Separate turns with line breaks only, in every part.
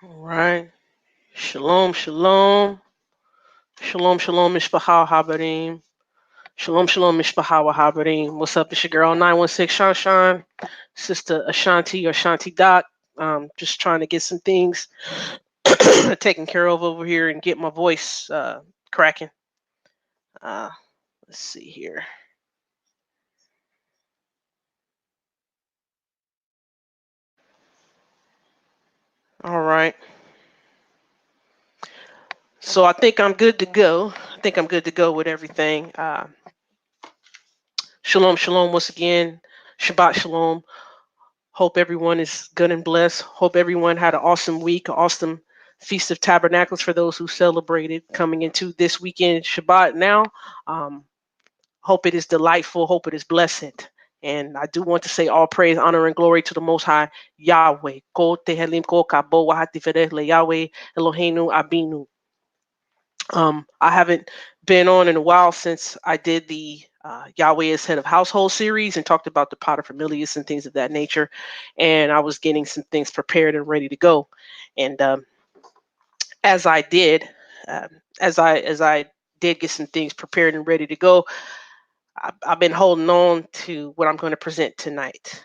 All right. Shalom, shalom. Shalom, shalom, Mishpachah Habarim. Shalom, shalom, Mishpachah Habarim. What's up? It's your girl, 916 Shanshan. Sister Ashanti or Shanti Doc. Just trying to get some things taken care of over here and get my voice cracking. Uh, let's see here. All right. So I think I'm good to go. I think I'm good to go with everything. Shalom, shalom once again. Shabbat shalom. Hope everyone is good and blessed. Hope everyone had an awesome week, an awesome Feast of Tabernacles for those who celebrated coming into this weekend Shabbat now. Um, Hope it is delightful. Hope it is blessed. And I do want to say all praise, honor, and glory to the Most High Yahweh. Ko tehelim ko kabo wahati fedeh le Yahweh Eloheinu Abinu. I haven't been on in a while since I did the Yahweh is Head of Household series and talked about the paterfamilias and things of that nature. And I was getting some things prepared and ready to go. And as I did, um, as I did get some things prepared and ready to go, I've been holding on to what I'm going to present tonight.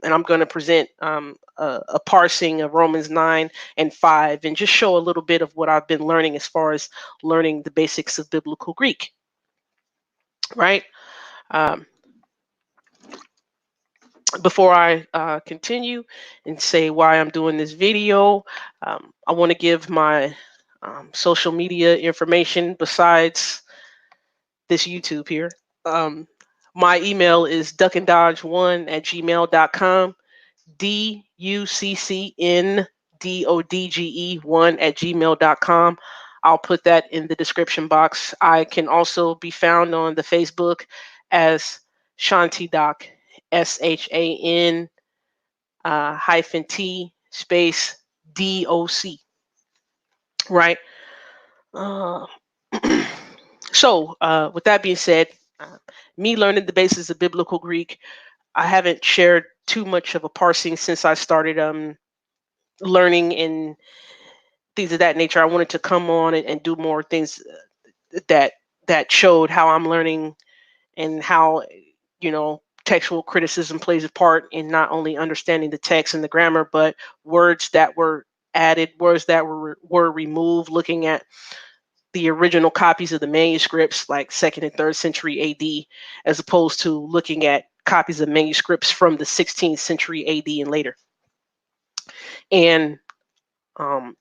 And I'm going to present a parsing of Romans 9 and 5 and just show a little bit of what I've been learning as far as learning the basics of biblical Greek, right? Um, Before I continue and say why I'm doing this video, I want to give my social media information besides this YouTube here. Um, my email is duckandodge1@gmail.com, DUCCNDODGE1@gmail.com. I'll put that in the description box. I can also be found on the Facebook as Shanti Doc, SHAN hyphen T space DOC, right? Uh, so, with that being said, me learning the basis of biblical Greek, I haven't shared too much of a parsing since I started learning and things of that nature. I wanted to come on and do more things that showed how I'm learning and how textual criticism plays a part in not only understanding the text and the grammar, but words that were added, words that were removed, looking at the original copies of the manuscripts like second and third century AD, as opposed to looking at copies of manuscripts from the 16th century AD and later. And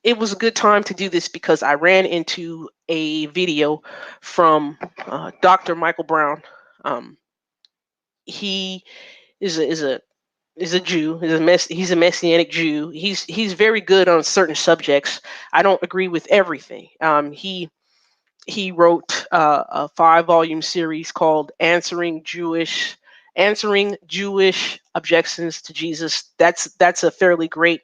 it was a good time to do this because I ran into a video from Dr. Michael Brown. He is a Jew. He's a Messianic Jew. He's very good on certain subjects. I don't agree with everything. He wrote a 5-volume series called Answering Jewish Objections to Jesus. That's a fairly great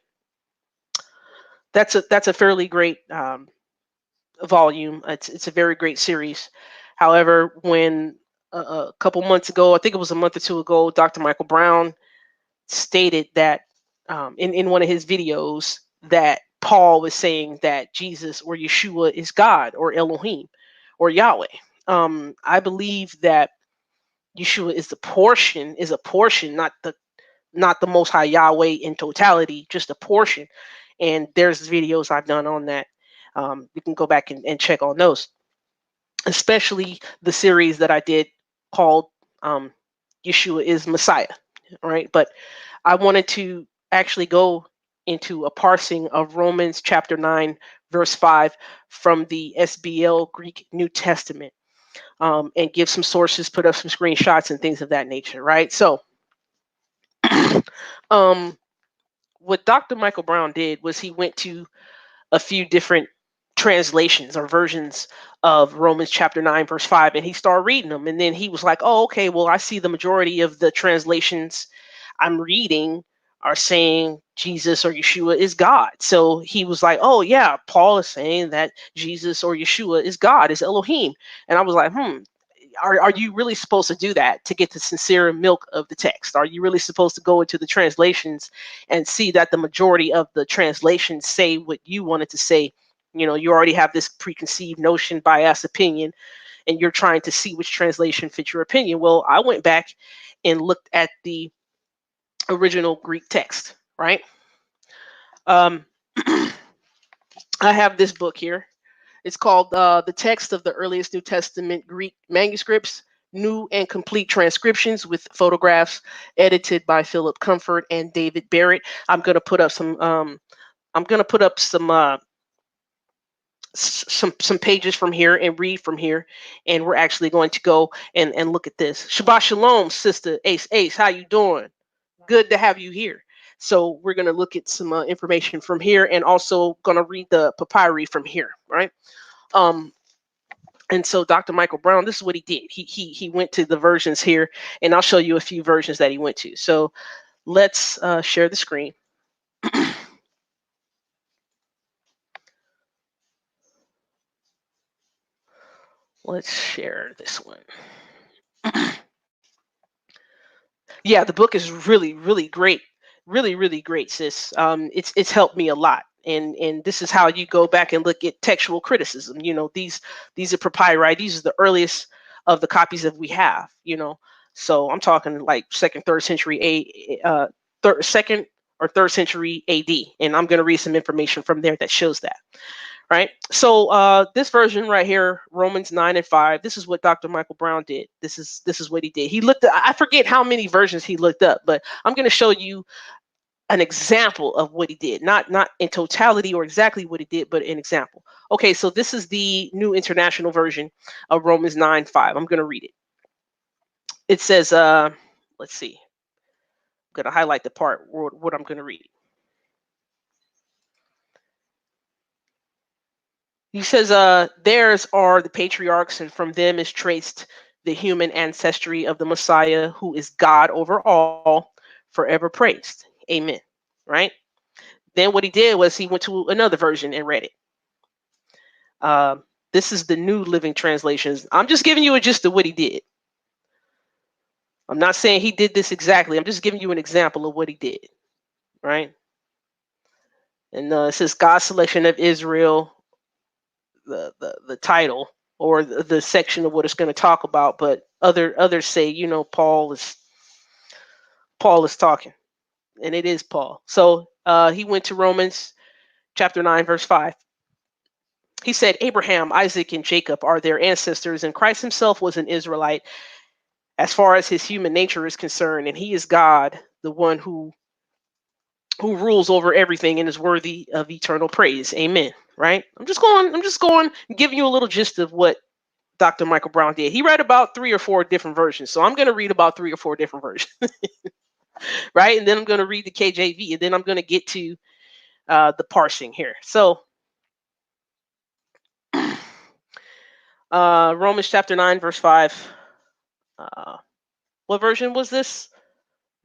volume. It's a very great series. However, when a couple months ago, I think it was a month or two ago, Dr. Michael Brown stated that in one of his videos that Paul was saying that Jesus or Yeshua is God or Elohim or Yahweh. I believe that Yeshua is a portion, not the Most High Yahweh in totality, just a portion. And there's videos I've done on that. You can go back and check on those, especially the series that I did called Yeshua is Messiah, right? But I wanted to actually go into a parsing of Romans chapter 9, verse 5 from the Sbl Greek New Testament, and give some sources, put up some screenshots and things of that nature, right? So, um, what Dr. Michael Brown did was he went to a few different translations or versions of Romans chapter 9, verse 5, and he started reading them. And then he was like, oh, okay, well, I see the majority of the translations I'm reading are saying Jesus or Yeshua is God. So he was like, oh, yeah, Paul is saying that Jesus or Yeshua is God, is Elohim. And I was like, are you really supposed to do that to get the sincere milk of the text? Are you really supposed to go into the translations and see that the majority of the translations say what you wanted to say? You already have this preconceived notion, bias opinion, and you're trying to see which translation fits your opinion. Well, I went back and looked at the original Greek text, right? I have this book here. It's called The Text of the Earliest New Testament Greek Manuscripts, New and Complete Transcriptions with Photographs, edited by Philip Comfort and David Barrett. I'm going to put up some pages from here and read from here, and we're actually going to go and look at this. Shabbat Shalom, Sister Ace. How you doing? Good to have you here. So we're going to look at some information from here, and also going to read the papyri from here, right? And so Dr. Michael Brown, this is what he did. He went to the versions here, and I'll show you a few versions that he went to. So let's share the screen. Let's share this one. Yeah, the book is really, really great. Really, really great, sis. It's helped me a lot. And this is how you go back and look at textual criticism. These are papyri. These are the earliest of the copies that we have. So I'm talking like second or third century AD. And I'm going to read some information from there that shows that. Right. So this version right here, Romans 9:5. This is what Dr. Michael Brown did. This is what he did. He looked at, I forget how many versions he looked up, but I'm going to show you an example of what he did. Not in totality or exactly what he did, but an example. Okay, so this is the New International Version of Romans 9:5. I'm going to read it. It says, let's see. I'm going to highlight the part what I'm going to read. He says, theirs are the patriarchs, and from them is traced the human ancestry of the Messiah, who is God over all, forever praised. Amen. Right? Then what he did was he went to another version and read it. This is the New Living Translations. I'm just giving you a gist of what he did. I'm not saying he did this exactly. I'm just giving you an example of what he did. Right? And it says God's selection of Israel, the title or the section of what it's going to talk about, but others say, Paul is talking, and it is Paul. So he went to Romans chapter 9 verse 5. He said, Abraham, Isaac, and Jacob are their ancestors, and Christ himself was an Israelite as far as his human nature is concerned, and he is God, the one who rules over everything and is worthy of eternal praise. Amen. Right? I'm just going giving you a little gist of what Dr. Michael Brown did. He read about 3 or 4 different versions. So I'm going to read about 3 or 4 different versions. Right? And then I'm going to read the KJV, and then I'm going to get to the parsing here. So Romans chapter 9 verse 5. What version was this?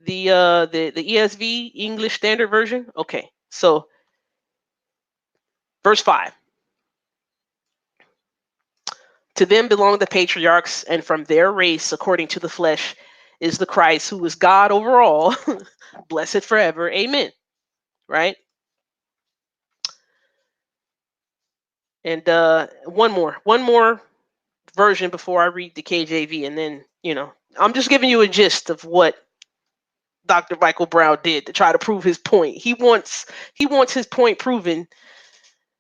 The ESV, English Standard Version. Okay. So verse 5. To them belong the patriarchs, and from their race, according to the flesh, is the Christ, who is God over all, blessed forever. Amen. Right? And one more version before I read the KJV, and then I'm just giving you a gist of what Dr. Michael Brown did to try to prove his point. He wants his point proven.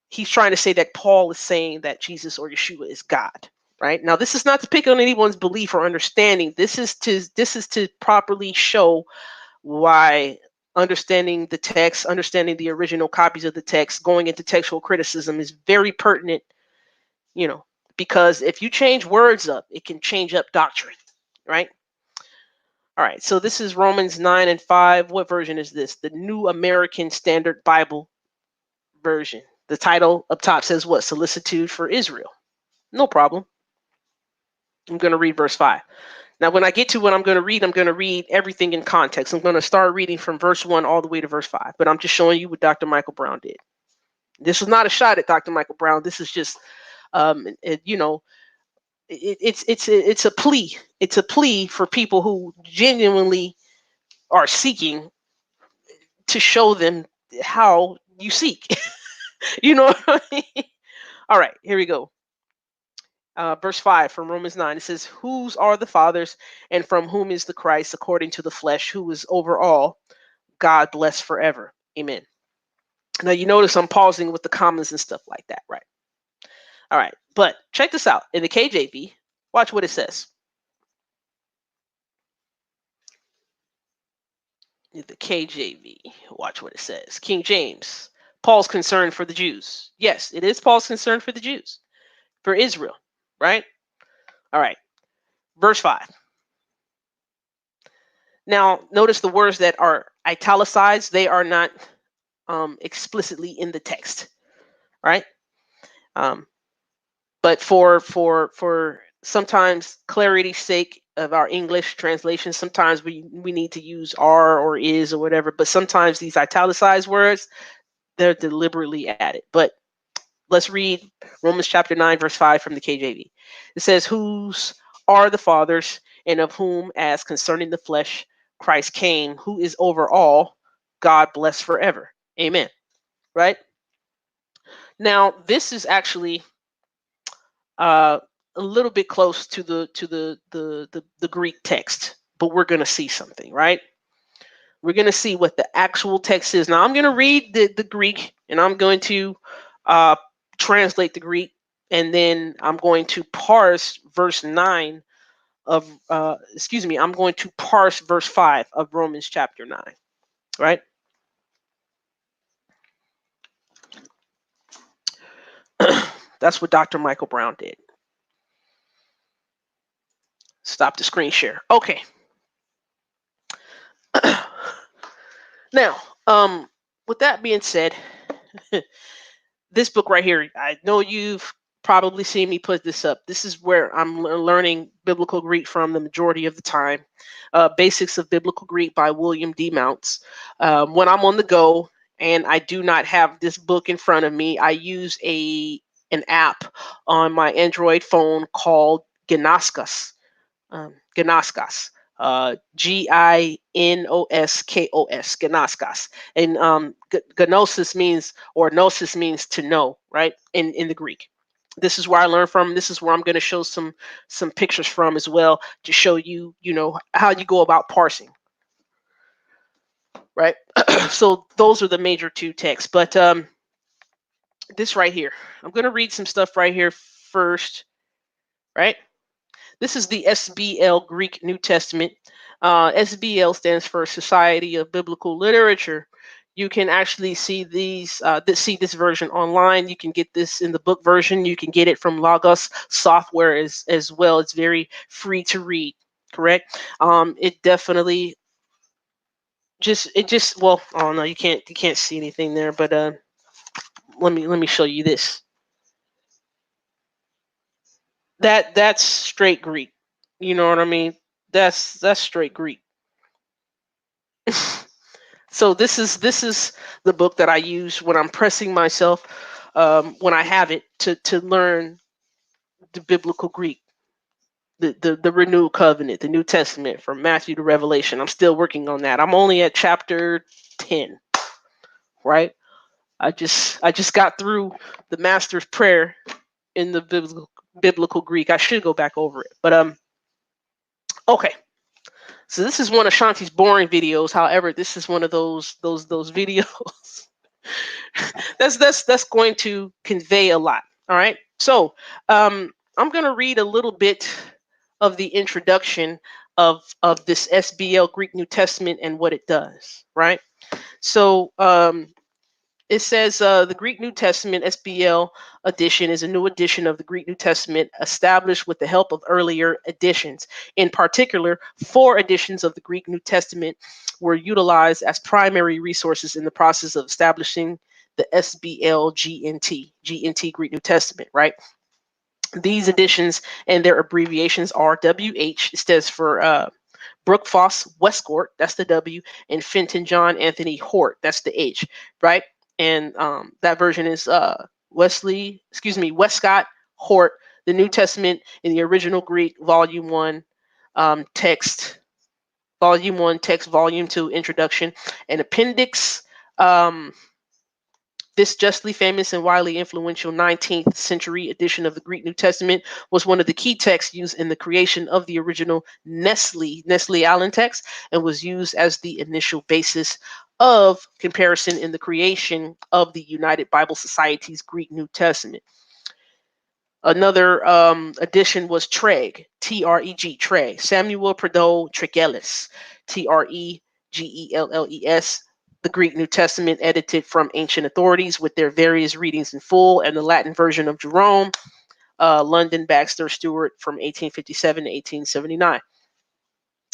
He's trying to say that Paul is saying that Jesus or Yeshua is God. Right? Now, this is not to pick on anyone's belief or understanding. This is to properly show why understanding the text, understanding the original copies of the text, going into textual criticism is very pertinent, because if you change words up, it can change up doctrine, right? All right, so this is Romans 9:5. What version is this? The New American Standard Bible version. The title up top says what? Solicitude for Israel. No problem. I'm going to read verse 5. Now, when I get to what I'm going to read everything in context. I'm going to start reading from verse 1 all the way to verse 5. But I'm just showing you what Dr. Michael Brown did. This is not a shot at Dr. Michael Brown. This is just, it's a plea. It's a plea for people who genuinely are seeking to show them how you seek. You know what I mean? All right, here we go. Verse 5 from Romans 9. It says, "Whose are the fathers, and from whom is the Christ, according to the flesh, who is over all, God bless forever. Amen." Now, you notice I'm pausing with the commas and stuff like that, right? All right, but check this out. In the KJV, watch what it says. In the KJV, watch what it says. King James, Paul's concern for the Jews. Yes, it is Paul's concern for the Jews, for Israel, right? All right, verse 5. Now, notice the words that are italicized, they are not explicitly in the text, right? But for sometimes clarity's sake of our English translation, sometimes we need to use are or is or whatever. But sometimes these italicized words, they're deliberately added. But let's read Romans chapter 9, verse 5 from the KJV. It says, "Whose are the fathers, and of whom, as concerning the flesh, Christ came, who is over all, God bless forever. Amen." Right? Now, this is actually a little bit close to the Greek text, but we're going to see something, right? We're going to see what the actual text is. Now, I'm going to read the Greek, and I'm going to translate the Greek, and then I'm going to parse verse 9 of, I'm going to parse verse 5 of Romans chapter 9, right? That's what Dr. Michael Brown did. Stop the screen share. Okay. Now, with that being said, this book right here, I know you've probably seen me put this up. This is where I'm learning biblical Greek from the majority of the time. Basics of Biblical Greek by William D. Mounts. When I'm on the go and I do not have this book in front of me, I use an app on my Android phone called Gnoskos. Gnoskos. Ginoskos, Gnoskos. And gnosis means, or gnosis means to know, right? In the Greek. This is where I learned from. This is where I'm going to show some pictures from as well to show you, how you go about parsing, right? So those are the major two texts. But this right here, I'm going to read some stuff right here first, right? This is the Sbl Greek New Testament. Sbl stands for Society of Biblical Literature. You can actually see see this version online. You can get this in the book version. You can get it from Logos software as well. It's very free to read. Correct. It definitely well, oh no, you can't see anything there. But let me show you this. That's straight Greek. You know what I mean? That's straight Greek. So this is the book that I use when I'm pressing myself, when I have it to learn the biblical Greek, the renewed covenant, the New Testament from Matthew to Revelation. I'm still working on that. I'm only at chapter 10, right? I just got through the Master's Prayer in the biblical Greek. I should go back over it, but okay. So this is one of Shanti's boring videos. However, this is one of those videos that's going to convey a lot. All right. So I'm going to read a little bit of the introduction of this Sbl Greek New Testament and what it does. Right. So it says the Greek New Testament Sbl edition is a new edition of the Greek New Testament established with the help of earlier editions. In particular, 4 editions of the Greek New Testament were utilized as primary resources in the process of establishing the Sbl GNT Greek New Testament, right? These editions and their abbreviations are WH, it stands for Brookfoss Westcourt, that's the W, and Fenton John Anthony Hort, that's the H, right? And that version is Westcott Hort The New Testament in the original Greek, Volume 1, text, Volume 1, text, Volume 2, introduction, and appendix. This justly famous and widely influential 19th century edition of the Greek New Testament was one of the key texts used in the creation of the original Nestle Aland text, and was used as the initial basis of comparison in the creation of the United Bible Society's Greek New Testament. Another edition was Treg, T-R-E-G, Treg, Samuel Prideaux Tregelles, Tregelles, the Greek New Testament edited from ancient authorities with their various readings in full, and the Latin version of Jerome, London, Baxter, Stewart, from 1857 to 1879.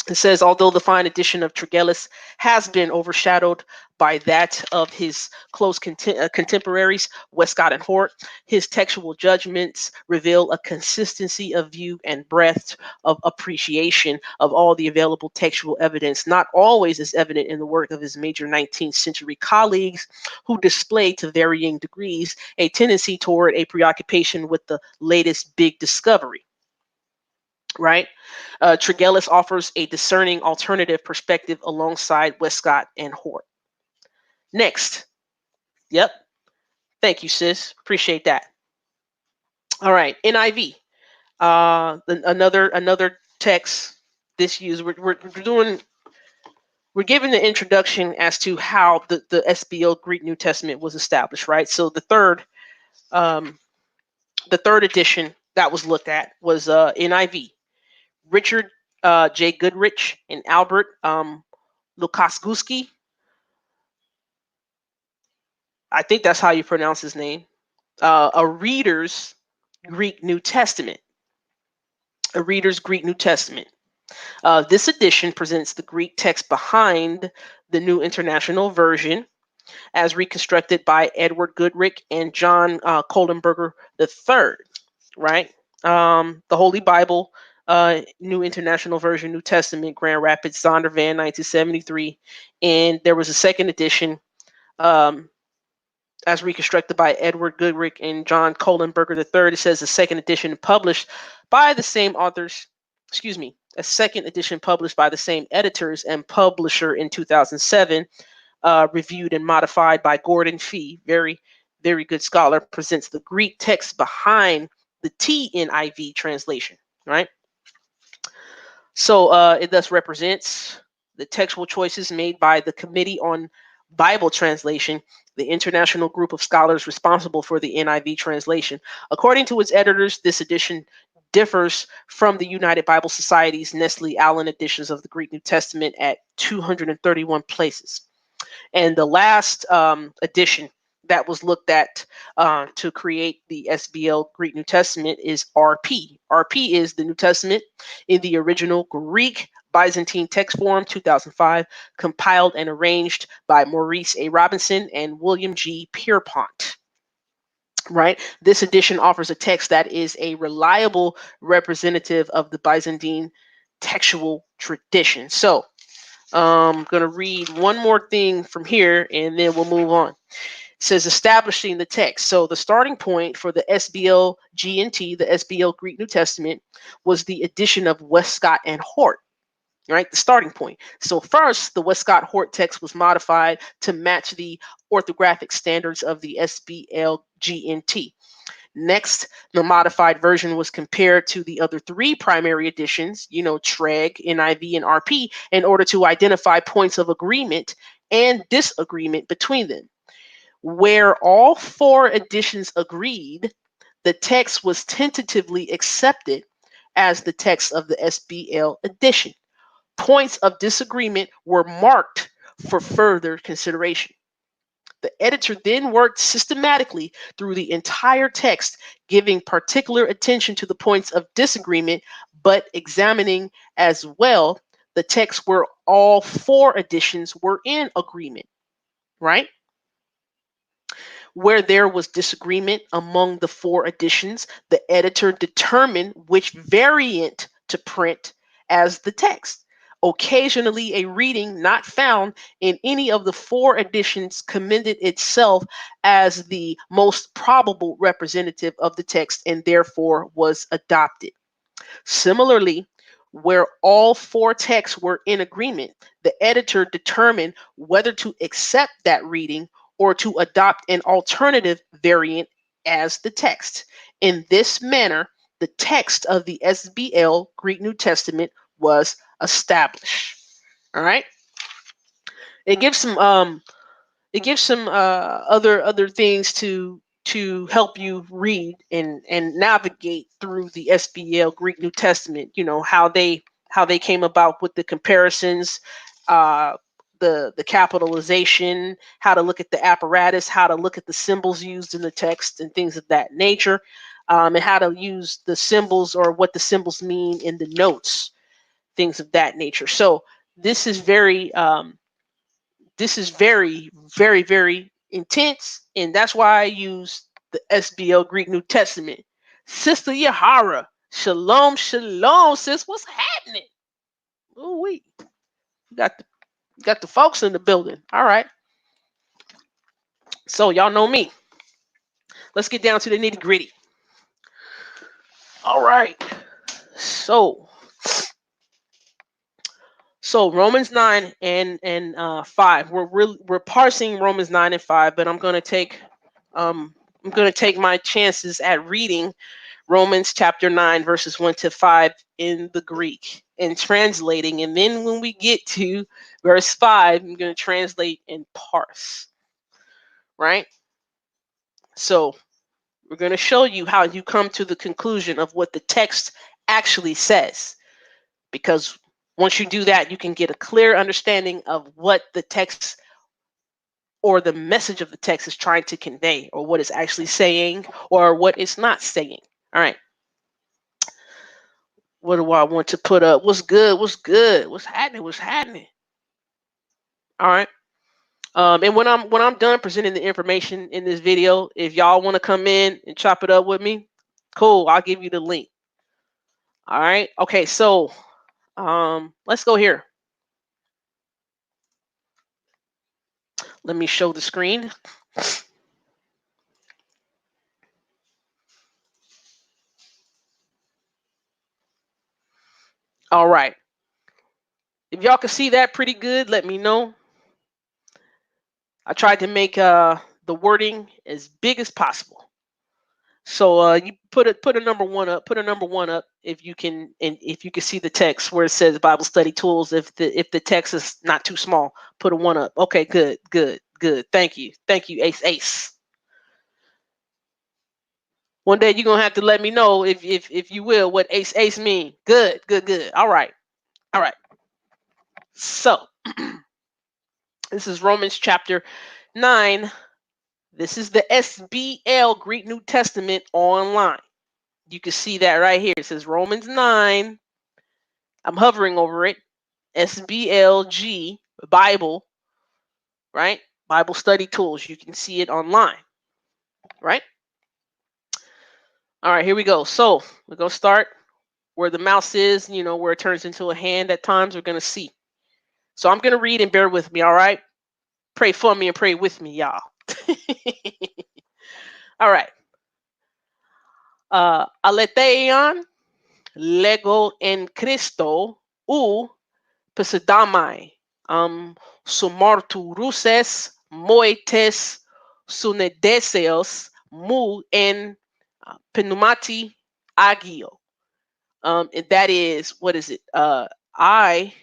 It says, although the fine edition of Tregelles has been overshadowed by that of his close contemporaries, Westcott and Hort, his textual judgments reveal a consistency of view and breadth of appreciation of all the available textual evidence, not always as evident in the work of his major 19th century colleagues, who displayed to varying degrees a tendency toward a preoccupation with the latest big discovery. Right? Tregelles offers a discerning alternative perspective alongside Westcott and Hort. Next. Yep. Thank you, sis. Appreciate that. All right. NIV. Another text this used. We're giving the introduction as to how the Sbl Greek New Testament was established, right? So the third edition that was looked at was NIV. Richard J. Goodrich and Albert Lukaszewski. I think that's how you pronounce his name. A Reader's Greek New Testament. A Reader's Greek New Testament. This edition presents the Greek text behind the New International Version, as reconstructed by Edward Goodrich and John Kohlenberger III. Right? The Holy Bible. New International Version, New Testament, Grand Rapids, Zondervan, 1973. And there was a second edition as reconstructed by Edward Goodrich and John Kohlenberger III. It says a second edition published by the same authors, a second edition published by the same editors and publisher in 2007, reviewed and modified by Gordon Fee, very, very good scholar, presents the Greek text behind the TNIV translation, right? So it thus represents the textual choices made by the Committee on Bible Translation, the international group of scholars responsible for the NIV translation. According to its editors, this edition differs from the United Bible Society's Nestle Aland editions of the Greek New Testament at 231 places. And the last edition that was looked at to create the Sbl Greek New Testament is RP. RP is the New Testament in the original Greek Byzantine text form, 2005, compiled and arranged by Maurice A. Robinson and William G. Pierpont. Right? This edition offers a text that is a reliable representative of the Byzantine textual tradition. So I'm going to read one more thing from here and then we'll move on. It says establishing the text. So the starting point for the Sbl GNT, the Sbl Greek New Testament, was the addition of Westcott and Hort. Right, the starting point. So first, the Westcott Hort text was modified to match the orthographic standards of the Sbl GNT. Next, the modified version was compared to the other three primary editions, Treg, NIV, and RP, in order to identify points of agreement and disagreement between them. Where all four editions agreed, the text was tentatively accepted as the text of the Sbl edition. Points of disagreement were marked for further consideration. The editor then worked systematically through the entire text, giving particular attention to the points of disagreement, but examining as well the text where all four editions were in agreement, right? Where there was disagreement among the four editions, the editor determined which variant to print as the text. Occasionally, a reading not found in any of the four editions commended itself as the most probable representative of the text and therefore was adopted. Similarly, where all four texts were in agreement, the editor determined whether to accept that reading or to adopt an alternative variant as the text. In this manner, the text of the Sbl Greek New Testament was established. All right. It gives some other things to help you read and navigate through the Sbl Greek New Testament. You know how they came about with the comparisons, uh, the capitalization, how to look at the apparatus, how to look at the symbols used in the text, and things of that nature, and how to use the symbols or what the symbols mean in the notes, things of that nature. So this is very intense, and that's why I use the Sbl Greek New Testament. Sister Yahara, shalom, shalom, sis. What's happening? Oh, we got the folks in the building. All right, so y'all know me. Let's get down to the nitty gritty. All right, so Romans 9 and 5. We're parsing Romans 9 and 5, but I'm gonna take my chances at reading Romans chapter 9, verses 1 to 5 in the Greek and translating. And then when we get to verse 5, I'm going to translate and parse. Right? So we're going to show you how you come to the conclusion of what the text actually says. Because once you do that, you can get a clear understanding of what the text or the message of the text is trying to convey, or what it's actually saying, or what it's not saying. All right. What do I want to put up? What's good? What's good? What's happening? What's happening? All right. And when I'm done presenting the information in this video, if y'all want to come in and chop it up with me, cool. I'll give you the link. All right. Okay. So let's go here. Let me show the screen. All right. If y'all can see that pretty good, let me know. I tried to make the wording as big as possible. So you put a number one up. Put a number one up if you can, and if you can see the text where it says Bible Study Tools. If the text is not too small, put a one up. Okay, good. Thank you, Ace. One day you're gonna have to let me know if you will what Ace mean. Good. All right. So this is Romans chapter 9. This is the Sbl Greek New Testament online. You can see that right here. It says Romans 9. I'm hovering over it. SBLG Bible, right? Bible Study Tools. You can see it online, right? All right, here we go. So we're going to start where the mouse is, where it turns into a hand at times. We're going to see. So I'm going to read and bear with me, all right? Pray for me and pray with me, y'all. All right. Aletheon, lego en Christo, u Pisidamai, sumarturuses, moites, sunedeseos, mu en pneumati agio. And that is, what is it? I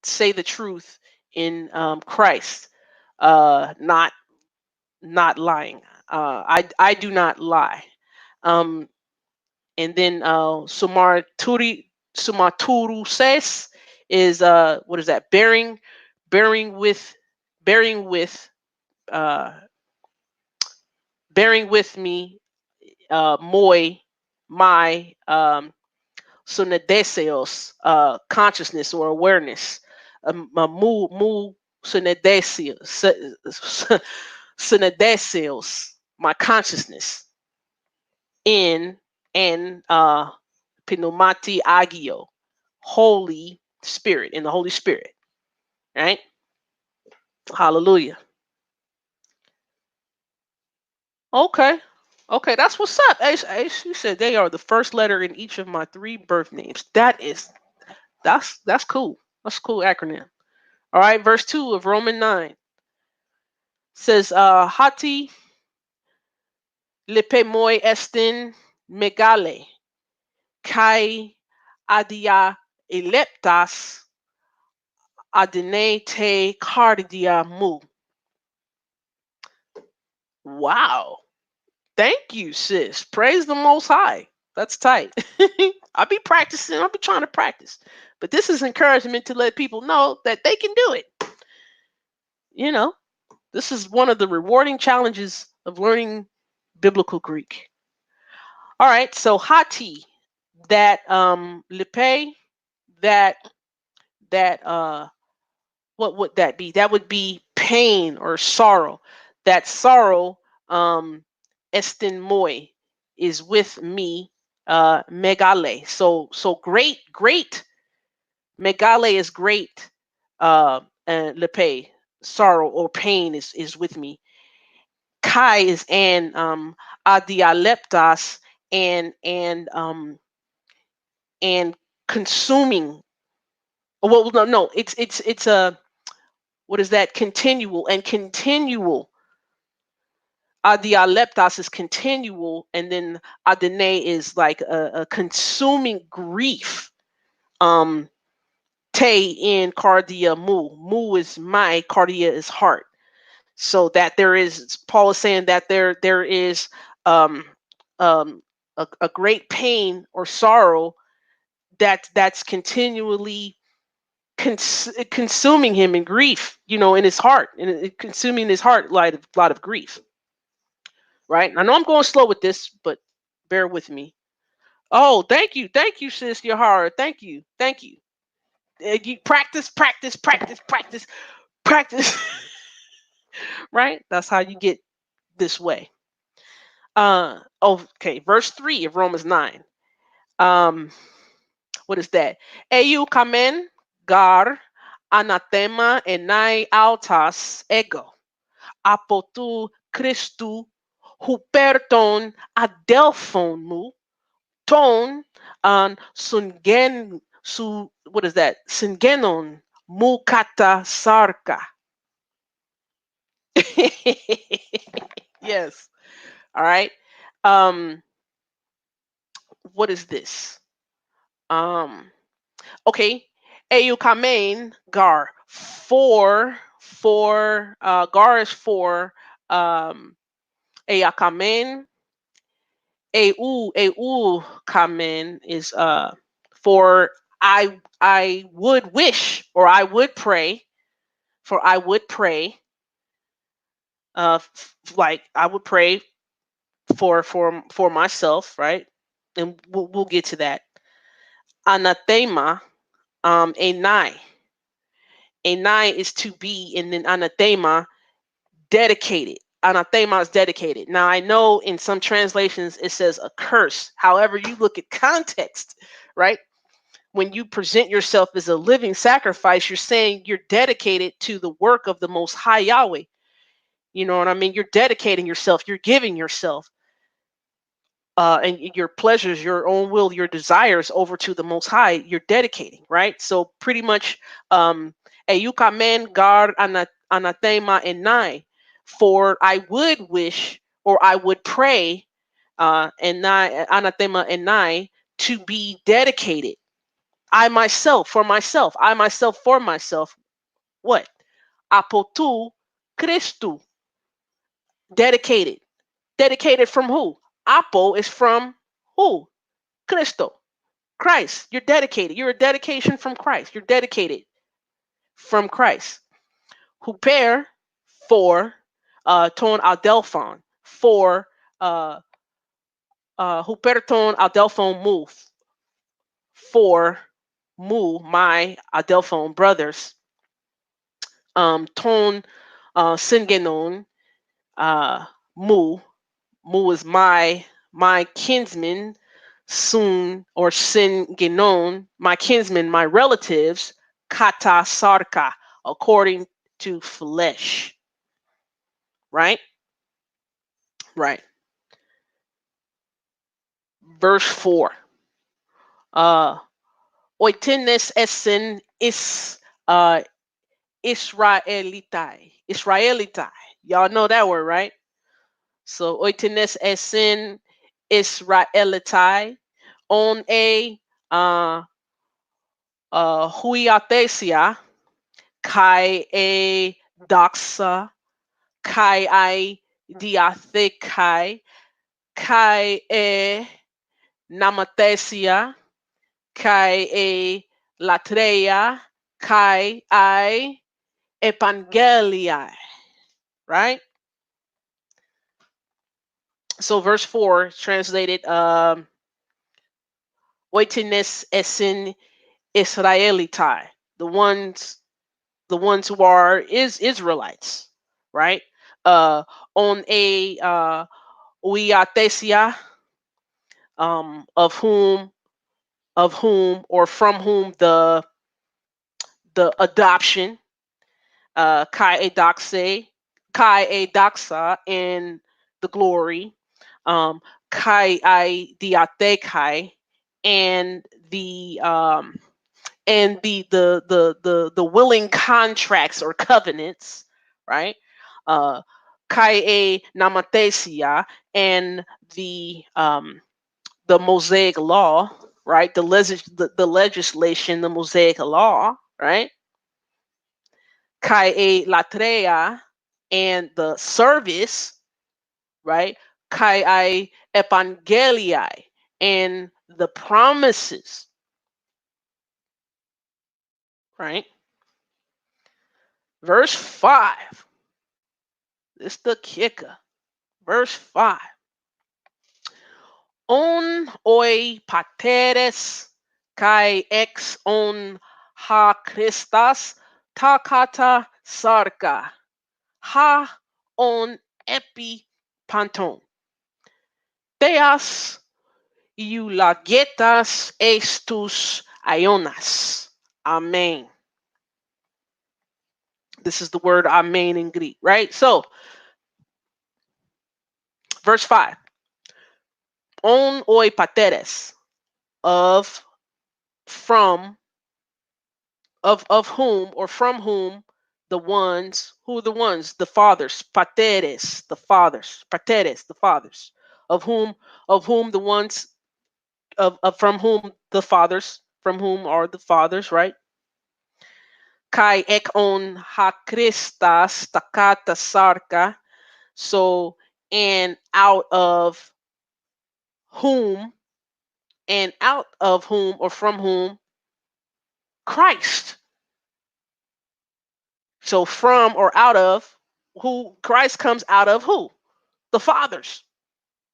say the truth in Christ, not lying. I do not lie. And then sumarturuses is what is that? Bearing with me, my sunedeseos, consciousness or awareness, mu sunedeseos, my consciousness, in and pneumati agio, Holy Spirit, in the Holy Spirit, right? Hallelujah. Okay. Okay, that's what's up. Ace, Ace, you said they are the first letter in each of my three birth names. That's cool. That's a cool acronym. All right, verse 2 of Romans 9 says, Hati lepemoi estin megale kai adia eleptas adene te cardia mu. Wow. Thank you, sis. Praise the Most High. That's tight. I'll be practicing. I'll be trying to practice. But this is encouragement to let people know that they can do it. You know, this is one of the rewarding challenges of learning biblical Greek. All right, so hati, that lipe, that what would that be? That would be pain or sorrow. That sorrow, estin moi, is with me, megale. So great. Megale is great. And lepe, sorrow or pain is with me. Kai is and adialeptas, and consuming. Well, no, it's a, what is that? Continual, and continual. Adialeptas is continual, and then adene is like a consuming grief. Te in cardia mu. Mu is my, cardia is heart. So that there is, Paul is saying that there is um a great pain or sorrow that's continually consuming him in grief, in his heart, and consuming his heart, lot of grief, right? I know I'm going slow with this, but bear with me. Oh, thank you, sis Yahara. Thank you. You practice. Right? That's how you get this way. Okay, verse 3 of Romans 9. Um, what is that? Eu kamen gar anathema enai altas ego apotu Christu huperton adelphon mu ton an sungen su, what is that? Sungenon mu kata sarka. Yes. All right. Um, what is this? Um, okay. Eu kamen gar, gar is for, eakamen. Eu kamen is for I would wish, or I would pray, for I would pray, like I would pray for myself, right? And we'll get to that. Anathema, enai. Enai is to be, and then anathema, dedicated. Anathema is dedicated. Now I know in some translations it says a curse. However, you look at context, right? When you present yourself as a living sacrifice, you're saying you're dedicated to the work of the Most High Yahweh. You know what I mean? You're dedicating yourself. You're giving yourself, and your pleasures, your own will, your desires over to the Most High. You're dedicating, right? So pretty much, Eyukamen gar anathema enai, for I would wish, or I would pray, enai anathema enai, to be dedicated. I myself for myself. I myself for myself. What? Apotu Christu. Dedicated. Dedicated from who? Apo is from who? Cristo. Christ. You're dedicated. You're a dedication from Christ. You're dedicated from Christ. Huper, for, ton adelphon, for, huperton adelphon mu, for mu, my adelphon brothers, ton, syngenon, uh, mu, mu is my kinsman, sun or sin genon, my kinsmen, my relatives, kata sarka, according to flesh. Right? Right. Verse 4. Oitenes essen is Israelitai. Israelitai. Y'all know that word, right? So oitenes essen Israelitai on a huiathesia kai e doxa kai I diathekai kai e namathesia kai e latreia kai I evangelii. Right? So verse 4 translated oitenes esin Israelitai, the ones who are Israelites, right? On a uiathesia, of whom or from whom the adoption, kai edoxe, kai edoxa, and the glory, kai I diathekai, and the willing contracts or covenants, right? Kai e namathesia, and the Mosaic law, right? The legislation, the Mosaic law, right? Kai e latreia, and the service, right? Kai I evangelii, and the promises, right? Verse 5. This is the kicker. Verse 5. On oi pateres kai ex on ha Christas takata sarka ha on epi panton. Theas eulagetas estus ionas. Amen. This is the word amen in Greek, right? So, verse 5. On oi pateres, of from of whom or from whom the ones, who are the ones, the fathers, pateres, the fathers, pateres, the fathers, of whom the ones, of from whom the fathers, from whom are the fathers, right? Kai ek on ha Christas takata sarka. So, and out of whom, and out of whom or from whom, Christ. So from or out of, who Christ comes out of, who? The fathers.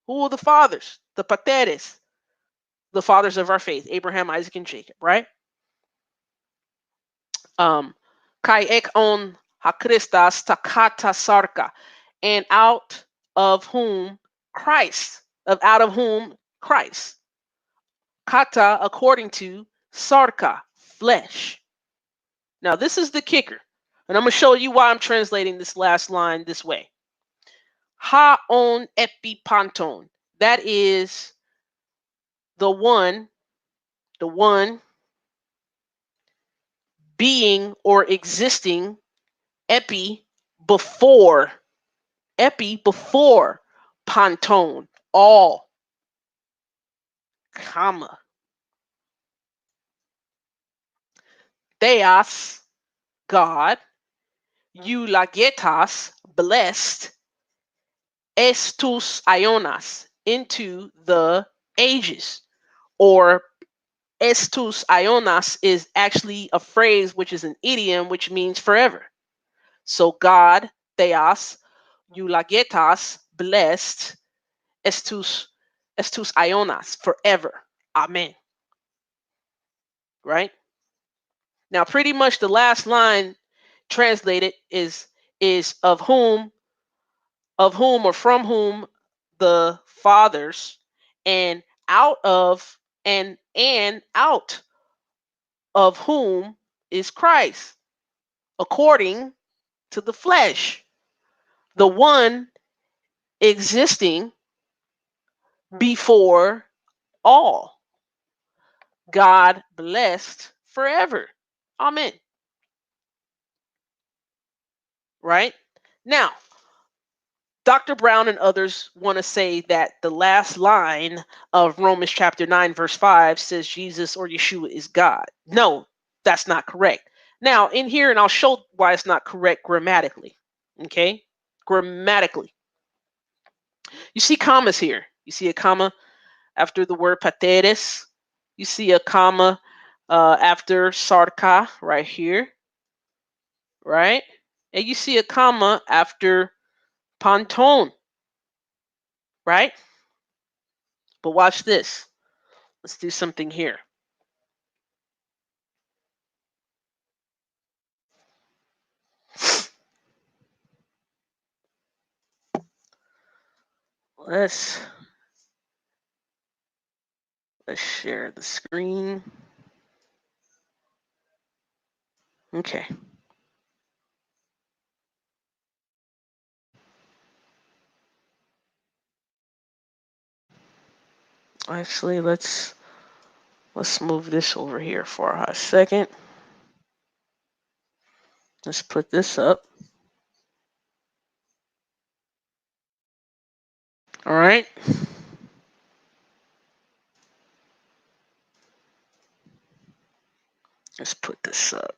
Who are the fathers? The pateres, the fathers of our faith, Abraham, Isaac, and Jacob, right? Kai ek on hakristas takata sarka, and out of whom Christ, out of whom Christ. Kata, according to sarka, flesh. Now this is the kicker, and I'm going to show you why I'm translating this last line this way. Ha on epipanton. That is the one being or existing, epi before panton, all, comma, theos, God, eulagetas, blessed, estus ionas, into the ages, or estus ionas is actually a phrase which is an idiom which means forever. So God, theos, eulagetas, blessed, estus ionas, forever. Amen. Right? Now, pretty much the last line translated is of whom or from whom the fathers, and out of and out of whom is Christ, according to the flesh, the one existing before all, God blessed forever. Amen. Right? Now, Dr. Brown and others want to say that the last line of Romans chapter 9, verse 5 says Jesus or Yeshua is God. No, that's not correct. Now, in here, and I'll show why it's not correct grammatically. Okay? Grammatically. You see commas here. You see a comma after the word pateres. You see a comma after sarka right here. Right? And you see a comma after panton. Right? But watch this. Let's do something here. Let's share the screen. Okay. Actually, let's move this over here for a second. Let's put this up. All right. Let's put this up.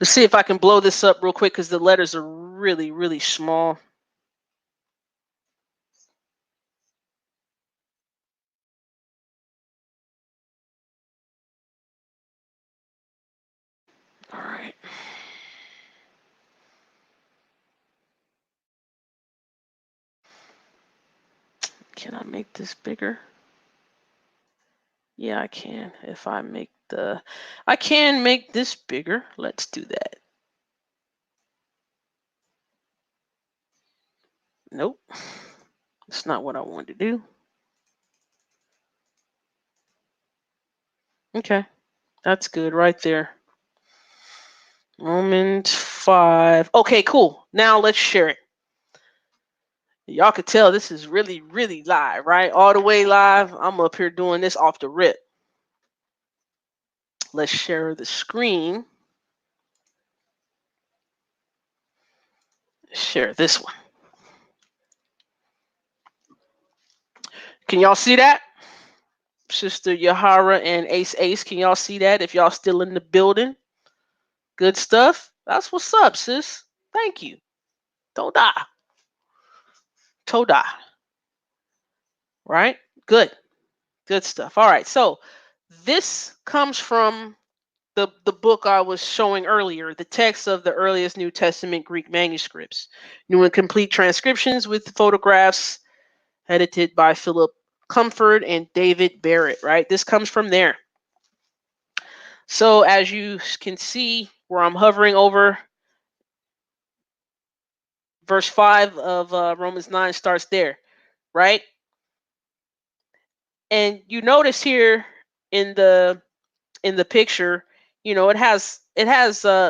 Let's see if I can blow this up real quick because the letters are really, really small. All right. Can I make this bigger? Yeah, I can. If I make I can make this bigger. Let's do that. Nope. That's not what I wanted to do. Okay. That's good right there. Romans 5. Okay, cool. Now let's share it. Y'all could tell this is really, really live, right? All the way live. I'm up here doing this off the rip. Let's share the screen. Share this one. Can y'all see that? Sister Yahara and Ace, can y'all see that? If y'all still in the building, good stuff. That's what's up, sis. Thank you. Toda. Toda. Right? Good. Good stuff. All right. So this comes from the book I was showing earlier, the text of the earliest New Testament Greek manuscripts, new and complete transcriptions with photographs, edited by Philip Comfort and David Barrett. Right? This comes from there. So as you can see, where I'm hovering over, verse 5 of Romans 9 starts there, right? And you notice here in the picture, it has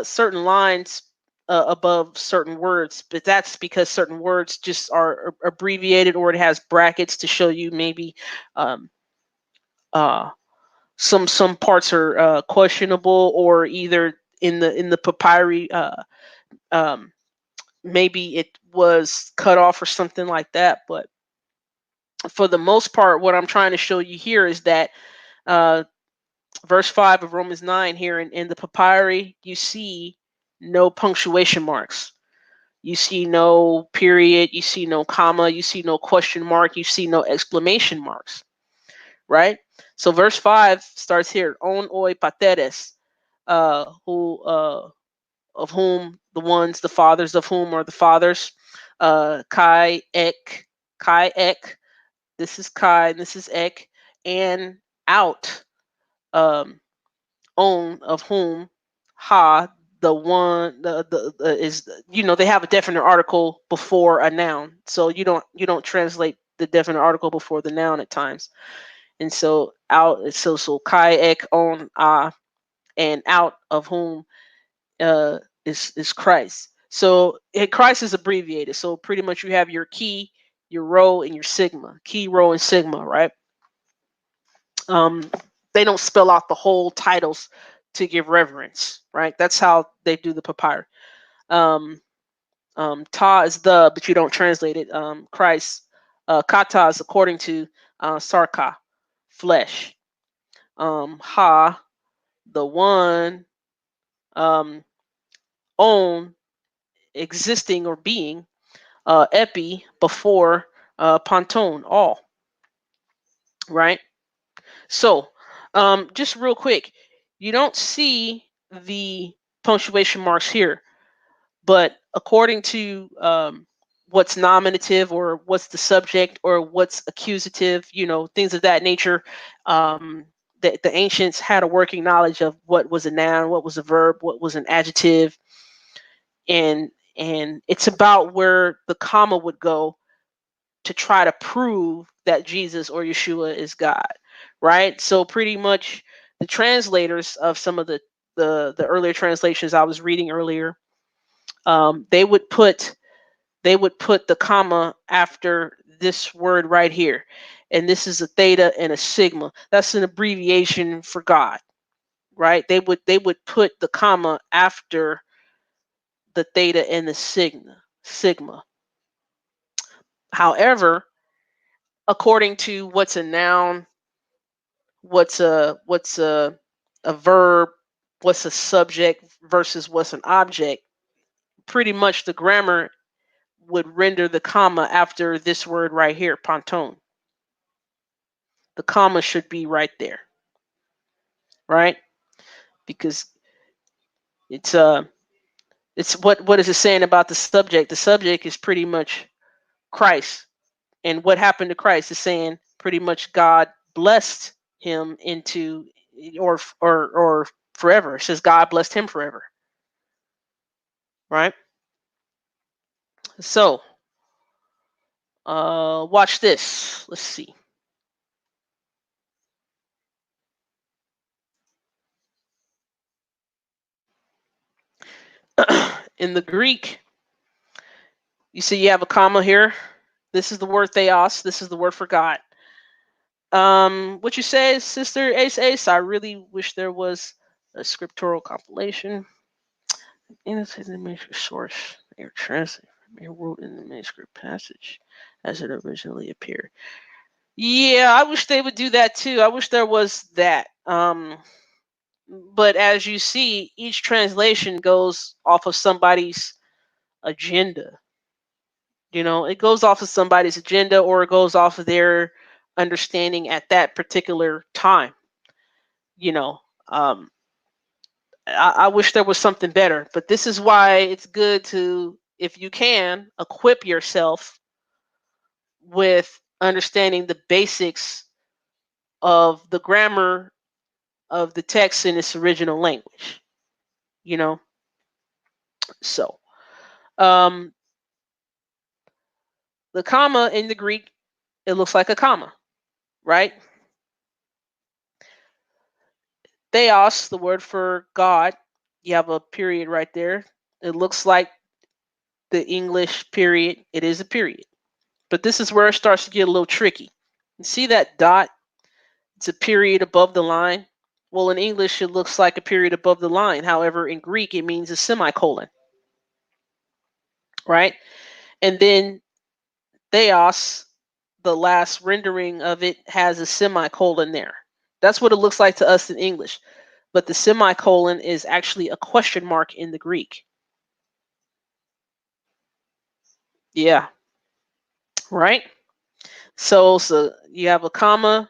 certain lines above certain words, but that's because certain words just are abbreviated, or it has brackets to show you maybe um, some parts are questionable, or either in the papyri um, maybe it was cut off or something like that. But for the most part, what I'm trying to show you here is that uh, verse 5 of Romans 9 here in the papyri, you see no punctuation marks. You see no period. You see no comma. You see no question mark. You see no exclamation marks. Right? So verse 5 starts here. On oi pateres, who of whom the fathers of whom are the fathers. Kai ek. This is Kai, and this is ek, and out. Um, on of whom, ha, the one the is, they have a definite article before a noun, so you don't translate the definite article before the noun at times. And so out, so kai ek on and out of whom is Christ. So Christ is abbreviated. So pretty much you have your key, your rho, and your sigma. Key, rho, and sigma, right? Um, they don't spell out the whole titles to give reverence, right? That's how they do the papyrus. Um, ta is the, but you don't translate it. Christ. Kata is according to sarka, flesh. Ha, the one. On, existing or being. Epi, before. Ponton, all. Right? So, just real quick, you don't see the punctuation marks here, but according to what's nominative or what's the subject or what's accusative, things of that nature, the ancients had a working knowledge of what was a noun, what was a verb, what was an adjective, and it's about where the comma would go to try to prove that Jesus or Yeshua is God, right? So pretty much the translators of some of the earlier translations I was reading earlier, they would put the comma after this word right here, and this is a theta and a sigma. That's an abbreviation for God, right? They would put the comma after the theta and the sigma. However, according to what's a noun, what's a verb, what's a subject versus what's an object, pretty much the grammar would render the comma after this word right here, ponton. The comma should be right there, right? Because it's what is it saying about the subject? The subject is pretty much Christ, and what happened to Christ is saying pretty much God blessed him into or forever. It says God blessed him forever, right? So watch this. Let's see. In the Greek, you see you have a comma here. This is the word theos. This is the word for God. What you say, Sister Ace? I really wish there was a scriptural compilation. In the manuscript source, they are translated from wrote in the manuscript passage as it originally appeared. Yeah, I wish they would do that too. I wish there was that. But as you see, each translation goes off of somebody's agenda. It goes off of somebody's agenda, or it goes off of their understanding at that particular time. You know, um, I wish there was something better, but this is why it's good to, if you can, equip yourself with understanding the basics of the grammar of the text in its original language. You know, so um, the comma in the Greek, it looks like a comma, right? Theos, the word for God, you have a period right there. It looks like the English period. It is a period. But this is where it starts to get a little tricky. You see that dot? It's a period above the line. Well, in English, it looks like a period above the line. However, in Greek, it means a semicolon, right? And then theos, the last rendering of it, has a semicolon there. That's what it looks like to us in English. But the semicolon is actually a question mark in the Greek. Yeah, right? So you have a comma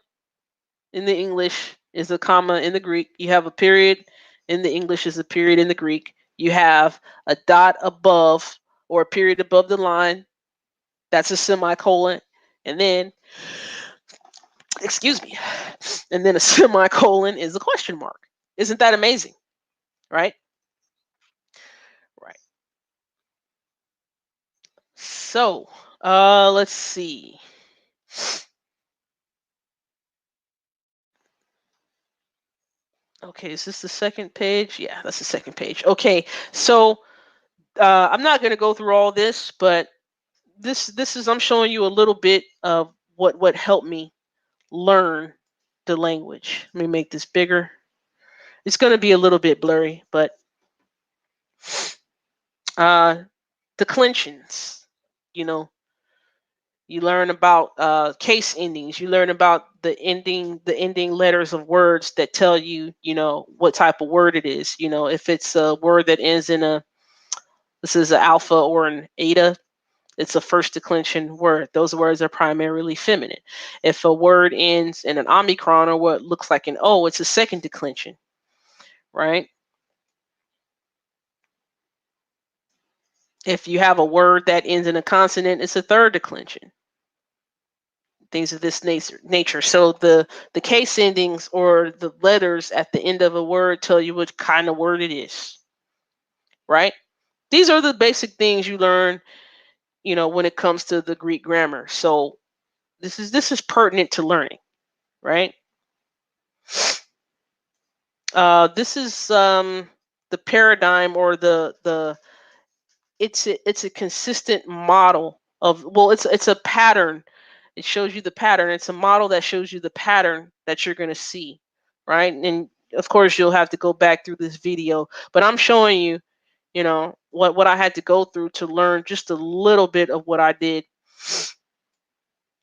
in the English, is a comma in the Greek. You have a period in the English, is a period in the Greek. You have a dot above, or a period above the line. That's a semicolon. And then, excuse me, and then a semicolon is a question mark. Isn't that amazing? Right? So, let's see. Okay, is this the second page? Yeah, that's the second page. Okay, so I'm not going to go through all this, but this is I'm showing you a little bit of what helped me learn the language. Let me make this bigger. It's going to be a little bit blurry, but uh, declensions. You know, you learn about case endings. You learn about the ending letters of words that tell you, what type of word it is. If it's a word that ends in a this is an alpha or an eta, it's a first declension word. Those words are primarily feminine. If a word ends in an omicron or what looks like an O, it's a second declension, right? If you have a word that ends in a consonant, it's a third declension. Things of this nature. So the case endings or the letters at the end of a word tell you what kind of word it is, right? These are the basic things you learn, when it comes to the Greek grammar. So this is pertinent to learning, right? This is the paradigm or the it's a consistent model of, well, it's a pattern. It shows you the pattern. It's a model that shows you the pattern that you're going to see, right? And of course you'll have to go back through this video, but I'm showing you, what I had to go through to learn just a little bit of what I did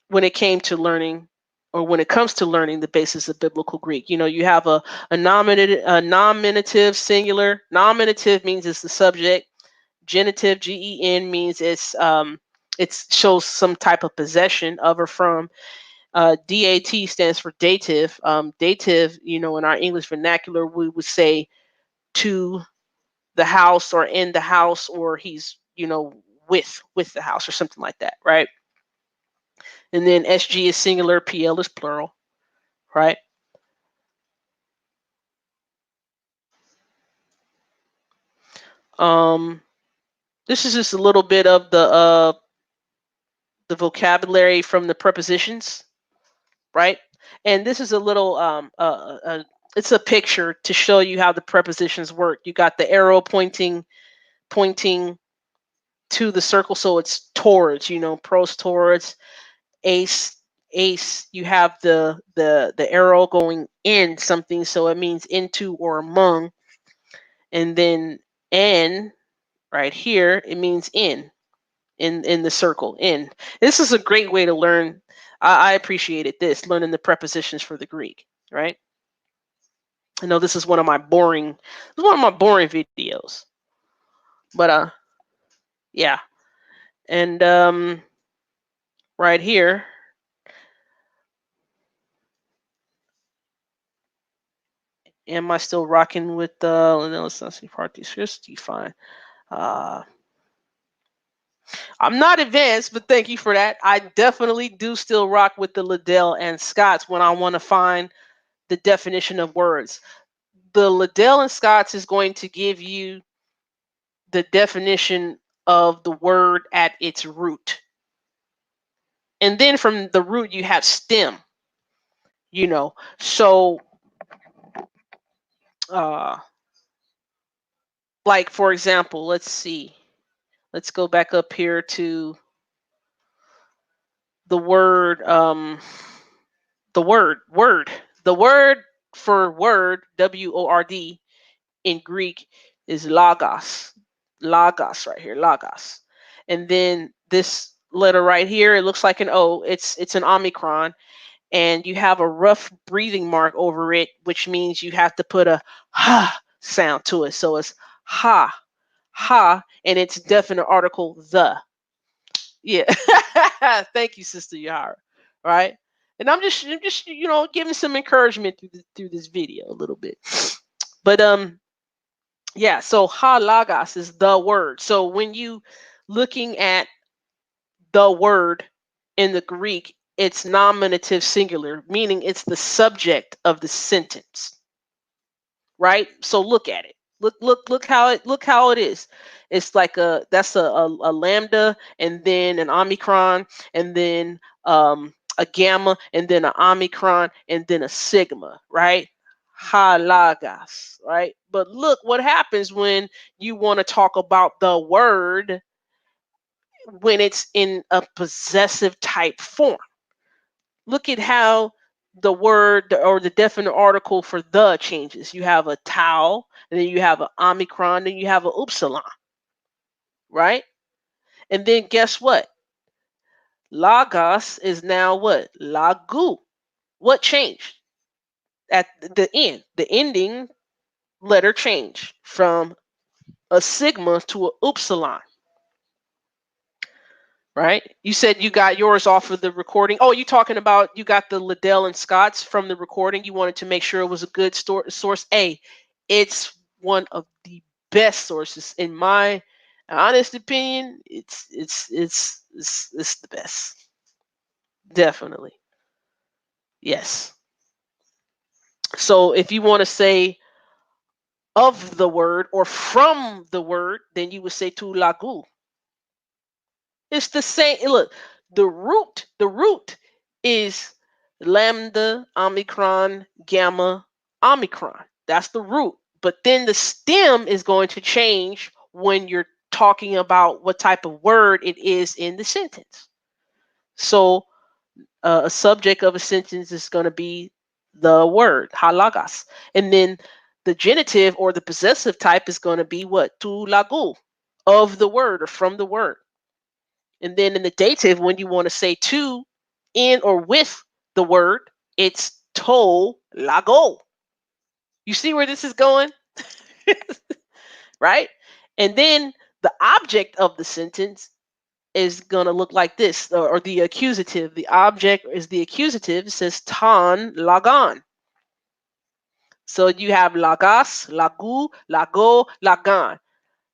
when it came to learning, or when it comes to learning the basis of biblical Greek. You have a nominative singular. Nominative means it's the subject. Genitive, gen, means it shows some type of possession of or from. Dat stands for dative. Dative, in our English vernacular, we would say to the house or in the house, or he's, with the house or something like that, right? And then SG is singular, PL is plural, right? Um, this is just a little bit of the vocabulary from the prepositions, right? And this is a little it's a picture to show you how the prepositions work. You got the arrow pointing to the circle, so it's towards, pros towards, ace ace. You have the arrow going in something, so it means into or among. And then n right here, it means in the circle, in. This is a great way to learn. I appreciated this, learning the prepositions for the Greek, right? I know this is one of my boring videos, but yeah. And right here, am I still rocking with let's not see part 60? Fine. uh I'm not advanced, but thank you for that. I definitely do still rock with the Liddell and Scott's when I want to find the definition of words. The Liddell and Scott's is going to give you the definition of the word at its root. And then from the root, you have stem, So, uh, like, for example, let's see. Let's go back up here to the word, word. The word for word, word, in Greek is logos. Logos right here, logos. And then this letter right here, it looks like an O. It's an omicron, and you have a rough breathing mark over it, which means you have to put a ha sound to it. So it's ha, ha, and it's definite article the. Yeah. Thank you, Sister Yara. Right. And I'm just giving some encouragement through this video a little bit. But yeah, so ha logos is the word. So when you looking at the word in the Greek, it's nominative singular, meaning it's the subject of the sentence, right? So look at it. Look how it is. It's like a lambda, and then an omicron, and then a gamma, and then an omicron, and then a sigma, right? Halagas, right? But look what happens when you want to talk about the word when it's in a possessive type form. Look at how the word or the definite article for the changes. You have a tau, and then you have an omicron, then you have an upsilon, right? And then guess what? Lagos is now what? Lagu. What changed at the end? The ending letter changed from a sigma to a upsilon, right? You said you got yours off of the recording. Oh, you talking about you got the Liddell and Scott's from the recording. You wanted to make sure it was a good source. It's one of the best sources in my honest opinion. It's the best. Definitely. Yes. So if you want to say of the word or from the word, then you would say tu lagu. It's the same. Look, the root is lambda, omicron, gamma, omicron. That's the root. But then the stem is going to change when you're talking about what type of word it is in the sentence. So a subject of a sentence is going to be the word halagas, and then the genitive or the possessive type is going to be what? Tu lagu, of the word or from the word. And then in the dative, when you want to say to, in, or with the word, it's to lago. You see where this is going? Right? And then the object of the sentence is going to look like this, or the accusative. The object is the accusative. It says tan lagan. So you have lagas, lagu, lago, lagan.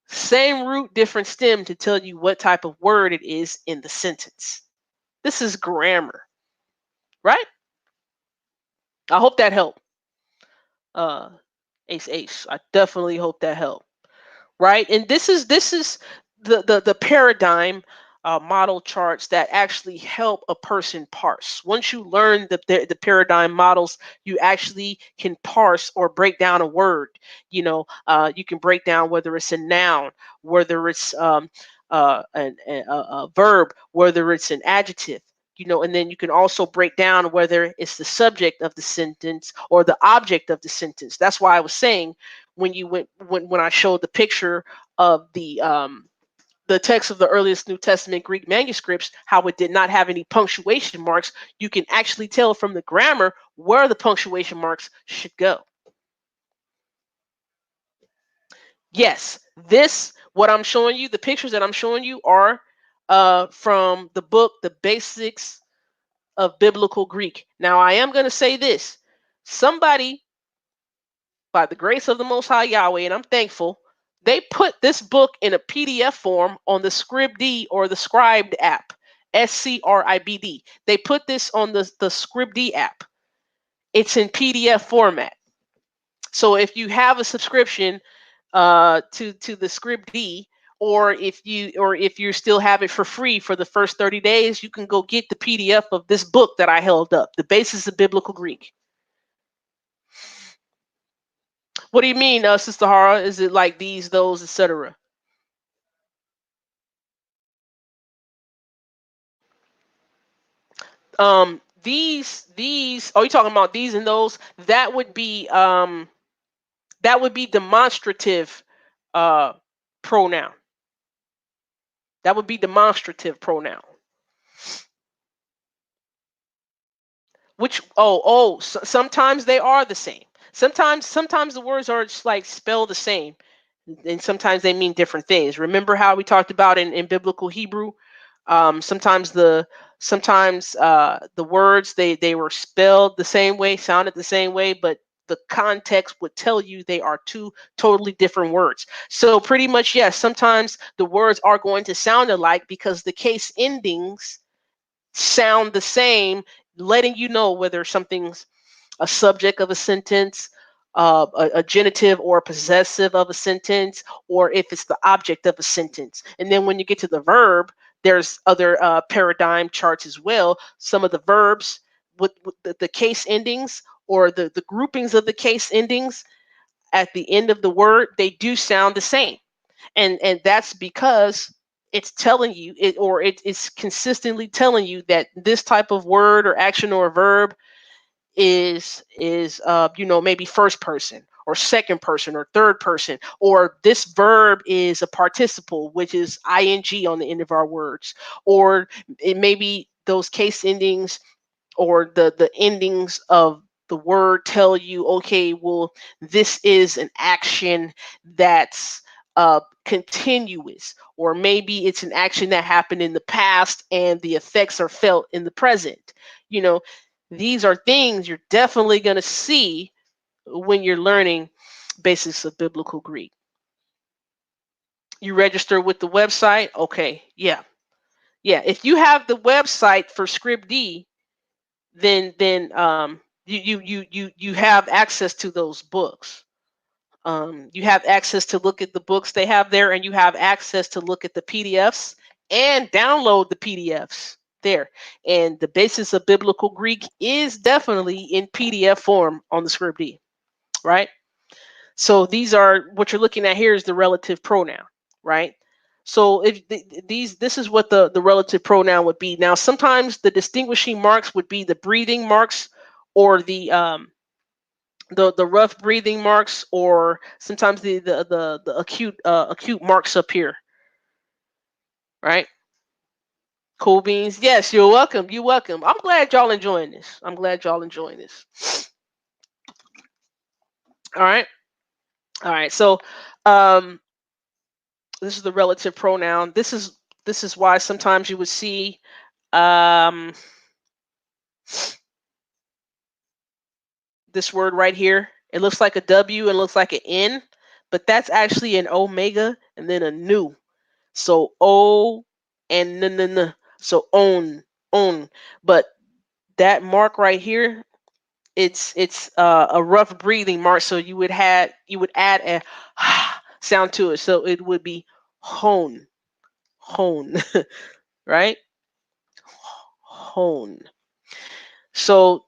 Same root, different stem to tell you what type of word it is in the sentence. This is grammar, right? I hope that helped. Uh, Ace. I definitely hope that helped. Right, and this is the paradigm model charts that actually help a person parse. Once you learn the paradigm models, you actually can parse or break down a word. You can break down whether it's a noun, whether it's a verb, whether it's an adjective. And then you can also break down whether it's the subject of the sentence or the object of the sentence. That's why I was saying when I showed the picture of the text of the earliest New Testament Greek manuscripts, how it did not have any punctuation marks, you can actually tell from the grammar where the punctuation marks should go. Yes, what I'm showing you, the pictures that I'm showing you are from the book, The Basics of Biblical Greek. Now, I am going to say this. Somebody, by the grace of the Most High Yahweh, and I'm thankful, they put this book in a PDF form on the Scribd or the Scribd app, Scribd. They put this on the Scribd app. It's in PDF format. So if you have a subscription to the Scribd, or if you still have it for free for the first 30 days, you can go get the PDF of this book that I held up, The Basis of Biblical Greek. What do you mean, Sister Hara? Is it like these, those, etc.? These. Are you talking about these and those? That would be demonstrative pronoun. That would be demonstrative pronoun. Which sometimes they are the same. Sometimes the words are just like spelled the same, and sometimes they mean different things. Remember how we talked about in biblical Hebrew? Sometimes the words they were spelled the same way, sounded the same way, but the context would tell you they are two totally different words. So pretty much, yes, sometimes the words are going to sound alike because the case endings sound the same, letting you know whether something's a subject of a sentence, a genitive or a possessive of a sentence, or if it's the object of a sentence. And then when you get to the verb, there's other paradigm charts as well. Some of the verbs with the case endings, or the groupings of the case endings at the end of the word, they do sound the same. And that's because it's telling you it, or it's consistently telling you that this type of word or action or verb is maybe first person or second person or third person, or this verb is a participle, which is ing on the end of our words, or it may be those case endings or the endings of the word tell you, okay, well, this is an action that's continuous, or maybe it's an action that happened in the past and the effects are felt in the present. You know, these are things you're definitely going to see when you're learning basics of biblical Greek. You register with the website, okay? Yeah. If you have the website for ScriptD, then you have access to those books. You have access to look at the books they have there, and you have access to look at the PDFs and download the PDFs there. And the basis of biblical Greek is definitely in PDF form on the ScriptD, right? So these are what you're looking at here is the relative pronoun, right? So if this is what the relative pronoun would be. Now, sometimes the distinguishing marks would be the breathing marks, or the rough breathing marks, or sometimes the acute marks up here, right? Cool beans. Yes, you're welcome. You're welcome. I'm glad y'all enjoying this. I'm glad y'all enjoying this. All right. All right. So um this is the relative pronoun. This is why sometimes you would see um this word right here. It looks like a W and looks like an N, but that's actually an omega and then a nu. So O and n. So on. But that mark right here, it's a rough breathing mark. So you would add a sound to it. So it would be hone, right? Hone. So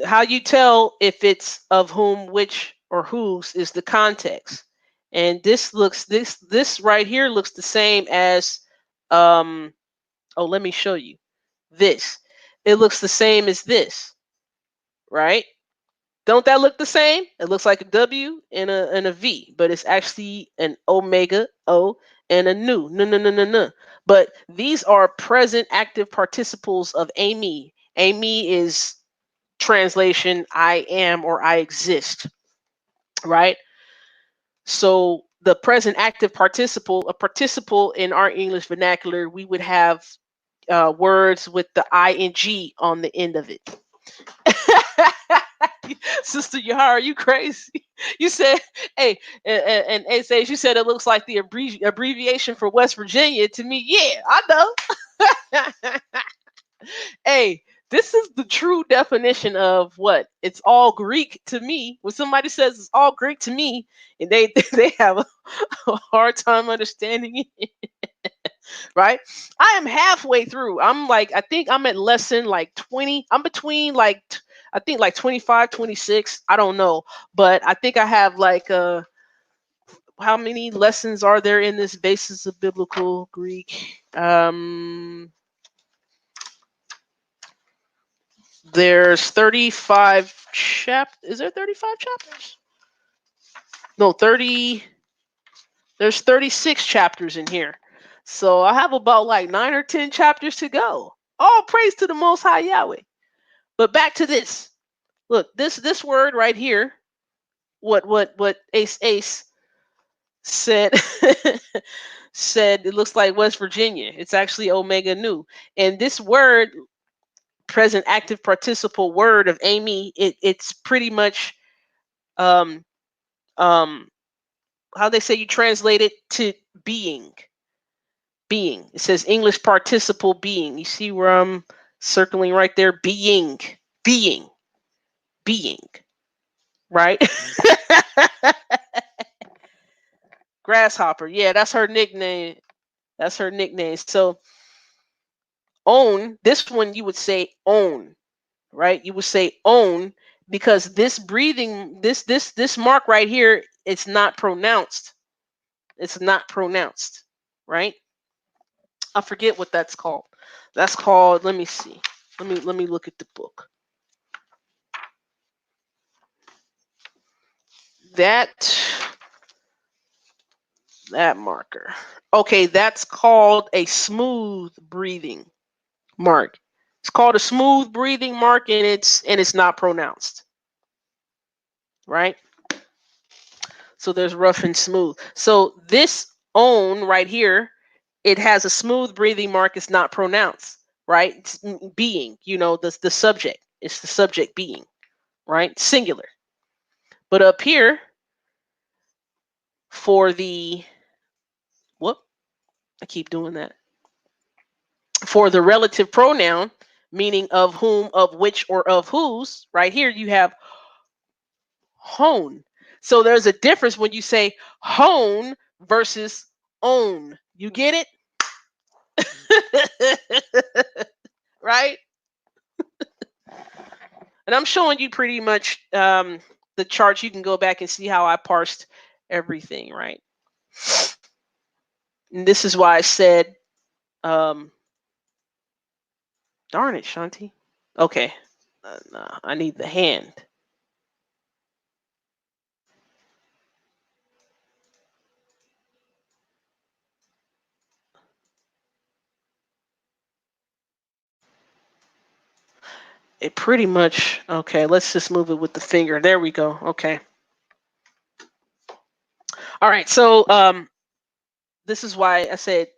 how you tell if it's of whom, which, or whose is the context. And this right here looks the same as um let me show you this. It looks the same as this, right? Don't that look the same? It looks like a W and a V, but it's actually an omega O and a nu. No, no, no, no, no. But these are present active participles of Amy. Amy is translation I am or I exist, right? So the present active participle, a participle in our English vernacular, we would have words with the ing on the end of it. Sister Yahara, are you crazy? You said, hey, and it says you said it looks like the abbreviation for West Virginia to me. Yeah, I know. Hey, this is the true definition of what it's all Greek to me. When somebody says it's all Greek to me, and they they have a hard time understanding it, right? I am halfway through. I think I'm at lesson like 20. I'm between I think like 25, 26. I don't know, but I think I have like how many lessons are there in this basis of biblical Greek? There's 35 is there 35 chapters? No, 30. There's 36 chapters in here. So I have about like 9 or 10 chapters to go. All praise to the Most High Yahweh. But back to this. Look, this word right here, what Ace said said it looks like West Virginia. It's actually Omega Nu. And this word, present active participle word of Amy, it's pretty much um how they say you translate it to being. Being. It says English participle being. You see where I'm circling right there? Being. Being. Being. right? Grasshopper. Yeah, that's her nickname. That's her nickname. So own, this one you would say own, right? You would say own because this breathing, this mark right here, it's not pronounced. It's not pronounced, right? I forget what that's called. That's called, let me see. Let me look at the book. That that marker. Okay, that's called a smooth breathing mark. It's called a smooth breathing mark, and it's not pronounced, right? So there's rough and smooth. So this own right here, it has a smooth breathing mark. It's not pronounced, right? It's being, the subject. It's the subject being, right? Singular. But up here for the whoop, I keep doing that. For the relative pronoun, meaning of whom, of which, or of whose, right here you have hone. So there's a difference when you say hone versus own. You get it? Right? And I'm showing you pretty much the charts. You can go back and see how I parsed everything, right? And this is why I said, darn it, Shanti. Okay. No, I need the hand. It pretty much, okay, let's just move it with the finger. There we go. Okay. All right. So this is why I said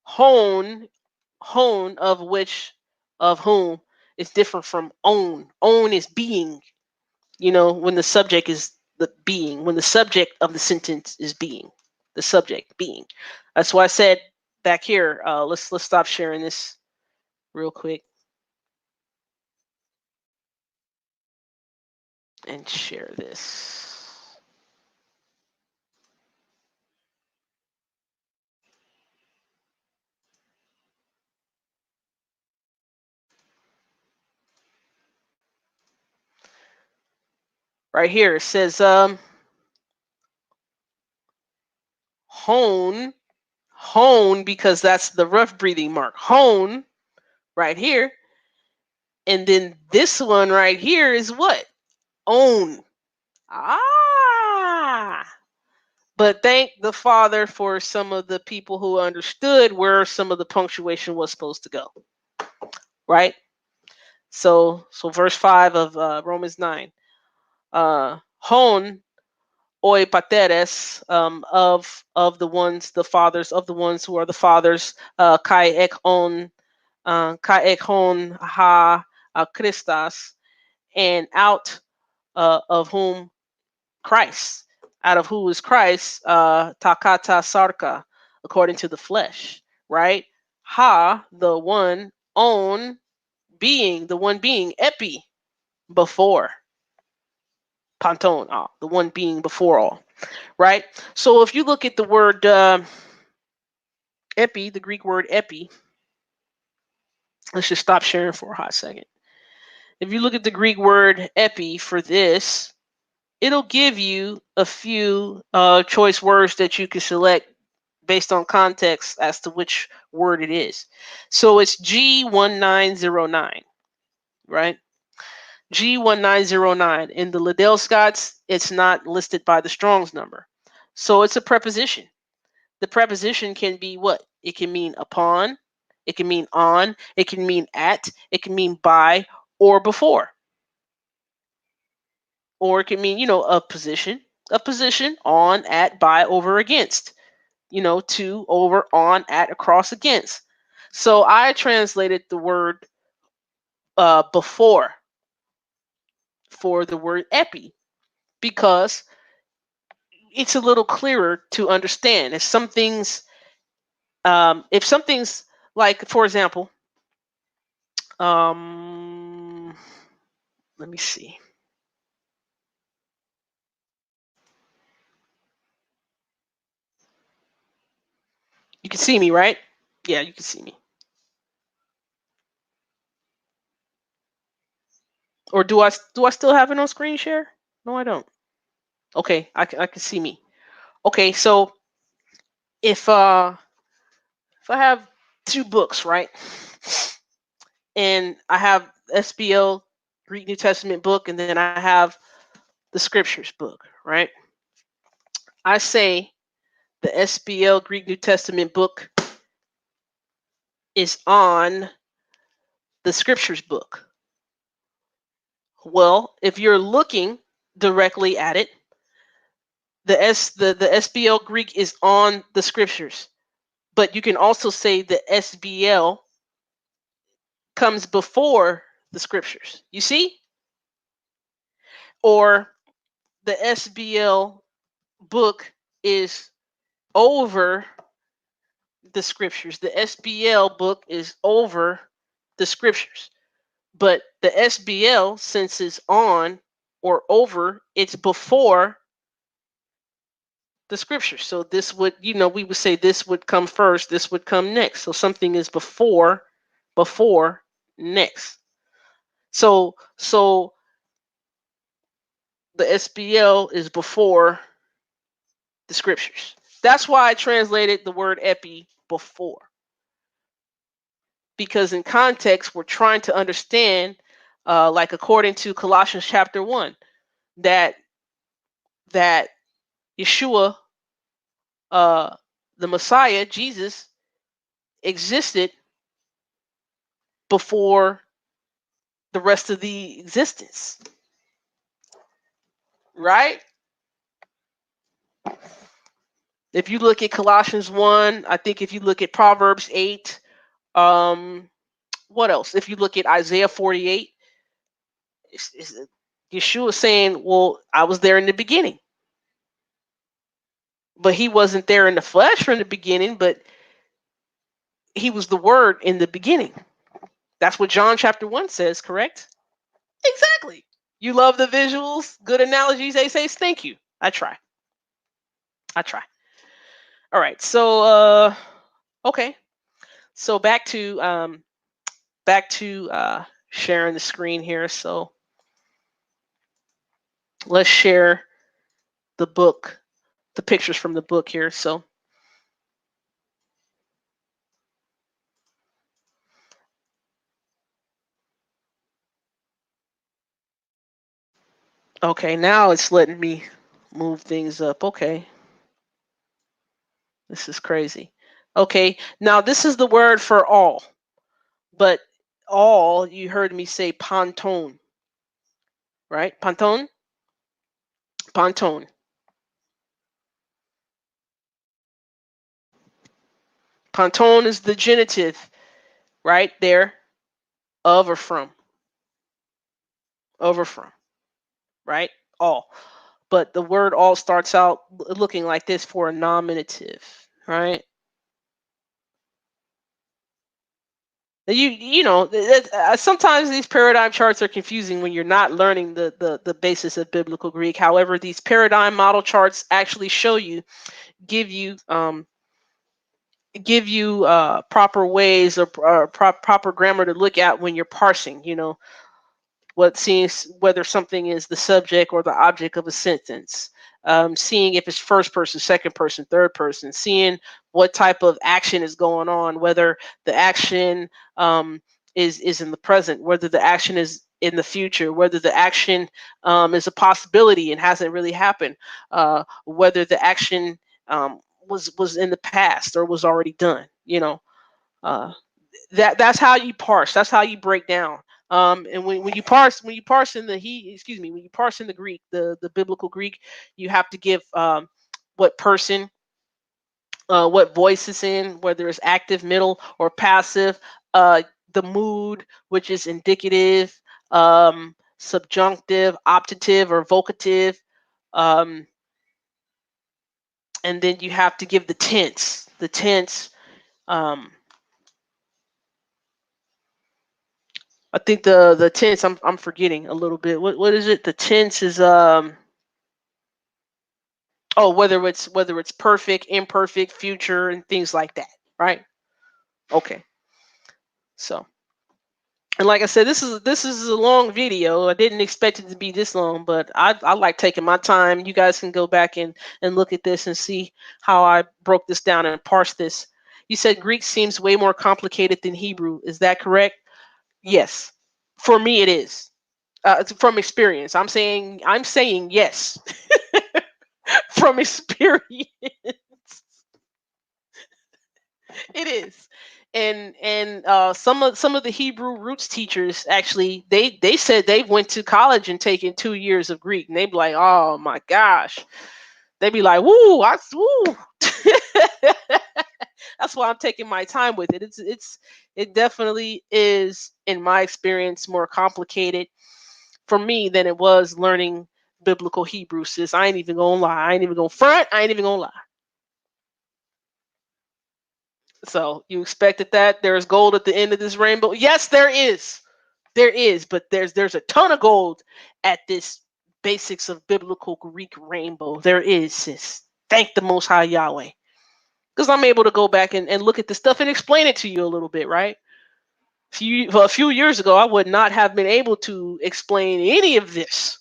hone, hone of which, of whom is different from own. Own is being, when the subject is the being, when the subject of the sentence is being, the subject being. That's why I said back here, let's stop sharing this real quick and share this. Right here it says hone, hone, because that's the rough breathing mark. Hone right here. And then this one right here is what? Own. Ah. But thank the Father for some of the people who understood where some of the punctuation was supposed to go. Right? So verse 5 of Romans 9. Hon oi pateres, of the ones, the fathers, of the ones who are the fathers, kai ek hon ha Christas, and out of whom Christ, out of who is Christ, takata sarka, according to the flesh, right? Ha, the one, on, being, the one being, epi, before, panton, the one being before all, right? So if you look at the word epi, the Greek word epi, let's just stop sharing for a hot second. If you look at the Greek word epi for this, it'll give you a few choice words that you can select based on context as to which word it is. So it's G1909, right? G1909. In the Liddell Scots, it's not listed by the Strong's number. So it's a preposition. The preposition can be what? It can mean upon, it can mean on, it can mean at, it can mean by, or before. Or it can mean, a position, on, at, by, over, against, to, over, on, at, across, against. So I translated the word before for the word epi because it's a little clearer to understand. If something's like, for example, let me see. You can see me, right? Yeah, you can see me. Or do I still have it on screen share? No, I don't. Okay, I can see me. Okay, so if uh if I have two books, right? And I have Sbl Greek New Testament book, and then I have the Scriptures book, right? I say the Sbl Greek New Testament book is on the Scriptures book. Well, if you're looking directly at it, the Sbl Greek is on the Scriptures, but you can also say the Sbl comes before the Scriptures. You see? Or the Sbl book is over the Scriptures. The Sbl book is over the Scriptures. But the Sbl, since it's on or over, it's before the Scriptures. So this would, we would say this would come first, this would come next. So something is before next. So the Sbl is before the Scriptures. That's why I translated the word epi before. Because in context, we're trying to understand, like according to Colossians chapter 1, that Yeshua, the Messiah, Jesus, existed before the rest of the existence. Right? If you look at Colossians 1, I think if you look at Proverbs 8, what else? If you look at Isaiah 48, it's Yeshua saying, well, I was there in the beginning. But he wasn't there in the flesh from the beginning, but he was the word in the beginning. That's what John chapter 1 says, correct? Exactly. You love the visuals, good analogies, Ace. Thank you. I try. All right. So okay. So back to sharing the screen here. So let's share the book, the pictures from the book here. So okay, now it's letting me move things up. Okay. This is crazy. Okay, now this is the word for all, but all, you heard me say ponton, right? Ponton? Ponton. Ponton is the genitive, right there, of or from. Over from, right? All. But the word all starts out looking like this for a nominative, right? Sometimes these paradigm charts are confusing when you're not learning the basis of biblical Greek. However, these paradigm model charts actually give you proper ways or proper grammar to look at when you're parsing. What seems whether something is the subject or the object of a sentence. Seeing if it's first person, second person, third person, seeing what type of action is going on, whether the action is in the present, whether the action is in the future, whether the action is a possibility and hasn't really happened, whether the action was in the past or was already done. Uh, that's how you parse. That's how you break down. And when you parse in when you parse in the Greek, the biblical Greek, you have to give what person, what voice is in, whether it's active, middle, or passive, the mood, which is indicative, subjunctive, optative, or vocative, um, and then you have to give the tense. The tense. I think the tense I'm forgetting a little bit. What is it? The tense is whether it's perfect, imperfect, future, and things like that. right? Okay. So, and like I said, this is a long video. I didn't expect it to be this long, but I like taking my time. You guys can go back and look at this and see how I broke this down and parsed this. You said Greek seems way more complicated than Hebrew. Is that correct? Yes. For me, it is. It's from experience. I'm saying yes from experience. It is. And some of the Hebrew roots teachers actually they said they went to college and taken 2 years of Greek, and they'd be like, oh my gosh, they'd be like, woo, woo. That's why I'm taking my time with it. It definitely is, in my experience, more complicated for me than it was learning biblical Hebrew. Sis, I ain't even gonna lie. I ain't even gonna front. I ain't even gonna lie. So you expected that there's gold at the end of this rainbow? Yes, there is. There is, but there's a ton of gold at this basics of biblical Greek rainbow. There is, sis. Thank the Most High Yahweh. Because I'm able to go back and look at the stuff and explain it to you a little bit, right? A few years ago, I would not have been able to explain any of this.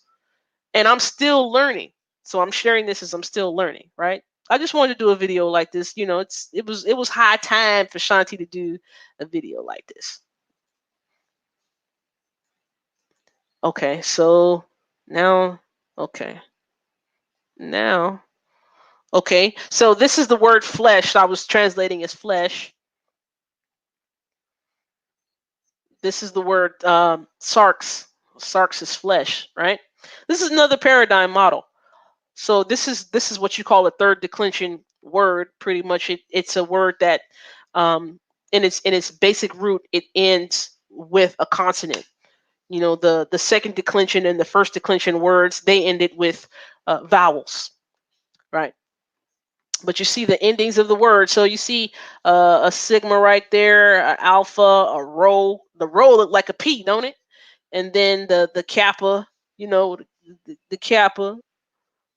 And I'm still learning. So I'm sharing this as I'm still learning, right? I just wanted to do a video like this. It was high time for Shanti to do a video like this. Okay, so now, okay, now, okay, so this is the word flesh. I was translating as flesh. This is the word sarx. Sarx is flesh, right? This is another paradigm model. So this is what you call a third declension word. Pretty much, it's a word that, in its basic root, it ends with a consonant. The second declension and the first declension words, they ended with vowels, right? But you see the endings of the word. So you see a sigma right there, a alpha, a rho. The rho look like a P, don't it? And then the kappa, the kappa.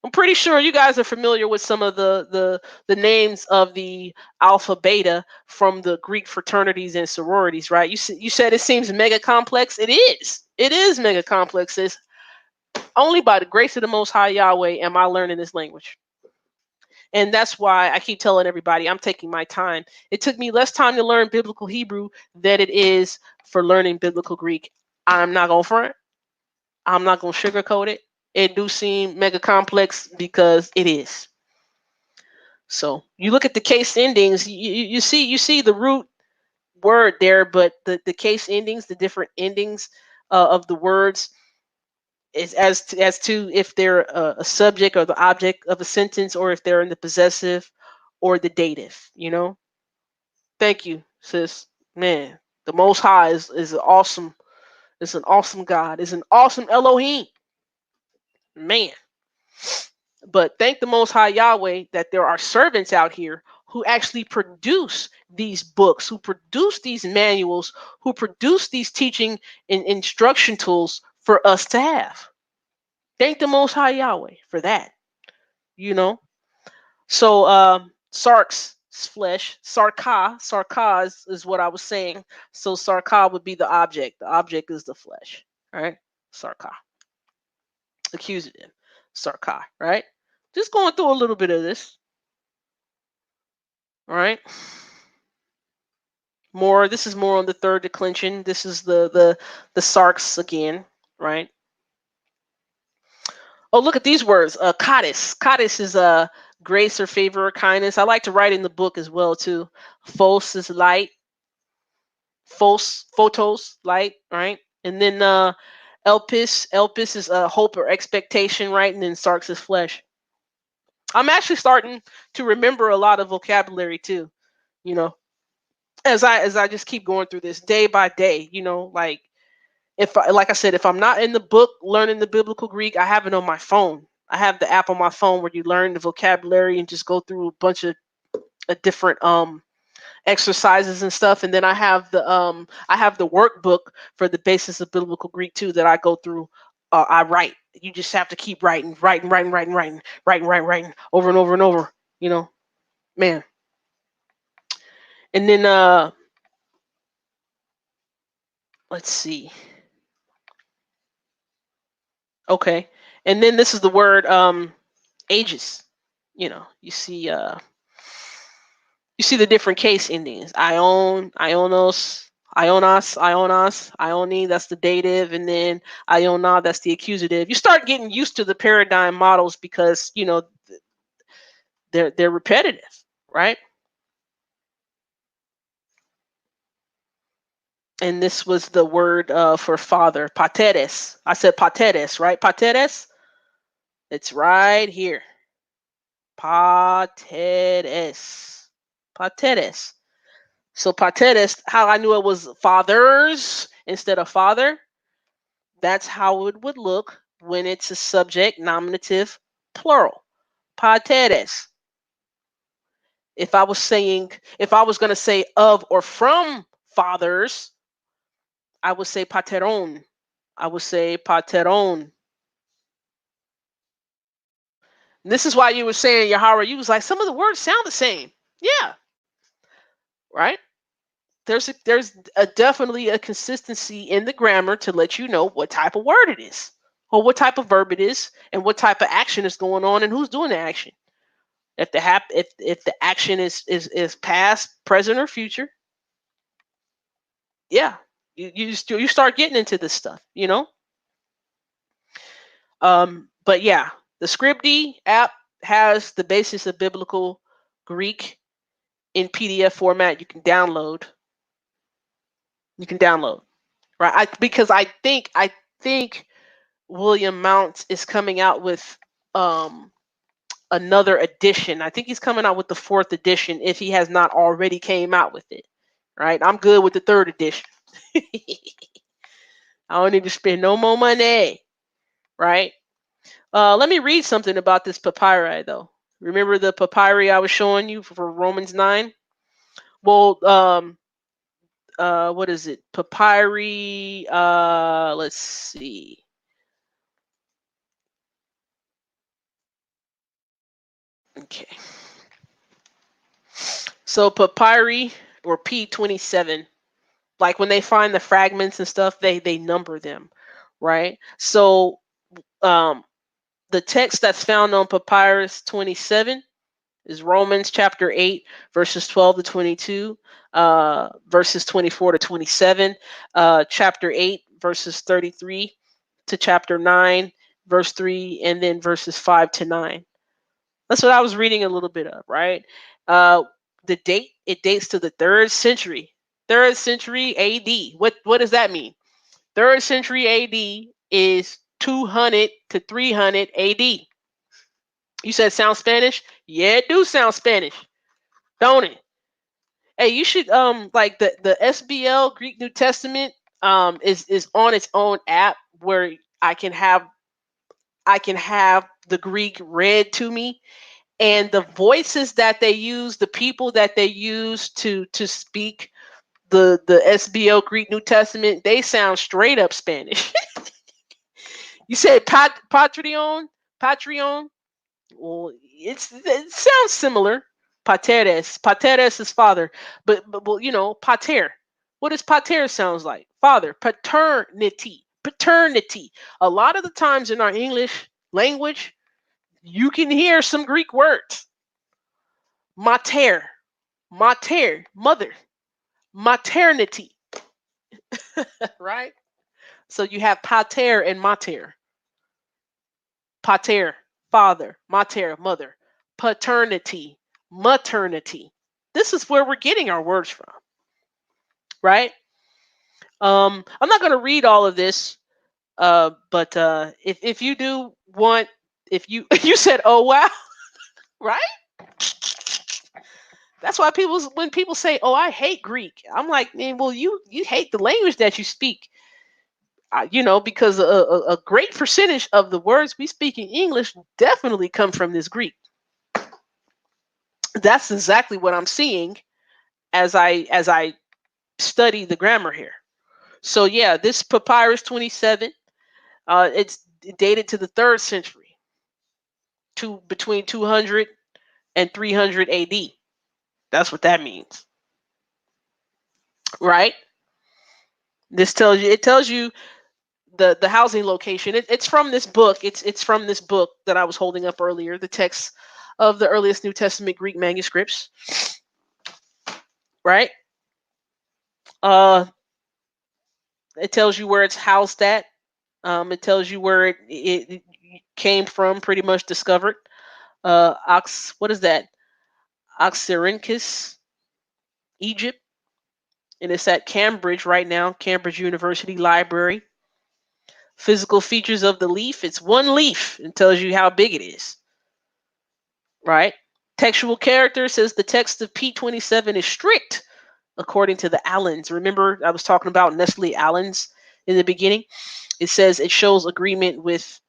I'm pretty sure you guys are familiar with some of the names of the alpha beta from the Greek fraternities and sororities, right? You said it seems mega complex. It is. It is mega complex. It's only by the grace of the Most High Yahweh am I learning this language. And that's why I keep telling everybody I'm taking my time. It took me less time to learn biblical Hebrew than it is for learning biblical Greek. I'm not going to front. I'm not going to sugarcoat it. It do seem mega complex because it is. So you look at the case endings, you see the root word there, but the case endings, the different endings of the words is as to if they're a subject or the object of a sentence, or if they're in the possessive or the dative. Thank you, sis. Man, the Most High is an awesome. It's an awesome God. It's an awesome Elohim. Man. But thank the Most High Yahweh that there are servants out here who actually produce these books, who produce these manuals, who produce these teaching and instruction tools for us to have. Thank the Most High Yahweh for that. You know. So sarx is flesh. Sarka is what I was saying. So sarka would be the object. The object is the flesh. All right. Sarka. Accusative. Sarka. Right. Just going through a little bit of this. All right. This is more on the third declension. This is the sarx again, right? Oh, look at these words. Codice. Codice is grace or favor or kindness. I like to write in the book as well too. Phos is light. Photos, light, right? And then elpis is hope or expectation, right? And then sarx is flesh. I'm actually starting to remember a lot of vocabulary too, you know, as I just keep going through this day by day, like like I said, if I'm not in the book learning the biblical Greek, I have it on my phone. I have the app on my phone where you learn the vocabulary and just go through a bunch of different exercises and stuff. And then I have the workbook for the basis of biblical Greek too that I go through. I write. You just have to keep writing over and over and over. Man. And then let's see. Okay. And then this is the word ages. You see the different case endings. Ion, ionos, ionos, ioni, that's the dative, and then iona, that's the accusative. You start getting used to the paradigm models because they're repetitive, right? And this was the word for father, pateres. I said pateres, right? Pateres. It's right here. Pateres. Pateres. So pateres, how I knew it was fathers instead of father, that's how it would look when it's a subject nominative plural. Pateres. If I was going to say of or from fathers, I would say pateron. I would say pateron. And this is why you were saying, Yahara, you was like, some of the words sound the same. Yeah, right? There's definitely a consistency in the grammar to let you know what type of word it is, or what type of verb it is, and what type of action is going on, and who's doing the action. If the action is past, present, or future, yeah, you start getting into this stuff. But yeah, the Scribd app has the basis of biblical Greek in PDF format. You can download, right? Because I think William Mounts is coming out with um another edition. I think he's coming out with the fourth edition if he has not already came out with it. Right? I'm good with the third edition. I don't need to spend no more money. Right? Let me read something about this papyri though. Remember the papyri I was showing you for Romans 9? Well, what is it? Papyri, let's see. Okay. So papyri or P27, like when they find the fragments and stuff, they number them, right? So um the text that's found on papyrus 27 is Romans chapter 8 verses 12 to 22, verses 24 to 27, chapter 8 verses 33 to chapter 9 verse 3, and then verses 5 to 9. That's what I was reading a little bit of, right? Uh, the date, it dates to the third century AD. What does that mean? Third century AD is 200 to 300 AD. You said sound Spanish? Yeah, it do sound Spanish, don't it? Hey, you should like the Sbl Greek New Testament is on its own app where I can have the Greek read to me, and the voices that they use, the people that they use to speak the Sbl Greek New Testament, they sound straight up Spanish. You said Patreon. Well, it sounds similar. Pateres is father, but well, pater. What does pater sounds like? Father. Paternity. A lot of the times in our English language, you can hear some Greek words. Mater, mother, maternity, right? So you have pater and mater. Pater, father, mater, mother. Paternity, maternity. This is where we're getting our words from, right? I'm not going to read all of this, but if you do want, if you you said, "Oh wow," right? That's why when people say, "Oh, I hate Greek," I'm like, man, well, you hate the language that you speak, because a great percentage of the words we speak in English definitely come from this Greek. That's exactly what I'm seeing as I study the grammar here. So yeah, this papyrus 27, it's dated to the third century, to between 200 and 300 AD. That's what that means. right? It tells you the housing location. It's from this book. It's from this book that I was holding up earlier, the text of the earliest New Testament Greek manuscripts, right? Uh, it tells you where it's housed at. It tells you where it came from, pretty much discovered. What is that? Oxyrhynchus, Egypt, and it's at Cambridge right now, Cambridge University Library. Physical features of the leaf. It's one leaf. It tells you how big it is, right? Textual character says the text of P27 is strict according to the Allens. Remember, I was talking about Nestle Allens in the beginning. It says it shows agreement with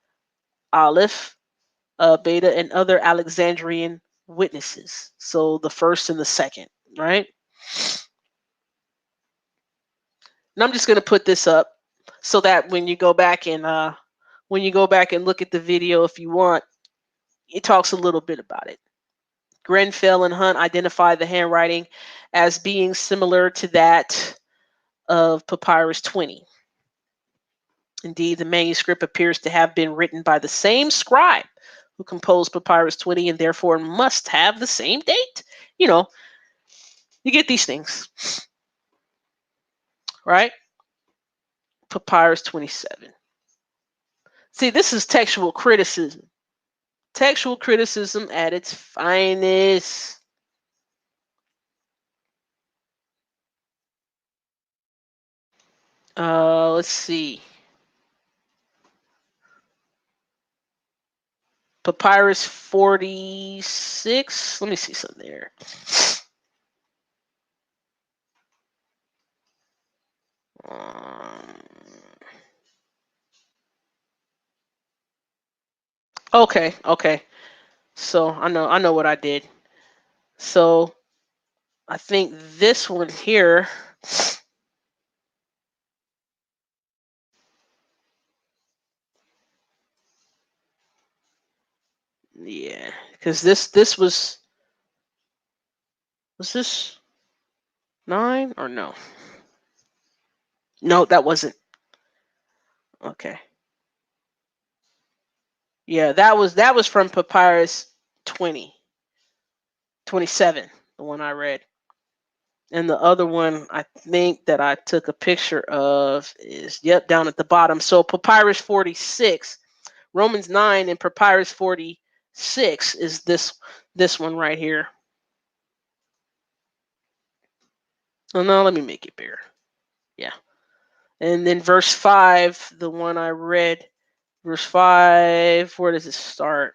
Aleph, Beta, and other Alexandrian witnesses. So the first and the second, right? And I'm just going to put this up so that when you go back and look at the video, if you want, it talks a little bit about it. Grenfell and Hunt identify the handwriting as being similar to that of Papyrus 20. Indeed, the manuscript appears to have been written by the same scribe who composed Papyrus 20 and therefore must have the same date. You get these things, right? Papyrus 27. See, this is textual criticism. Textual criticism at its finest. Let's see. Papyrus 46. Let me see something there. Okay. So I know what I did. So I think this one here. Yeah, because this was this 9 or no? No, that wasn't. Okay. Yeah, that was from Papyrus 27, the one I read. And the other one I think that I took a picture of is down at the bottom. So Papyrus 46, Romans 9 and Papyrus 46 is this one right here. Oh no, let me make it bigger. Yeah. And then verse 5, the one I read, verse 5, where does it start?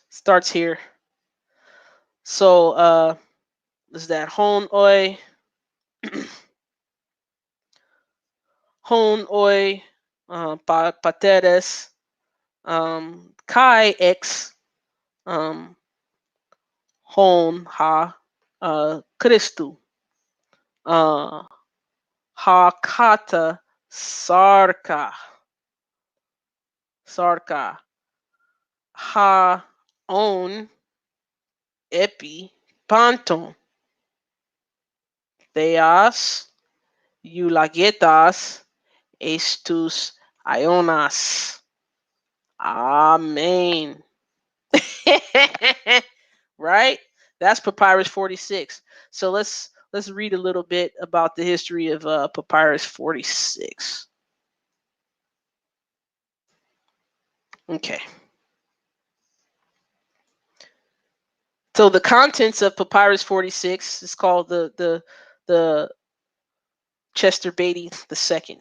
Starts here. So is that hon oi pateres kai ex hon ha Christu ha kata sarka ha on epi panton theas eulagetas estus ionas. Amen. Right? That's Papyrus 46. So let's read a little bit about the history of Papyrus 46. Okay. So the contents of Papyrus 46 is called the Chester Beatty II.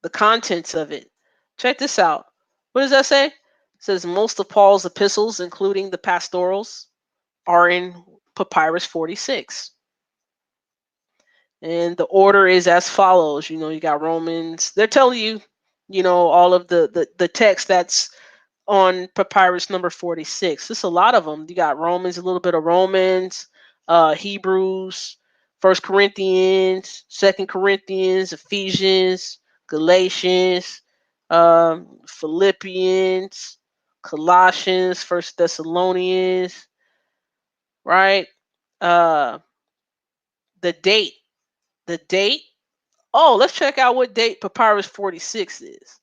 The contents of it. Check this out. What does that say? It says most of Paul's epistles, including the pastorals, are in Papyrus 46. And the order is as follows. You got Romans. They're telling you, all of the text that's on Papyrus number 46. There's a lot of them. You got Romans, a little bit of Romans, Hebrews, First Corinthians, Second Corinthians, Ephesians, Galatians, Philippians, Colossians, First Thessalonians, right? Uh, the date, the date. Oh, let's check out what date Papyrus 46 is.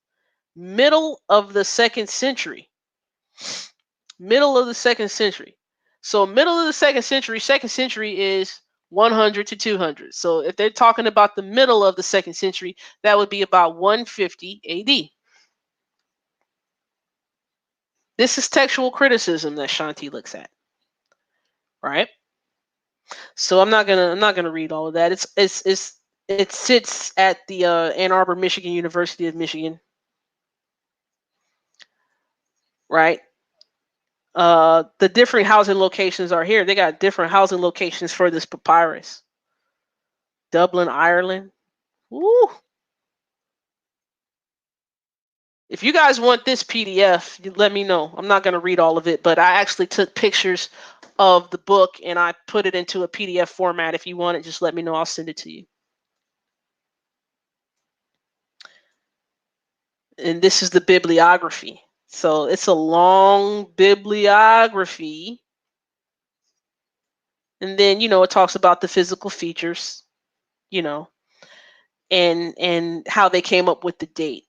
Middle of the second century. Middle of the second century. So middle of the second century is 100 to 200. So if they're talking about the middle of the second century, that would be about 150 AD. This is textual criticism that Shanti looks at, right? So I'm not gonna read all of that. It sits at the Ann Arbor, Michigan, University of Michigan, right? The different housing locations are here. They got different housing locations for this papyrus. Dublin, Ireland. Woo! If you guys want this PDF, let me know. I'm not going to read all of it, but I actually took pictures of the book and I put it into a PDF format. If you want it, just let me know. I'll send it to you. And this is the bibliography. So it's a long bibliography. And then, it talks about the physical features, you know, and how they came up with the date.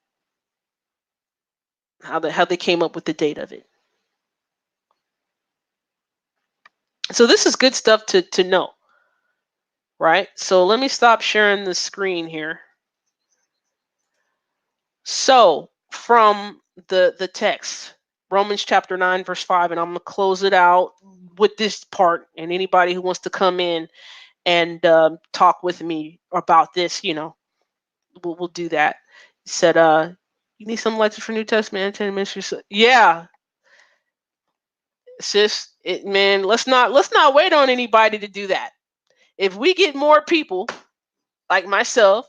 How they came up with the date of it. So this is good stuff to know. Right? So let me stop sharing the screen here. So from the text, Romans chapter 9, verse 5, and I'm going to close it out with this part. And anybody who wants to come in and talk with me about this, we'll do that. He said, you need some lectures for New Testament and ministry. Yeah, sis, man, let's not wait on anybody to do that. If we get more people like myself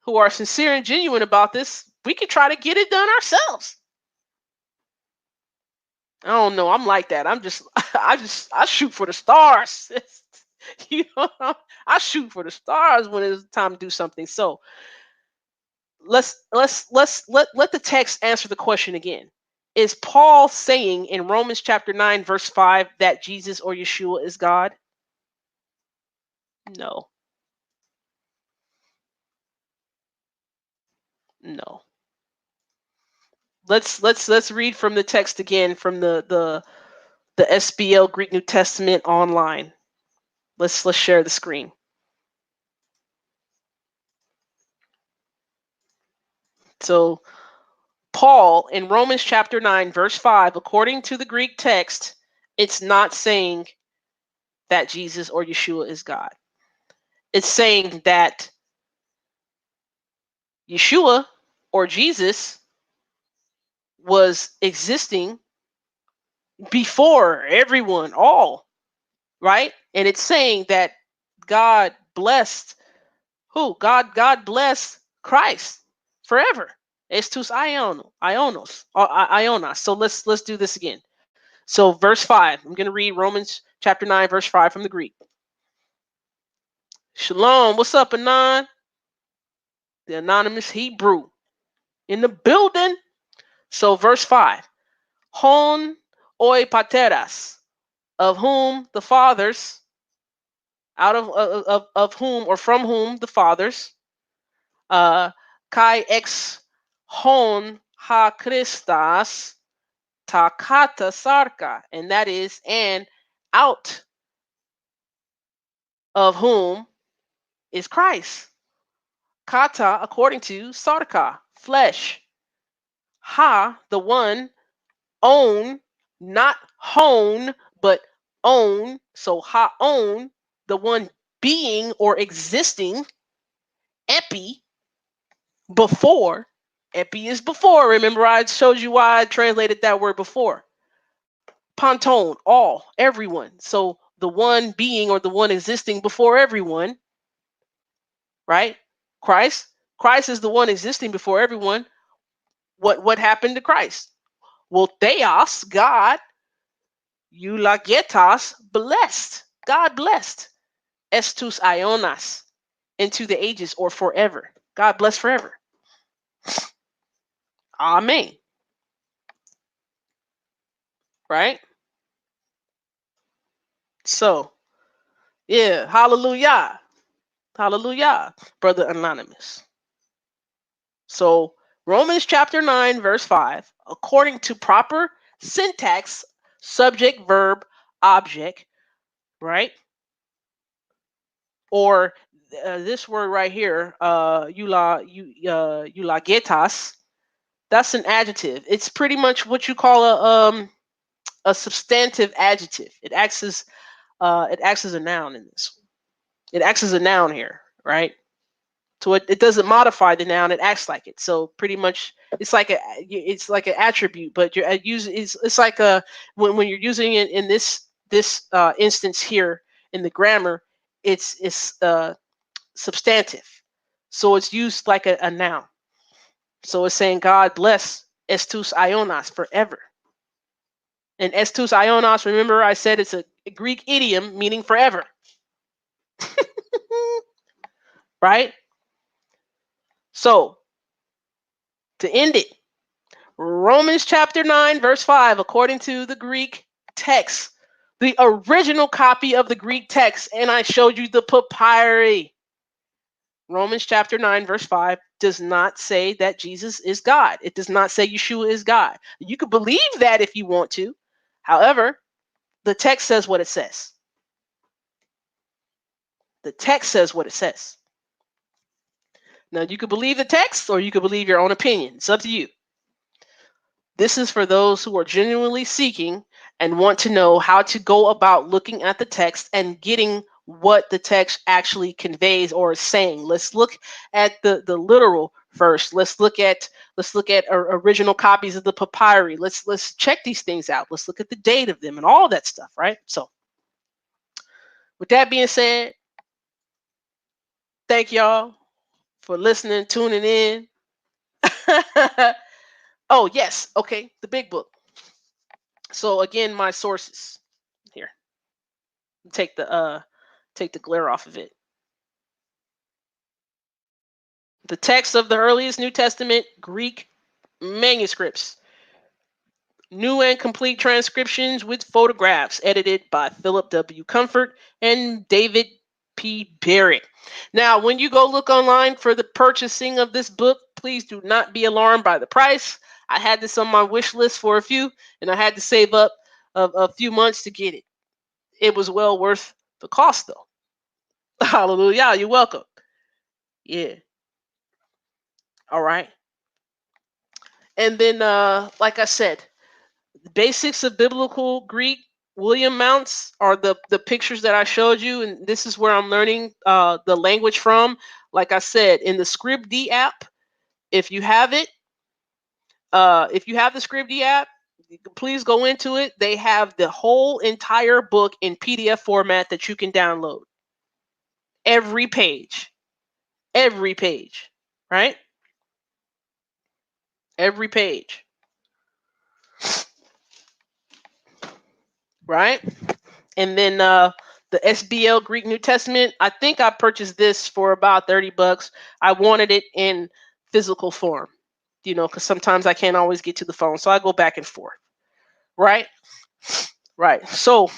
who are sincere and genuine about this, we could try to get it done ourselves. I don't know. I'm like that. I shoot for the stars. you know, I shoot for the stars when it's time to do something. So let the text answer the question again. Is Paul saying in Romans chapter 9, verse 5 that Jesus or Yeshua is God? No. No. Let's read from the text again from the Sbl Greek New Testament online. Let's share the screen. So Paul in Romans chapter 9 verse 5, according to the Greek text, it's not saying that Jesus or Yeshua is God. It's saying that Yeshua or Jesus was existing before everyone, all, right? And it's saying that God blessed who? God blessed Christ forever. Estus ionos, or ionas. So let's do this again. So verse 5, I'm going to read Romans chapter 9, verse 5 from the Greek. Shalom, what's up, Anon? The anonymous Hebrew in the building. So verse 5, hon oi pateras, of whom the fathers, out of whom or from whom the fathers, kai ex hon ha Christas takata sarka, and that is, and out of whom is Christ. Kata, according to sarka, flesh. Ha, the one, own, not hone, but own. So ha own, the one being or existing. Epi, before. Epi is before. Remember, I showed you why I translated that word before. Pantone, all, everyone. So the one being or the one existing before everyone, right? Christ. Christ is the one existing before everyone. What happened to Christ? Well, theos, God, eulagetas, blessed. God blessed. Estus ionas, into the ages or forever. God bless forever. Amen. Right? So, yeah, hallelujah. Hallelujah, Brother Anonymous. So, Romans chapter 9, verse 5, according to proper syntax, subject, verb, object, right? Or this word right here, eulogetas, that's an adjective. It's pretty much what you call a substantive adjective. It acts as a noun in this. It acts as a noun here, right? So it doesn't modify the noun; it acts like it. So pretty much, it's like an attribute, but you're using it's like a when you're using it in this instance here in the grammar, it's substantive, so it's used like a noun. So it's saying God bless estus ionas forever, and estus ionas. Remember, I said it's a Greek idiom meaning forever, right? So to end it. Romans chapter 9, verse 5, according to the Greek text, the original copy of the Greek text, and I showed you the papyri. Romans chapter 9, verse 5 does not say that Jesus is God. It does not say Yeshua is God. You could believe that if you want to. However, the text says what it says. The text says what it says. Now, you could believe the text or you could believe your own opinion. It's up to you. This is for those who are genuinely seeking and want to know how to go about looking at the text and getting what the text actually conveys or is saying. Let's look at the literal first. Let's look at original copies of the papyri. Let's check these things out. Let's look at the date of them and all that stuff, right? So, with that being said, thank y'all for listening, tuning in. Oh, yes. Okay, the big book. So again, my sources here. Take the glare off of it. The text of the earliest New Testament Greek manuscripts. New and complete transcriptions with photographs edited by Philip W. Comfort and David P. Barrett. Now, when you go look online for the purchasing of this book, please do not be alarmed by the price. I had this on my wish list for a few, and I had to save up a few months to get it. It was well worth the cost, though. Hallelujah. You're welcome. Yeah. All right. And then, like I said, the basics of biblical Greek. William Mounts are the pictures that I showed you, and this is where I'm learning the language from. Like I said, in the Scribd app, if you have it, if you have the Scribd app, please go into it. They have the whole entire book in PDF format that you can download. Every page, right? Every page, right? And then the Sbl Greek New Testament, I think I purchased this for about $30. I wanted it in physical form, because sometimes I can't always get to the phone, so I go back and forth. Right. So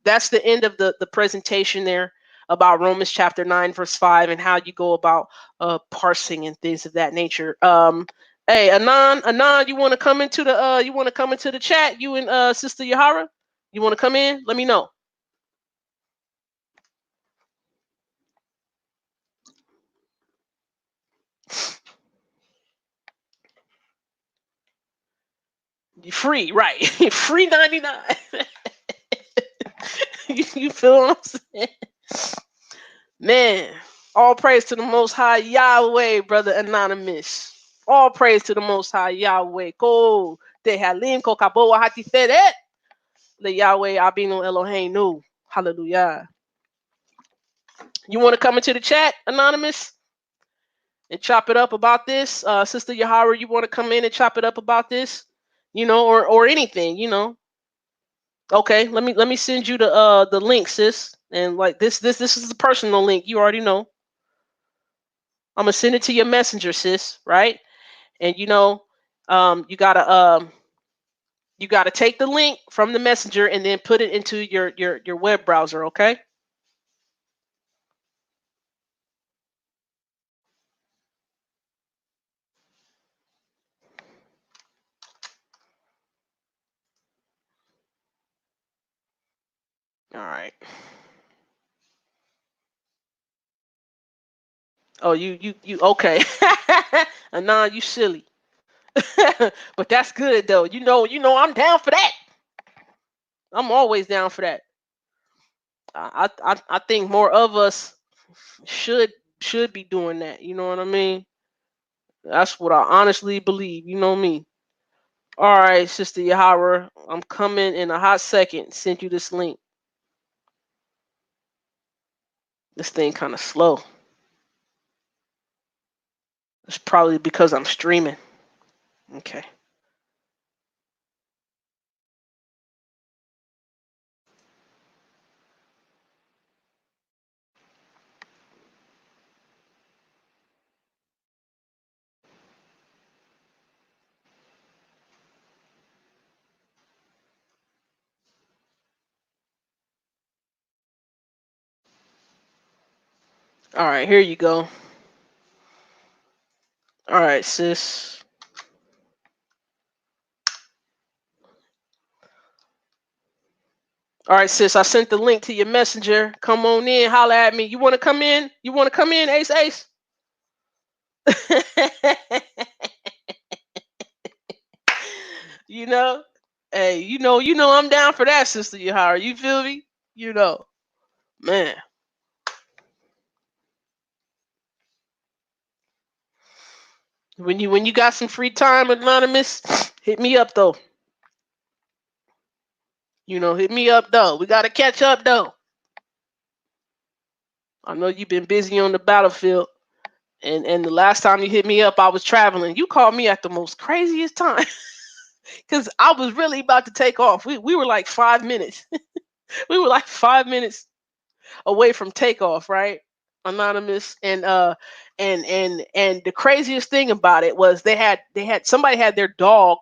that's the end of the presentation there about Romans chapter 9 verse 5 and how you go about parsing and things of that nature. Hey, Anon, you want to come into the chat? You and Sister Yahara, you want to come in? Let me know. Free, right? Free 99. You feel what I'm saying? Man, all praise to the Most High Yahweh, brother Anonymous. All praise to the Most High Yahweh. Ko te halim ko kaboa hati feret. Le Yahweh abino Elohim nu. Hallelujah. You want to come into the chat, Anonymous, and chop it up about this? Sister Yahara, you want to come in and chop it up about this? Or anything. Okay, let me send you the link, sis. And like this is the personal link. You already know. I'm gonna send it to your messenger, sis. Right? And you gotta You got to take the link from the messenger and then put it into your web browser, okay? All right. Oh, you okay. Anon, you silly. But that's good though. You know I'm down for that. I'm always down for that. I think more of us should should be doing that. You know what I mean? That's what I honestly believe. You know me. All right, Sister Yahara, I'm coming in a hot second. Send you this link. This thing kind of slow. It's probably because I'm streaming. Okay. All right, here you go. All right, sis. All right, sis. I sent the link to your messenger. Come on in, holla at me. You want to come in? You want to come in, Ace Ace? you know, hey, you know, I'm down for that, Sister Yahara. You feel me? You know, man. When you got some free time, Anonymous, hit me up though. Hit me up though. We gotta catch up though. I know you've been busy on the battlefield, and the last time you hit me up, I was traveling. You called me at the most craziest time, because I was really about to take off. We were like 5 minutes. We were like 5 minutes away from takeoff, right? Anonymous, and the craziest thing about it was they had somebody had their dog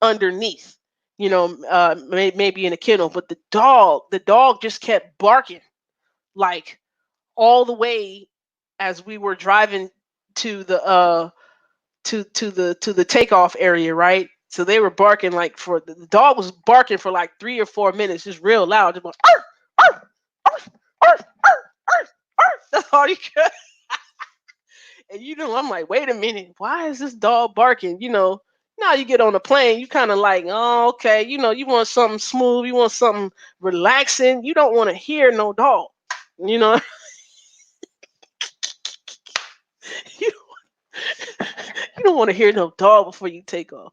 underneath, maybe in a kennel, but the dog just kept barking like all the way as we were driving to the takeoff area, right? So they were barking like for the dog was barking for like 3 or 4 minutes, just real loud, just going, "Arr, arr, arr, arr, arr, arr, arr." That's all he could. And I'm like, wait a minute, why is this dog barking? Now you get on a plane, you kind of like, oh, okay, you want something smooth, you want something relaxing, you don't want to hear no dog, you know. you, you don't want to hear no dog before you take off.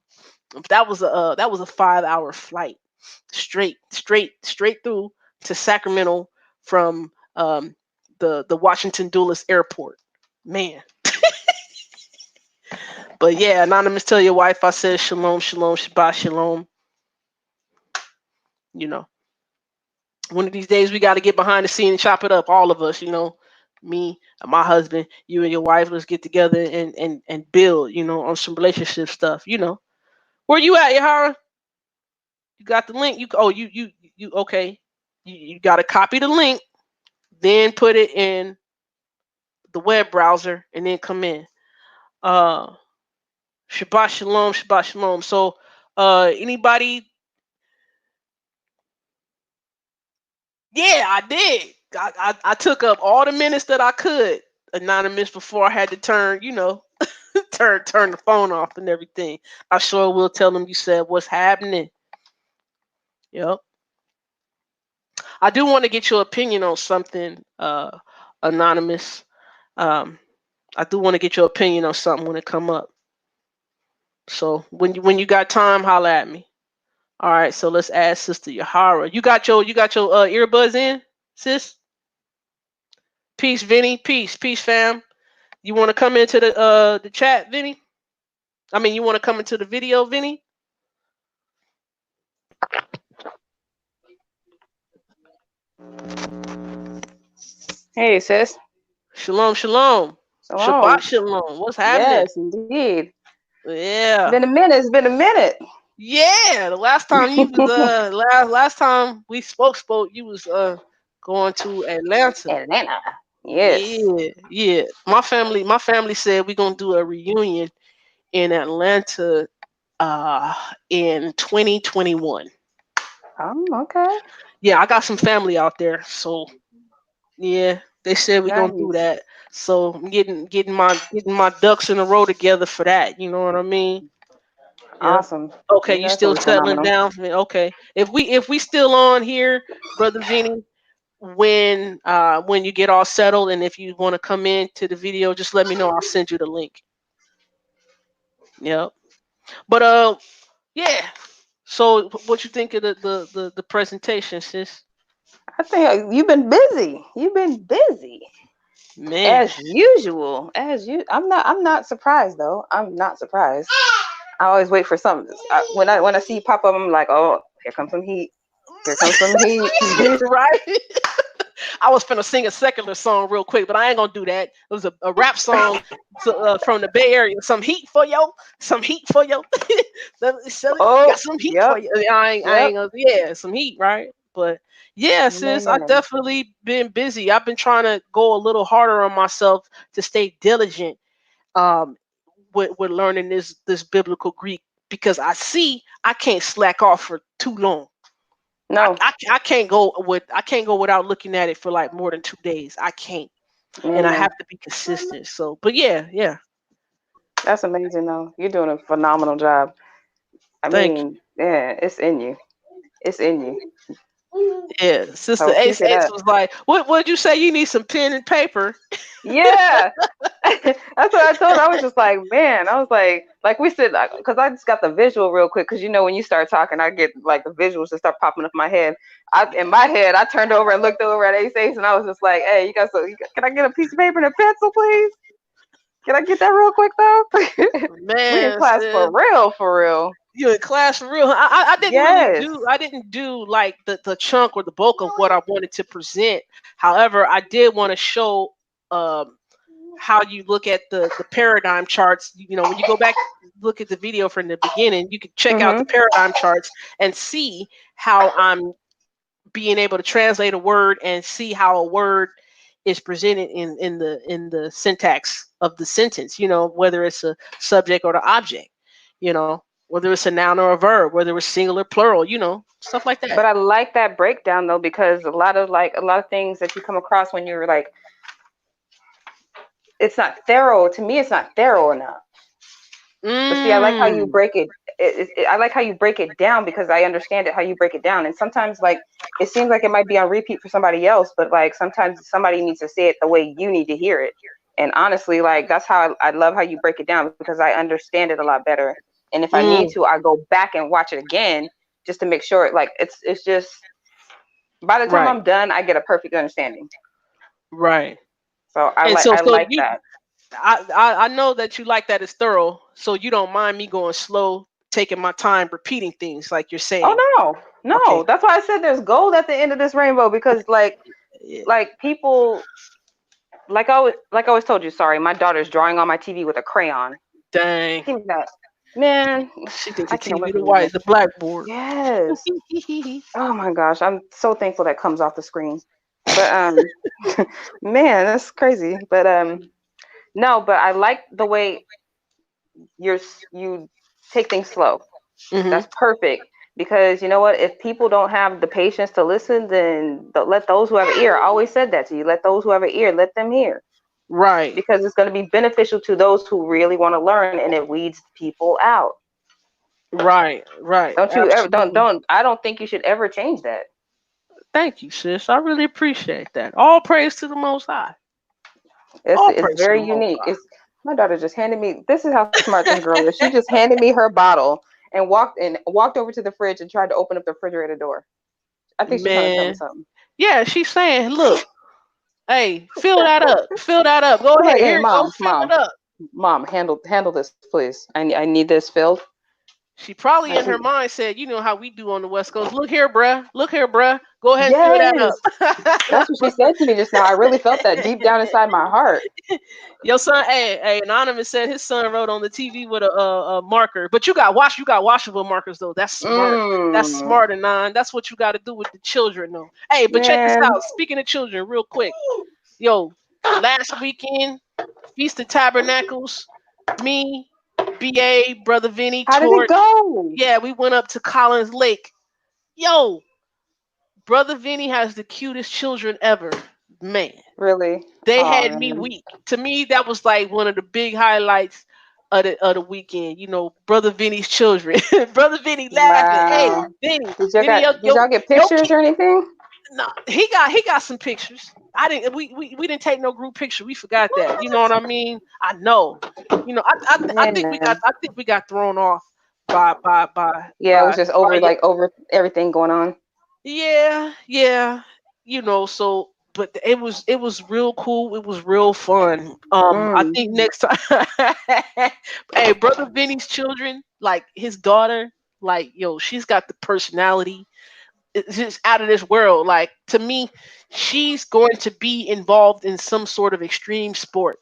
That was a 5-hour flight, straight through to Sacramento from the Washington Dulles Airport, man. But yeah, Anonymous, tell your wife I said shalom, shalom, Shabbat shalom. You know, one of these days we got to get behind the scene and chop it up, all of us. Me and my husband, you and your wife, let's get together and build, on some relationship stuff. Where you at, Yahara? You got the link? You okay? You got to copy the link, then put it in the web browser, and then come in. Shabbat shalom, Shabbat shalom. So, anybody? Yeah, I did. I took up all the minutes that I could, Anonymous, before I had to turn, turn the phone off and everything. I sure will tell them you said what's happening. Yep. I do want to get your opinion on something, Anonymous. Um, I do want to get your opinion on something when it come up. So when you got time, holla at me. All right, so let's add Sister Yahara. You got your earbuds in, sis? Peace, Vinny. Peace, fam. You want to come into the chat, Vinny? I mean, you want to come into the video, Vinny?
Hey, sis.
Shalom, shalom.
Shalom.
Shabbat shalom. What's happening?
Yes, indeed.
Yeah.
Been a minute. It's been a minute.
Yeah, the last time you was last time we spoke, you was going to Atlanta.
Atlanta. Yes.
Yeah, yeah. My family said we're gonna do a reunion in Atlanta in 2021.
Oh, okay.
Yeah, I got some family out there, so yeah, they said we're gonna do
Nice.
that. So I'm getting my ducks in a row together for that. You know what I mean? Yep.
Awesome.
Okay, you
That's
still
gonna be
settling
phenomenal.
down? Okay. If we still on here, brother Vinny, when you get all settled, and if you want to come in to the video, just let me know. I'll send you the link. Yep. But yeah. So what you think of the presentation, sis?
I think you've been busy. You've been busy.
Man.
As usual. I'm not surprised though. I'm not surprised. I always wait for something. When I see you pop up, I'm like, oh, here comes some heat. Here comes some heat.
Right? I was finna sing a secular song real quick, but I ain't gonna do that. It was a rap song from the Bay Area. Some heat for yo. Some heat for yo.
Oh,
Got some heat for
yep,
you. I ain't
yep.
gonna, yeah, some heat, right? But yeah, sis, I
Man.
definitely been busy. I've been trying to go a little harder on myself to stay diligent um with learning this biblical Greek, because I can't slack off for too long. I,
No,
I, I can't go without looking at it for like more than 2 days. I can't, and I
man.
have to be consistent. So, but yeah, yeah.
That's amazing though. You're doing a phenomenal job. I
Thank
mean, yeah, it's in you. It's in you.
you. Yeah, Sister
So keep
Ace
it
Ace
up.
was like, "What? Would you say? You need some pen and paper?"
Yeah. That's what I told her. I was just like, man, I was like we said, because I just got the visual real quick. Because when you start talking, I get like the visuals just start popping up in my head. In my head, I turned over and looked over at Ace Ace, and I was just like, hey, can I get a piece of paper and a pencil, please? Can I get that real quick though? We in
Man,
class
sis,
for real, for real.
you in class for real? I didn't really
Yes.
do. I didn't do like the chunk or the bulk of what I wanted to present. However, I did want to show um how you look at the paradigm charts. When you go back, look at the video from the beginning, you can check out the
Mhm.
paradigm charts and see how I'm being able to translate a word and see how a word is presented in the syntax of the sentence, whether it's a subject or the object, whether it's a noun or a verb, whether it's singular, plural, stuff like that.
But I like that breakdown though, because a lot of things that you come across when you're like, it's not thorough. To me, it's not thorough enough. But see, I like how you
Mm,
break it. I like how you break it down, because I understand it how you break it down. And sometimes, like, it seems like it might be on repeat for somebody else, but like sometimes somebody needs to say it the way you need to hear it. And honestly, like that's how I love how you break it down, because I understand it a lot better. And if I need
mm,
to, I go back and watch it again just to make sure. Like it's just by the time
right,
I'm done, I get a perfect understanding.
right.
So I
And
like
so,
I
so
like
you,
that.
I know that you like that it's thorough, so you don't mind me going slow, taking my time, repeating things like you're saying.
Oh no,
Okay.
no. That's why I said there's gold at the end of this rainbow, because
Yeah.
like people, like I always told you. Sorry, my daughter's drawing on my TV with a crayon.
Dang.
Give me that, man.
She think
I
the
can't wait
TV
for
the
you to get.
white, the blackboard.
Yes. Oh my gosh, I'm so thankful that comes off the screen. But man, that's crazy. But no, but I like the way you take things slow.
Hmm.
That's perfect. Because you know what? If people don't have the patience to listen, then let those who have an ear. I always said that to you. Let those who have an ear, let them hear.
Right.
Because it's going to be beneficial to those who really want to learn, and it weeds people out.
Right. Right.
Don't you ever
Absolutely.
don't I don't think you should ever change that.
Thank you, sis. I really appreciate that. All praise to the Most High.
It's
All
it's
praise to the
very
Most
unique.
High.
It's My daughter just handed me, this is how smart this girl is. She just handed me her bottle and walked over to the fridge and tried to open up the refrigerator door. I think she's trying to tell me
Man.
something.
Yeah, she's saying, look, hey, fill that up. Fill that up. Go
She's
ahead.
like, hey
Here you go.
mom,
Fill it up.
handle this, please. I need this filled.
She probably
I
in her
think
mind said, you know how we do on the West Coast. Look here, bruh. Look here, bruh. Go ahead and fill that
Yes, that's what she said to me just now. I really felt that deep down inside my heart.
Your son, hey, Anonymous said his son wrote on the TV with a marker. But you got washable markers though. That's smart. That's
Mm,
smart, Anon. That's what you got to do with the children though. Hey, but check this
man,
out. Speaking of children, real quick, yo, last weekend, Feast of Tabernacles, me, BA, Brother Vinny,
how did it
Torch.
go?
Yeah, we went up to Collins Lake. Yo, Brother Vinny has the cutest children ever. Man,
Really?
they
Oh
had me
man.
weak. To me, that was like one of the big highlights of the weekend. Brother Vinny's children. Brother Vinny laughing. Hey,
Wow.
Vinny,
Did y'all
Vinny,
got did y'all get
yo
pictures
kid.
or anything?
No, he got some pictures. I didn't. We didn't take no group picture. We forgot that. You know what I mean? I know.
Man.
I think we got thrown off
Yeah, it was
by
just over
yeah,
like over everything going on.
yeah. So but it was real cool. It was real fun. I
Mm.
think next time, hey, Brother Vinny's children, like his daughter, like yo, she's got the personality. It's just out of this world. Like to me, she's going to be involved in some sort of extreme sport.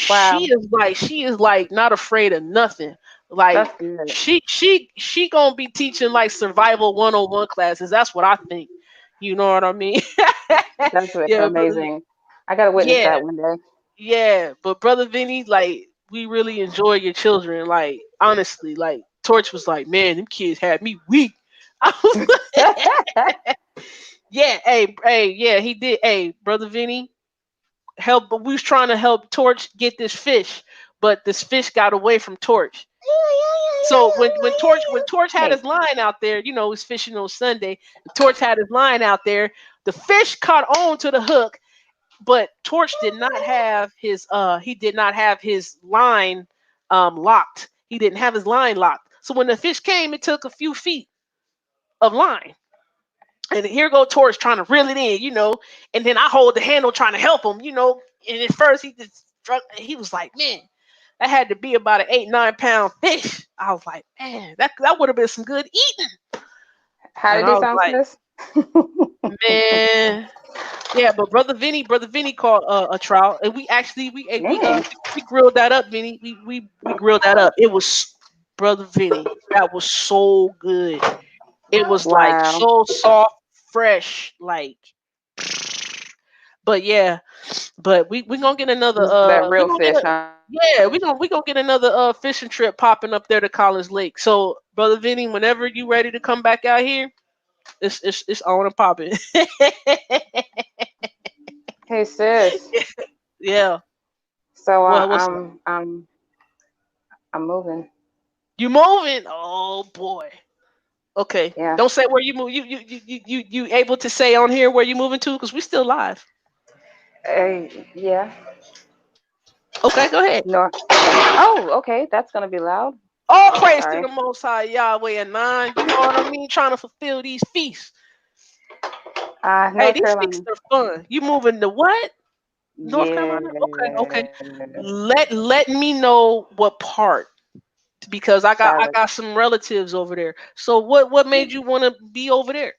Wow.
She is like not afraid of nothing. Like
That's good.
she gonna be teaching like survival 101 classes. That's what I think. You know what I mean?
That's
Yeah, brother.
amazing. I gotta witness
Yeah,
that one day.
yeah. But brother Vinny, like we really enjoy your children. Like honestly, like Torch was like, man, them kids had me weak. I was Yeah, yeah, he did. Hey, brother Vinny, help. But we was trying to help Torch get this fish, but this fish got away from Torch. So when Torch had
Hey,
his line out there, he was fishing on Sunday. Torch had his line out there. The fish caught on to the hook, but Torch did not have his line locked. He didn't have his line locked. So when the fish came, it took a few feet of line. And here go Torch trying to reel it in. And then I hold the handle trying to help him. And at first he was like, man, that had to be about an 8-9 pound fish. I was like, man, that would have been some good eating.
how
And
did
I
it
was
sound,
like,
sis?
man, yeah. But brother Vinny caught a trout, and we actually
Man.
we grilled that up, Vinny. We grilled that up. It was brother Vinny. That was so good. It was like
Wow.
so soft, fresh, like. But yeah, but we gonna get another
This is that
we
real
gonna get
fish,
a
huh?
yeah we gonna get another fishing trip popping up there to Collins Lake. So brother Vinny, whenever you ready to come back out here, it's on and popping.
Hey sis.
Yeah.
So
Well, what's up?
I'm moving.
You moving? Oh boy. Okay.
Yeah.
Don't say where you move. You able to say on here where you moving to? Cause we still live.
Yeah.
Okay, go ahead.
No. Oh, okay. That's gonna be loud.
All
I'm
praise to
sorry.
the Most High Yahweh and nine. You know what I mean? Trying to fulfill these feasts. Hey,
North
these feasts
Carolina.
are fun. You moving to what? North Carolina? Okay, okay.
Yeah.
Let me know what part because I
Charlotte.
got some relatives over there. So what made you want to be over there?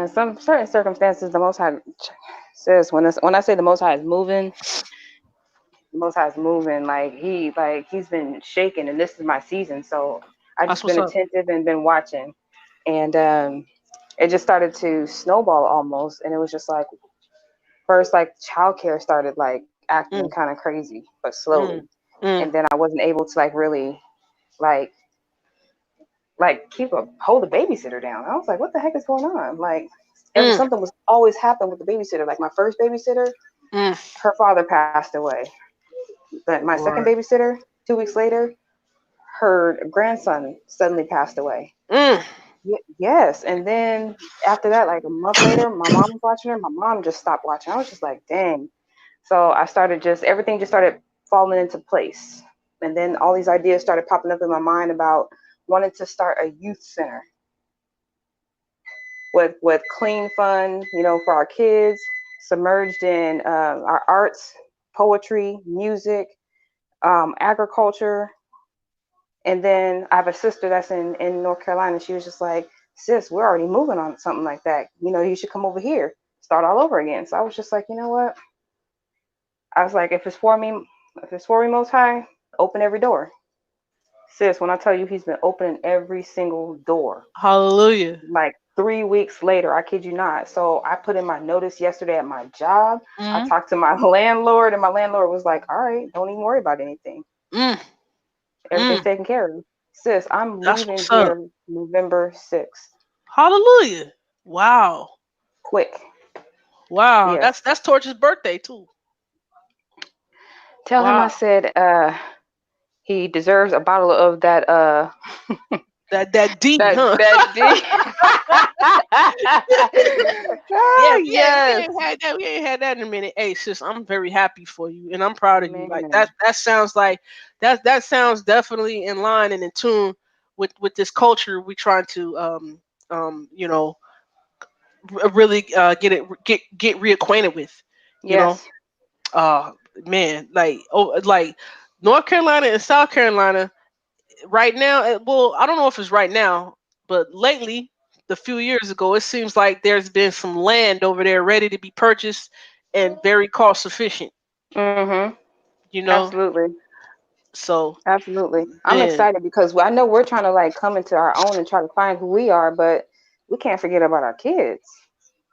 Some certain circumstances, the Most High says when I say the Most High is moving, the Most High is moving. He's been shaking, and this is my season. So I
That's
just
what's
been
up.
attentive and been watching, and it just started to snowball almost, and it was just like first like childcare started like acting
Mm,
kind of crazy, but slowly,
mm,
and
mm,
then I wasn't able to like really like keep a hold the babysitter down. I was like, what the heck is going on? Like every
mm,
something was always happening with the babysitter. Like my first babysitter,
mm.
her father passed away. But my second
Right.
babysitter, 2 weeks later, her grandson suddenly passed away.
Mm,
Yes, and then after that, like a month later, my mom was watching her. My mom just stopped watching. I was just like, dang. So I started just everything just started falling into place, and then all these ideas started popping up in my mind about wanting to start a youth center with clean fun, for our kids, submerged in our arts, poetry, music, agriculture. And then I have a sister that's in North Carolina. She was just like, sis, we're already moving on something like that. You should come over here, start all over again. So I was just like, you know what? I was like, if it's for me, Most High, open every door. Sis, when I tell you he's been opening every single door,
Hallelujah.
like 3 weeks later, I kid you not. So I put in my notice yesterday at my job. I
Mm,
talked to my landlord, and my landlord was like, all right, don't even worry about anything.
mm,
Everything's
mm.
taken care of. Sis, I'm
That's
leaving
what's up.
here November 6th.
Hallelujah. Wow.
Quick.
Wow.
Yes.
That's Torch's birthday too.
Tell him I
Wow.
said he deserves a bottle of that
That D,
that
huh?
that D.
Yeah,
Oh
we
yes.
ain't had that. We ain't had that in a minute. Hey, sis, I'm very happy for you, and I'm proud of you. Like
Man.
that sounds like that sounds definitely in line and in tune with this culture we trying to you know really get reacquainted with. You know,
Yes.
uh man, like North Carolina and South Carolina right now. Well, I don't know if it's right now, but lately, the few years ago, it seems like there's been some land over there ready to be purchased and very cost efficient.
Mm-hmm.
You know,
Absolutely.
so
Absolutely. I'm
man,
excited because I know we're trying to like come into our own and try to find who we are, but we can't forget about our kids.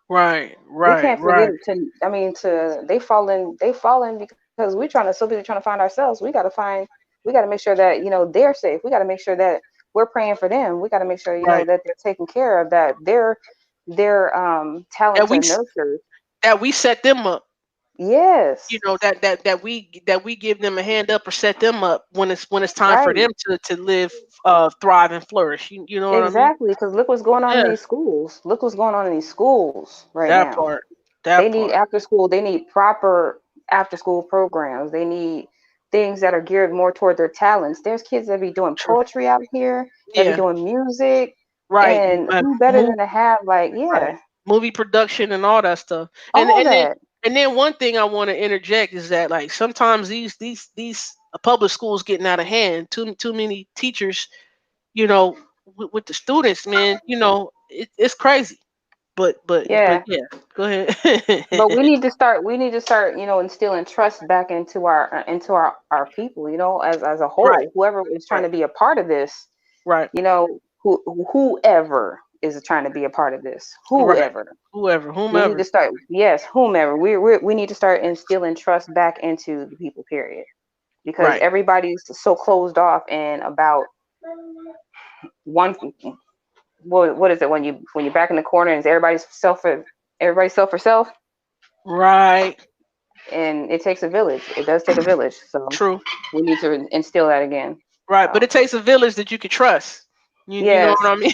right,
We
right,
can't forget
right,
to I mean to they fall in because we're trying to so busy trying to find ourselves. We gotta make sure that, they're safe. We gotta make sure that we're praying for them. We gotta make sure,
right.
that they're taken care of, that their
That
talents
we
are
s-
nurtured.
that we set them up. You
Yes.
know that we give them a hand up or set them up when it's time for
Right.
them to live, thrive and flourish. You know what I mean?
Exactly. Because look what's going on in
Yeah,
these schools. Look what's going on in these schools right
that
now.
part,
They
that
need
part.
after school, they need proper after school programs. They need things that are geared more toward their talents. There's kids that be doing
True.
poetry out here, that be
Yeah,
doing music,
right.
and who better than to have like,
Right.
yeah,
Movie production and all that stuff. And
all
and then
that.
and then one thing I want to interject is that like sometimes these public schools getting out of hand. Too many teachers, with the students, man. It's crazy. But
Yeah.
yeah, go ahead.
But we need to start, instilling trust back into our people, as a
Right,
whole. Whoever is trying
right,
to be a part of this,
right,
whoever is trying to be a part of this,
right.
whoever.
Whoever,
We need
whomever.
to start, yes, whomever. We need to start instilling trust back into the people, period. Because
Right.
everybody's so closed off and about one. What is it when you're back in the corner and it's everybody's self for self,
Right.
and it takes a village. It does take a village, so
True.
we need to instill that again.
Right. But
So
it takes a village that you can trust. You know what
yes,
I mean?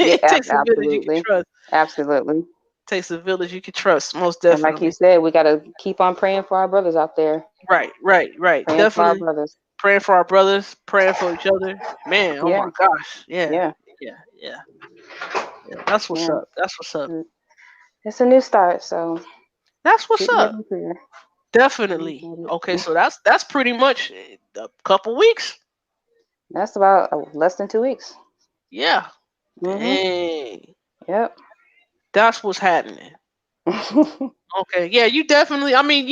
yeah,
It takes a village you can
absolutely,
trust.
absolutely.
Takes a village you can trust, most
And like you
definitely.
said, we got to keep on praying for our brothers out there,
Right, right, right.
praying for our
Definitely
brothers.
praying for our brothers, praying for each other. Man, oh
Yeah,
my gosh. Yeah,
yeah,
yeah, yeah, yeah. That's what's
yeah.
up. That's what's up.
It's a new start, so
That's what's
keep me up
up.
in prayer. You
Definitely.
got
Okay,
it.
so that's pretty much a couple weeks.
That's about less than 2 weeks.
Yeah.
Mhm.
Dang.
Yep.
That's what's happening. Okay. Yeah, you definitely, I mean,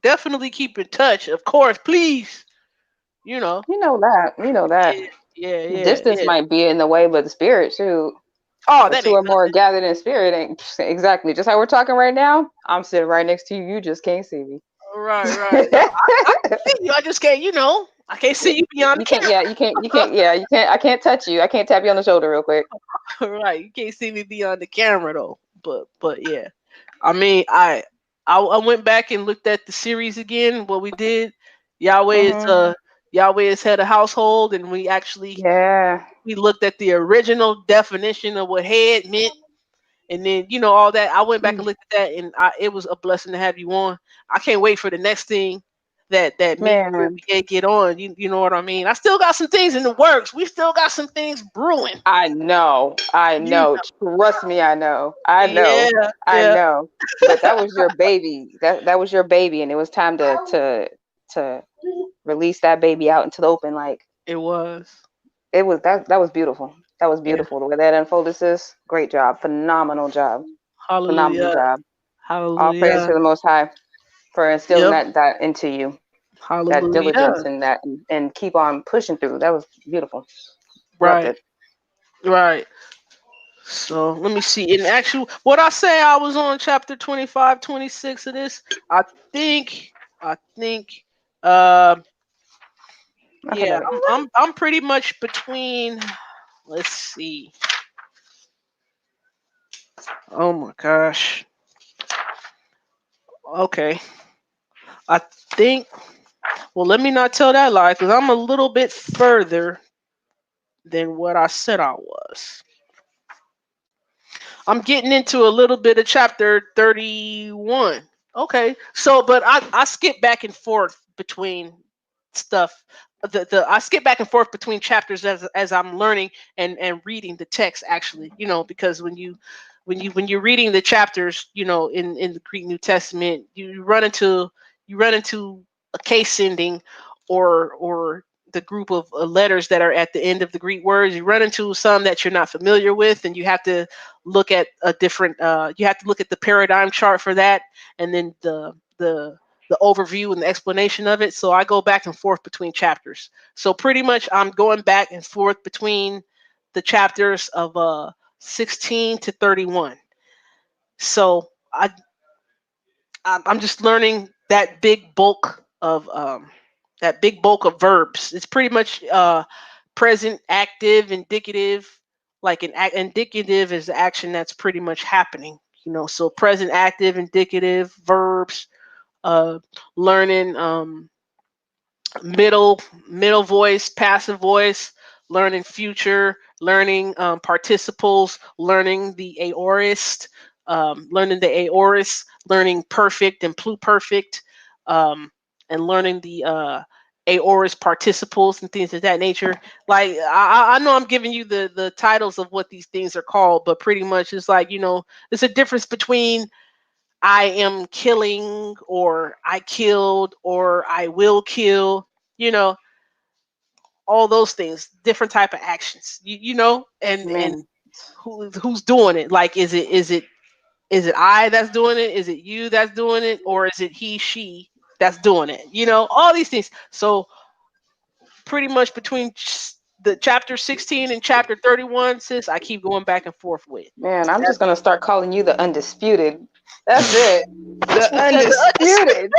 definitely keep in touch. Of course, please. You know.
You know that. You know that.
Yeah, yeah, yeah,
Distance
yeah.
might be in the way, but the spirit, too.
Oh,
Where
that
two
ain't
or more are
nothing.
gathered in spirit ain't exactly just how we're talking right now. I'm sitting right next to you. You just can't see me.
Right, right. No, I can see you. I just can't, I can't see you beyond
You
the
can't. Yeah, you can't. You can't. Yeah, you can't. I can't touch you. I can't tap you on the shoulder real quick.
right. You can't see me beyond the camera though. But yeah. I mean, I went back and looked at the series again. What we did, Yahweh is
Mhm.
uh Yahweh is head of household, and
Yeah.
we looked at the original definition of what head meant, and then all that. I went back and
Mm.
looked at that, and it was a blessing to have you on. I can't wait for the next thing that me and you and
Man,
BA get on. You know what I mean? I still got some things in the works. We still got some things brewing.
I know. I
You
know. Trust me. I know. I
Yeah,
know. I
yeah,
know. But that was your baby. That was your baby, and it was time to release that baby out into the open. Like
it was.
it was that was beautiful. That was
Yeah.
beautiful. The way that unfolded, sis. Great job. Phenomenal job. Phenomenal
Hallelujah.
job. All praise
Hallelujah.
to the Most High for instilling
Yep.
that into you, that diligence
Hallelujah.
and keep on pushing through. That was beautiful. Loved
Right.
it.
Right. So let me see. In actual, what I say, I was on chapter 25, 26 of this. I think. I think. Uh,
I feel
yeah.
better.
I'm pretty much between. Let's see. Oh my gosh. Okay. I think. Well, let me not tell that lie because I'm a little bit further than what I said I was. I'm getting into a little bit of chapter 31. Okay. So, but I skip back and forth between stuff. I skip back and forth between chapters as I'm learning and reading the text actually, because when you're reading the chapters, in the Greek New Testament, you run into a case ending or the group of letters that are at the end of the Greek words. You run into some that you're not familiar with, and you have to look at a different. You have to look at the paradigm chart for that, and then the overview and the explanation of it. So I go back and forth between chapters. So pretty much I'm going back and forth between the chapters of 16 to 31. So I'm just learning that big bulk of verbs. It's pretty much present, active, indicative. Like indicative is the action that's pretty much happening. So present, active, indicative verbs. Uh, Learning middle voice, passive voice, learning future, learning participles, learning the aorist, learning perfect and pluperfect, and learning the aorist participles and things of that nature. Like I know I'm giving you the titles of what these things are called, but pretty much it's like there's a difference between I am killing or I killed or I will kill. You know, all those things, different type of actions. And
Man,
who's doing it? Like, is it I that's doing it? Is it you that's doing it, or is it he she that's doing it? All these things. So pretty much between the chapter 16 and chapter 31, sis, I keep going back and forth with.
man, I'm
That's
just gonna start calling you the undisputed. That's it. The
the
undisputed.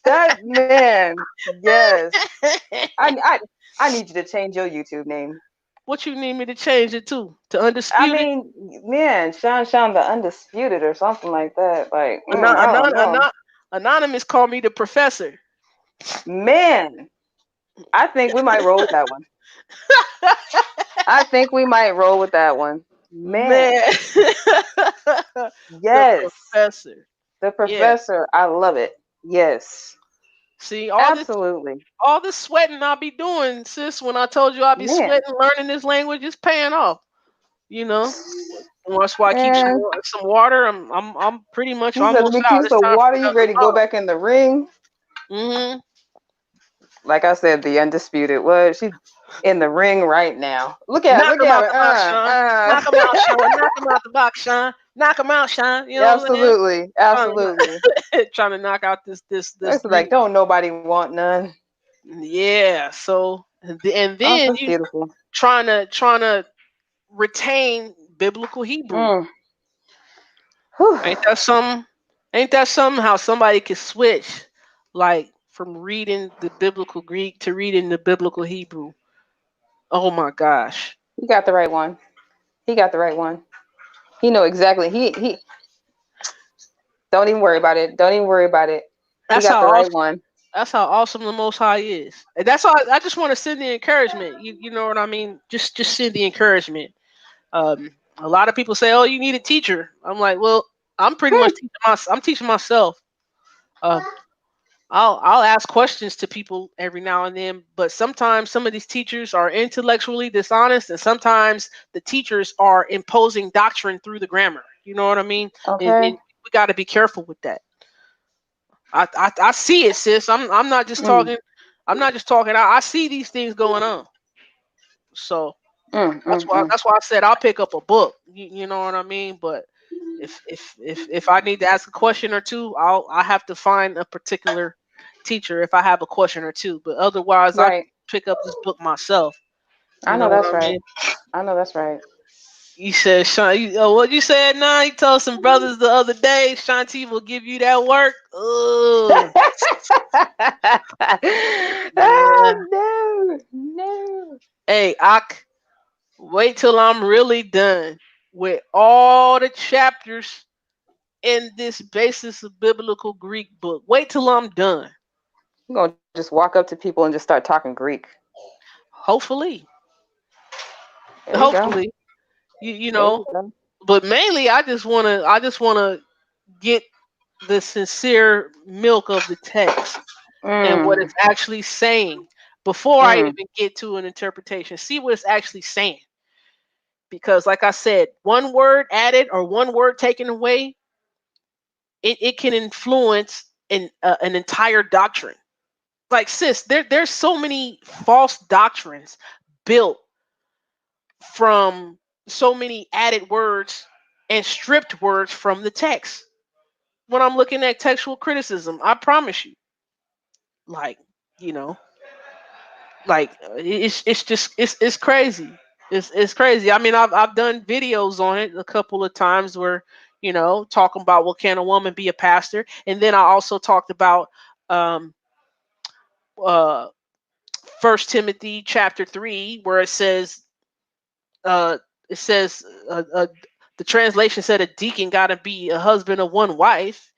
That man. Yes. I I I need you to change your YouTube name.
What you need me to change it to
I
undisputed?
mean, man, Sean the undisputed or something like that. Like,
Anon-
I don't
anon-
know.
anon- Anonymous called me the professor.
Man, I think we might roll with that one. I think we might roll with that one. Man,
Man. The
yes.
professor.
The
Yeah.
professor, I love it. Yes.
See,
Absolutely.
all this sweating I'll be doing, sis, when I told you I'll be
Man.
sweating learning this language is paying off. You know. That's why I keep some
Man.
some water. I'm pretty much
You said, let
almost
me
out.
keep
It's
some
time for
water.
me
You
to
ready to go back in the ring?
Mm-hmm.
Like I said, the undisputed. What? She's in the ring right now.
Knock
Look
him
at
out the box,
her.
Sean. Knock him out, Sean. Knock him out the box, Sean. Knock him out, Sean. You know what I'm saying?
Absolutely. Absolutely.
Trying to knock out this
It's like,
Greek.
don't nobody want none.
Yeah. So and
Oh,
then
that's
you
beautiful.
trying to retain biblical Hebrew.
Mm. Whew.
Ain't that something? Ain't that something? How somebody could switch, like from reading the biblical Greek to reading the biblical Hebrew. Oh my gosh.
He got the right one. He got the right one. He know exactly. He don't even worry about it. Don't even worry about it. He
That's
got
how
the right
awesome.
one.
That's how awesome the Most High is. And that's all. I just want to send the encouragement. You know what I mean? Just send the encouragement. A lot of people say, "Oh, you need a teacher." I'm like, well, I'm pretty much I'm teaching myself. Uh, I'll ask questions to people every now and then, but sometimes some of these teachers are intellectually dishonest, and sometimes the teachers are imposing doctrine through the grammar. You know what I mean? And
Okay.
we got to be careful with that. I see it, sis. I'm not just
Mm.
talking. I'm not just talking. I see these things going on. So That's why I said I'll pick up a book. You know what I mean? But if I need to ask a question or two, I have to find a particular teacher if I have a question or two. But otherwise, I
Right.
pick up this book myself.
I
You
know
know what
that's
I
right.
mean?
I know that's right.
You said Sean. What you said? Nah, you told some brothers the other day. Shanti will give you that work. Oh,
Ah,
yeah.
no, no.
Hey, wait till I'm really done with all the chapters in this basis of biblical Greek book. Wait till I'm done.
I'm gonna just walk up to people and just start talking Greek.
Hopefully,
There you go.
hopefully, you
There
know.
you go.
But mainly, I just wanna get the sincere milk of the text and what
Mm,
it's actually saying before I
mm.
even get to an interpretation. See what it's actually saying. Because, like I said, one word added or one word taken away, it can influence an entire doctrine. Like, sis, there's so many false doctrines built from so many added words and stripped words from the text. When I'm looking at textual criticism, I promise you, like, you know, it's just it's crazy. It's crazy. I mean, I've done videos on it a couple of times where, talking about, well, can a woman be a pastor, and then I also talked about um uh First Timothy chapter 3, where uh it says the translation said a deacon got to be a husband of one wife.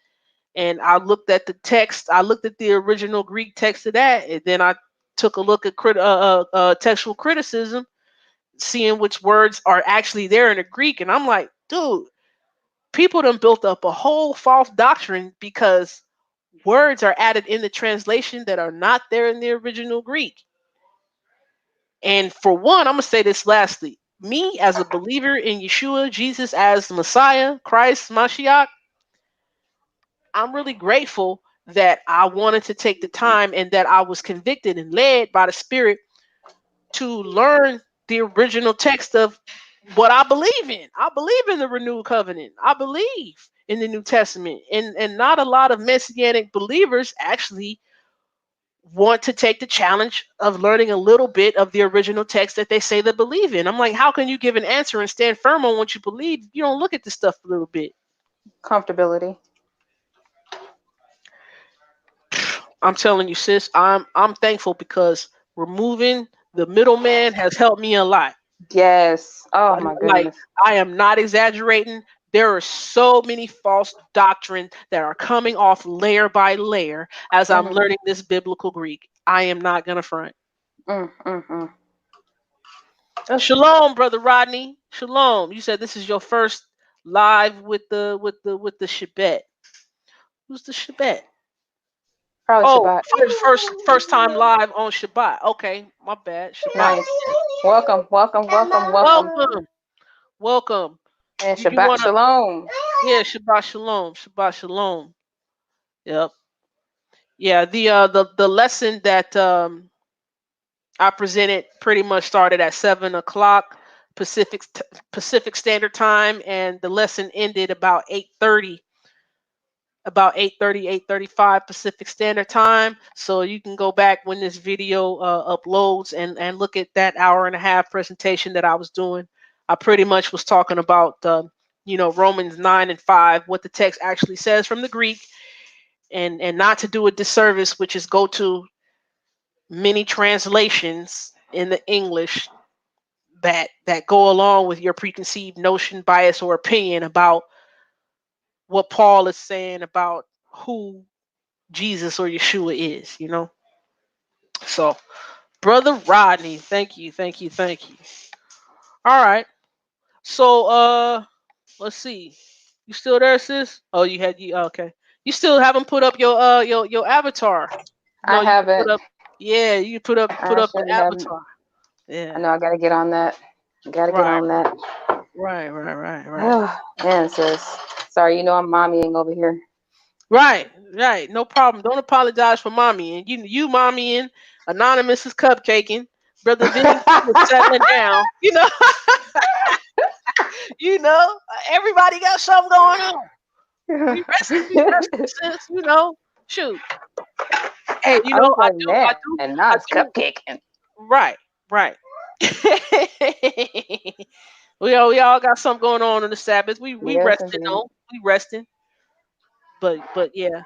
And I looked at the text. I looked at the original Greek text of that, and then I took a look at textual criticism, seeing which words are actually there in the Greek. And I'm like, dude, people done built up a whole false doctrine because words are added in the translation that are not there in the original Greek. And for one, I'm gonna say this lastly. Me as a believer in Yeshua, Jesus as the Messiah, Christ, Mashiach, I'm really grateful that I wanted to take the time and that I was convicted and led by the Spirit to learn the original text of what I believe in. I believe in the renewed covenant. I believe in the New Testament. And not a lot of messianic believers actually want to take the challenge of learning a little bit of the original text that they say they believe in. I'm like, how can you give an answer and stand firm on what you believe if you don't look at this stuff a little bit?
Comfortability.
I'm telling you, sis, I'm thankful because removing the middleman has helped me a lot.
Yes. Oh my
Like,
goodness.
I am not exaggerating. There are so many false doctrines that are coming off layer by layer as I'm
Mm-hmm.
learning this biblical Greek. I am not gonna front.
Mm. Ugh.
Shalom, brother Rodney. Shalom. You said this is your first live with the Shabbat. Who's the Shabbat?
Probably
Oh,
Shabbat.
first time live on Shabbat. Okay, my bad. Shabbat.
Nice. Welcome, welcome, welcome, welcome.
Welcome, welcome.
And
You
Shabbat
wanna?
Shalom.
Yeah, Shabbat Shalom. Shabbat Shalom. Yep. Yeah. The lesson that I presented pretty much started at 7 o'clock Pacific Standard Time, and the lesson ended about 8:30, about 8:30, 8:35 Pacific Standard Time. So you can go back when this video uploads and look at that hour and a half presentation that I was doing. I pretty much was talking about Romans 9 and 5, what the text actually says from the Greek, and not to do a disservice, which is go to many translations in the English that go along with your preconceived notion, bias, or opinion about what Paul is saying about who Jesus or Yeshua is. So, brother Rodney, thank you, thank you, thank you. All right. So, let's see. You still there, sis? Oh, you okay. You still haven't put up your avatar.
I
No, you can put
haven't.
up. Yeah, you put
I
up the
surely haven't.
avatar.
I
Yeah.
know I gotta get on that. Gotta get
Right.
on that.
Right. Right. Right. Right.
Oh, man, sis. Sorry, I'm mommying over here.
Right. No problem. Don't apologize for mommy. And you mommy and Anonymous is cupcaking. Brother Vinny was settling down. Everybody got something going on. We resting, sis. Shoot. Hey,
I was like,
I
man,
do,
and now
I
it's
do.
cupcaking.
Right, right. we all got something going on the Sabbath. We
Yes,
resting,
indeed.
though. We resting, but yeah.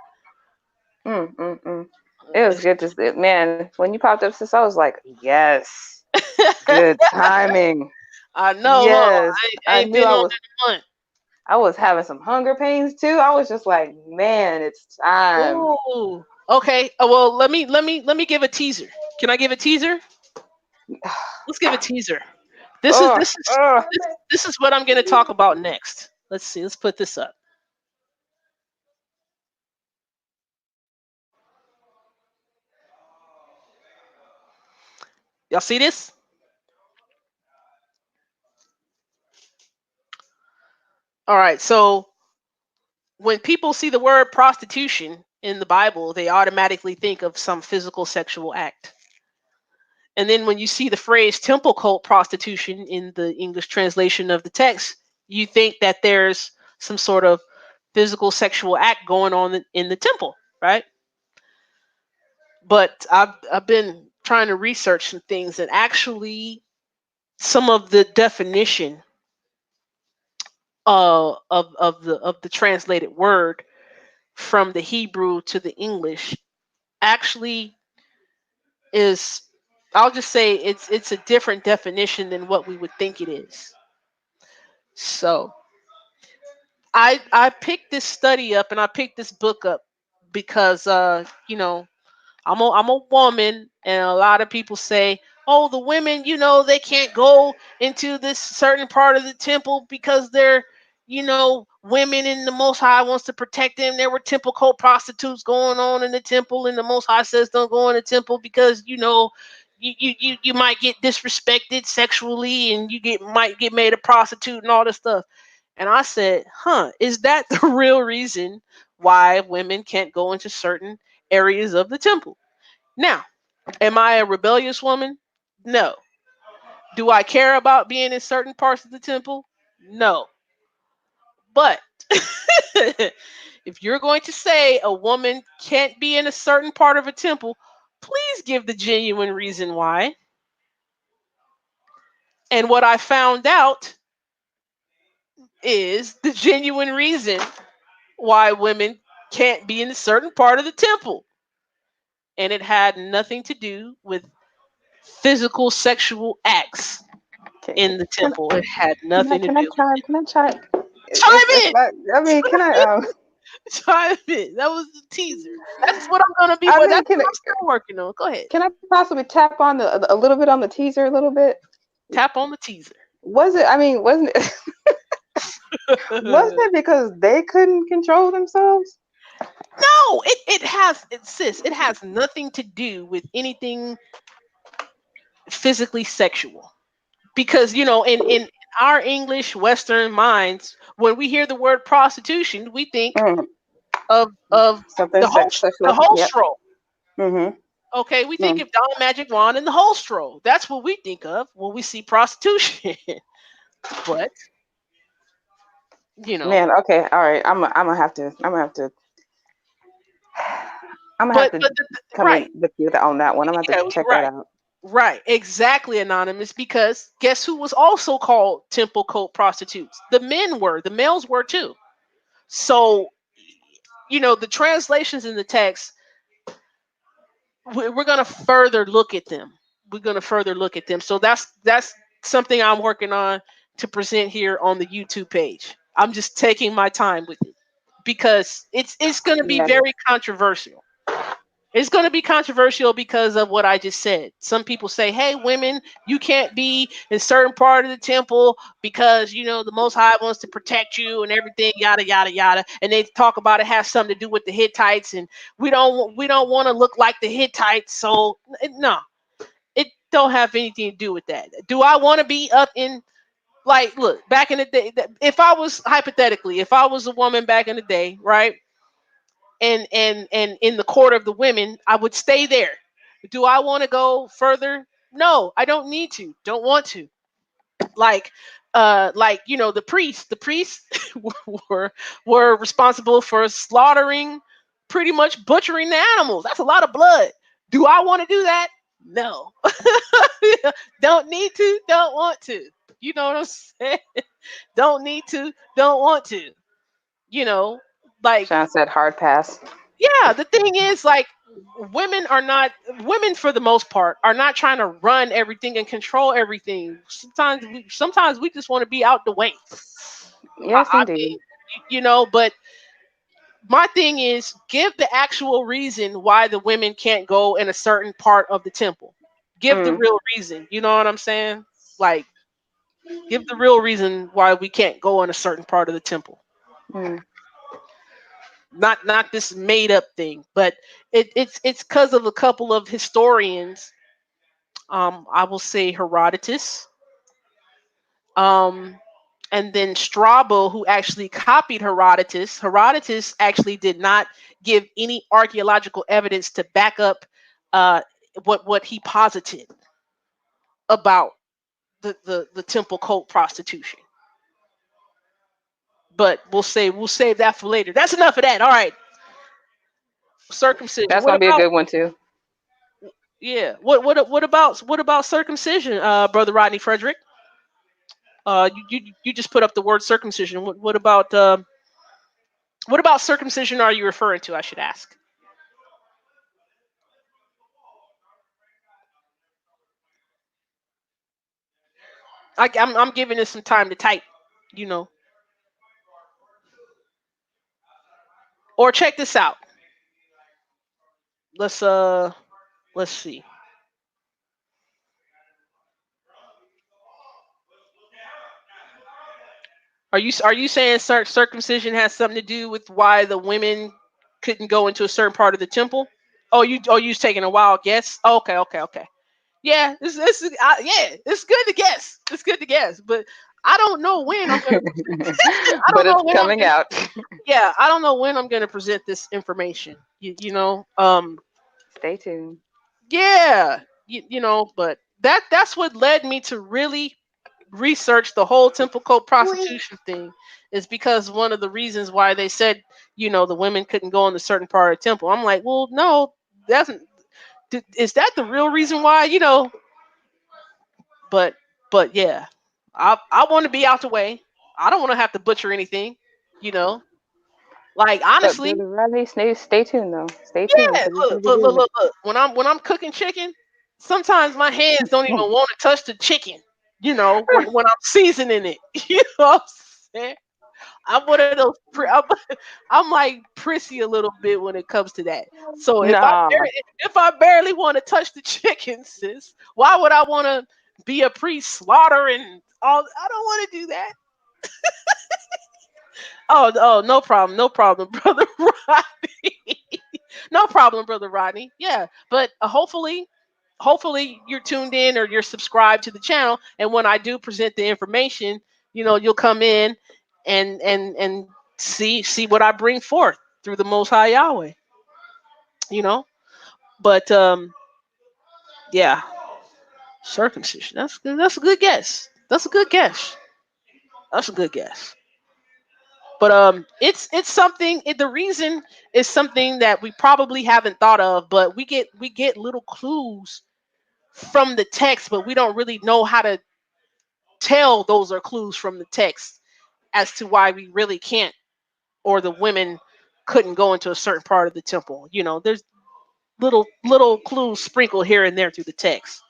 Mm. It was good to see. Man, when you popped up, sis, I was like, yes, good timing.
I know, huh?
Yes,
I
I
ain't
knew
been on in a month.
I was having some hunger pains too. I was just like, man, it's time.
Ooh. Okay. Well, let me give a teaser. Can I give a teaser? Let's give a teaser. This is
Oh,
this is
oh.
this is what I'm going to talk about next. Let's see. Let's put this up. Y'all see this? All right. So when people see the word prostitution in the Bible, they automatically think of some physical sexual act. And then when you see the phrase temple cult prostitution in the English translation of the text, you think that there's some sort of physical sexual act going on in the temple, right? But I've been trying to research some things, and actually some of the definition of the translated word from the Hebrew to the English actually is, I'll just say it's a different definition than what we would think it is. So I picked this study up and I picked this book up because I'm a woman, and a lot of people say, "Oh, the women, they can't go into this certain part of the temple because they're, women, and the Most High wants to protect them. There were temple cult prostitutes going on in the temple, and the Most High says don't go in the temple because you might get disrespected sexually, and might get made a prostitute and all this stuff." And I said, "Huh, is that the real reason why women can't go into certain areas of the temple?" Now, am I a rebellious woman? No. Do I care about being in certain parts of the temple? No. But if you're going to say a woman can't be in a certain part of a temple, please give the genuine reason why. And what I found out is the genuine reason why women can't be in a certain part of the temple. And it had nothing to do with physical sexual acts
Okay,
in the
can,
temple. It had nothing to
can I
do with
try?
it.
Can I try?
Chime in!
I mean, can I?
Chime in. That was the teaser. That's what I'm gonna be.
I
Well,
mean,
that's what I'm still working on. Go ahead.
can I possibly tap on a little bit on the teaser a little bit?
Tap on the teaser.
Was it? I mean, wasn't it? Wasn't it because they couldn't control themselves?
No, it has nothing to do with anything physically sexual. Because in our English Western minds, when we hear the word prostitution, we think
Mm,
of
something
the
sexual.
whole
Yep.
stroll.
Mm-hmm.
Okay, we think
Mm.
of Don Magic Wand and the whole stroll. That's what we think of when we see prostitution. But you know,
Man, okay, all right. I'm gonna have to. I'm gonna have
but
to come in
right,
with you on that one. I'm gonna have
yeah,
to check that
right,
out.
right, exactly, Anonymous. Because guess who was also called temple cult prostitutes? The males were too. So the translations in the text, we're going to further look at them. We're going to further look at them. So that's something I'm working on to present here on the YouTube page. I'm just taking my time with it because it's going to be
Yeah.
very controversial. It's going to be controversial because of what I just said. Some people say, "Hey, women, you can't be in certain part of the temple because the Most High wants to protect you and everything, yada yada yada." And they talk about it has something to do with the Hittites, and we don't want to look like the Hittites. So no, it don't have anything to do with that. Do I want to be up in, like, look, back in the day? If I was, hypothetically, if I was a woman back in the day, right? And in the court of the women, I would stay there. Do I want to go further No, I don't need to. Don't want to. Like the priests were were responsible for slaughtering, pretty much butchering the animals. That's a lot of blood. Do I want to do that? No. Don't need to, don't want to. You know what I'm saying? Don't need to, don't want to. You know, like,
Sean said hard pass.
yeah, the thing is, like, women for the most part are not trying to run everything and control everything. Sometimes we just want to be out the way.
Yes,
I
indeed.
mean, but my thing is, give the actual reason why the women can't go in a certain part of the temple. Give the
Mm,
real reason. You know what I'm saying? Like, give the real reason why we can't go in a certain part of the temple.
mm.
Not this made up thing, but it's because of a couple of historians. I will say Herodotus, um, and then Strabo, who actually copied Herodotus. Herodotus actually did not give any archaeological evidence to back up uh, what he posited about the temple cult prostitution. But we'll save that for later. That's enough of that. All right, circumcision.
That's
What
gonna be a
about,
good one too.
yeah? What about circumcision, brother Rodney Frederick? You just put up the word circumcision. What about circumcision are you referring to? I should ask. I'm giving this some time to type, you know. Or check this out. Let's uh let's see. Are you saying circumcision has something to do with why the women couldn't go into a certain part of the temple? Oh, you was taking a wild guess. Okay, okay, okay. Yeah, yeah, it's good to guess. It's good to guess, but I don't know when I'm gonna. I
But
don't know
it's
when I'm
coming
gonna.
out.
Yeah, I don't know when I'm gonna present this information. You know.
Stay tuned.
Yeah, but that's what led me to really research the whole temple cult prostitution thing, is because one of the reasons why they said, the women couldn't go in a certain part of the temple. I'm like, well, no, that's is that the real reason why, but yeah, I want to be out the way. I don't want to have to butcher anything, you know like,
But
honestly.
Brother Riley, stay tuned though. Stay tuned
Yeah,
because it's gonna
look,
be
look, look,
good.
look, look. When I'm cooking chicken, sometimes my hands don't even want to touch the chicken. When I'm seasoning it. You know what I'm saying? I'm one of those. I'm like prissy a little bit when it comes to that. So
Nah,
if I barely want to touch the chicken, sis, why would I want to be a priest slaughtering all? I don't want to do that. Oh, no problem, no problem, brother Rodney. No problem, brother Rodney. Yeah, but hopefully you're tuned in or you're subscribed to the channel, and when I do present the information, you'll come in and see what I bring forth through the Most High Yahweh. You know, but yeah, circumcision. That's good. That's a good guess. That's a good guess. That's a good guess. But it's something. The reason is something that we probably haven't thought of, but we get little clues from the text, but we don't really know how to tell those are clues from the text as to why we really can't, or the women couldn't go into a certain part of the temple. There's little clues sprinkled here and there through the text.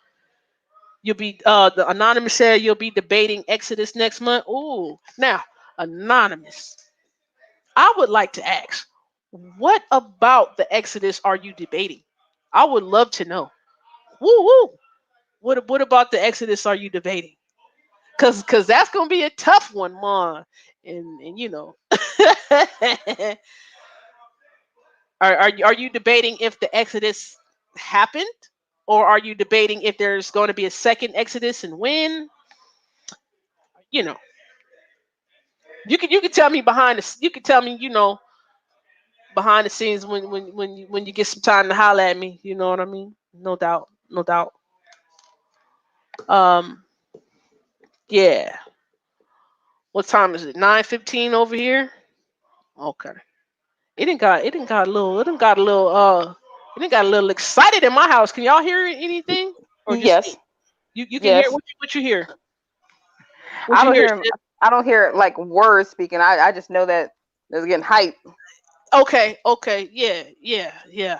You'll be the anonymous said you'll be debating Exodus next month. Ooh, now anonymous, I would like to ask, what about the Exodus are you debating? I would love to know. Woo woo. What about the Exodus are you debating? Cause that's gonna be a tough one, ma. And are you debating if the Exodus happened, or are you debating if there's going to be a second Exodus and when? You know, you can tell me you can tell me behind the scenes when you get some time to holler at me. You know what I mean? No doubt, no doubt. Um, yeah. What time is it? 9:15 over here. Okay. It didn't got a little excited in my house. Can y'all hear anything? Or just me?
Yes,
You can hear
yes.
what you hear? What
I
you
don't
hear,
hear him.
sis?
I don't hear like words speaking. I just know that it's getting hype.
Okay, yeah.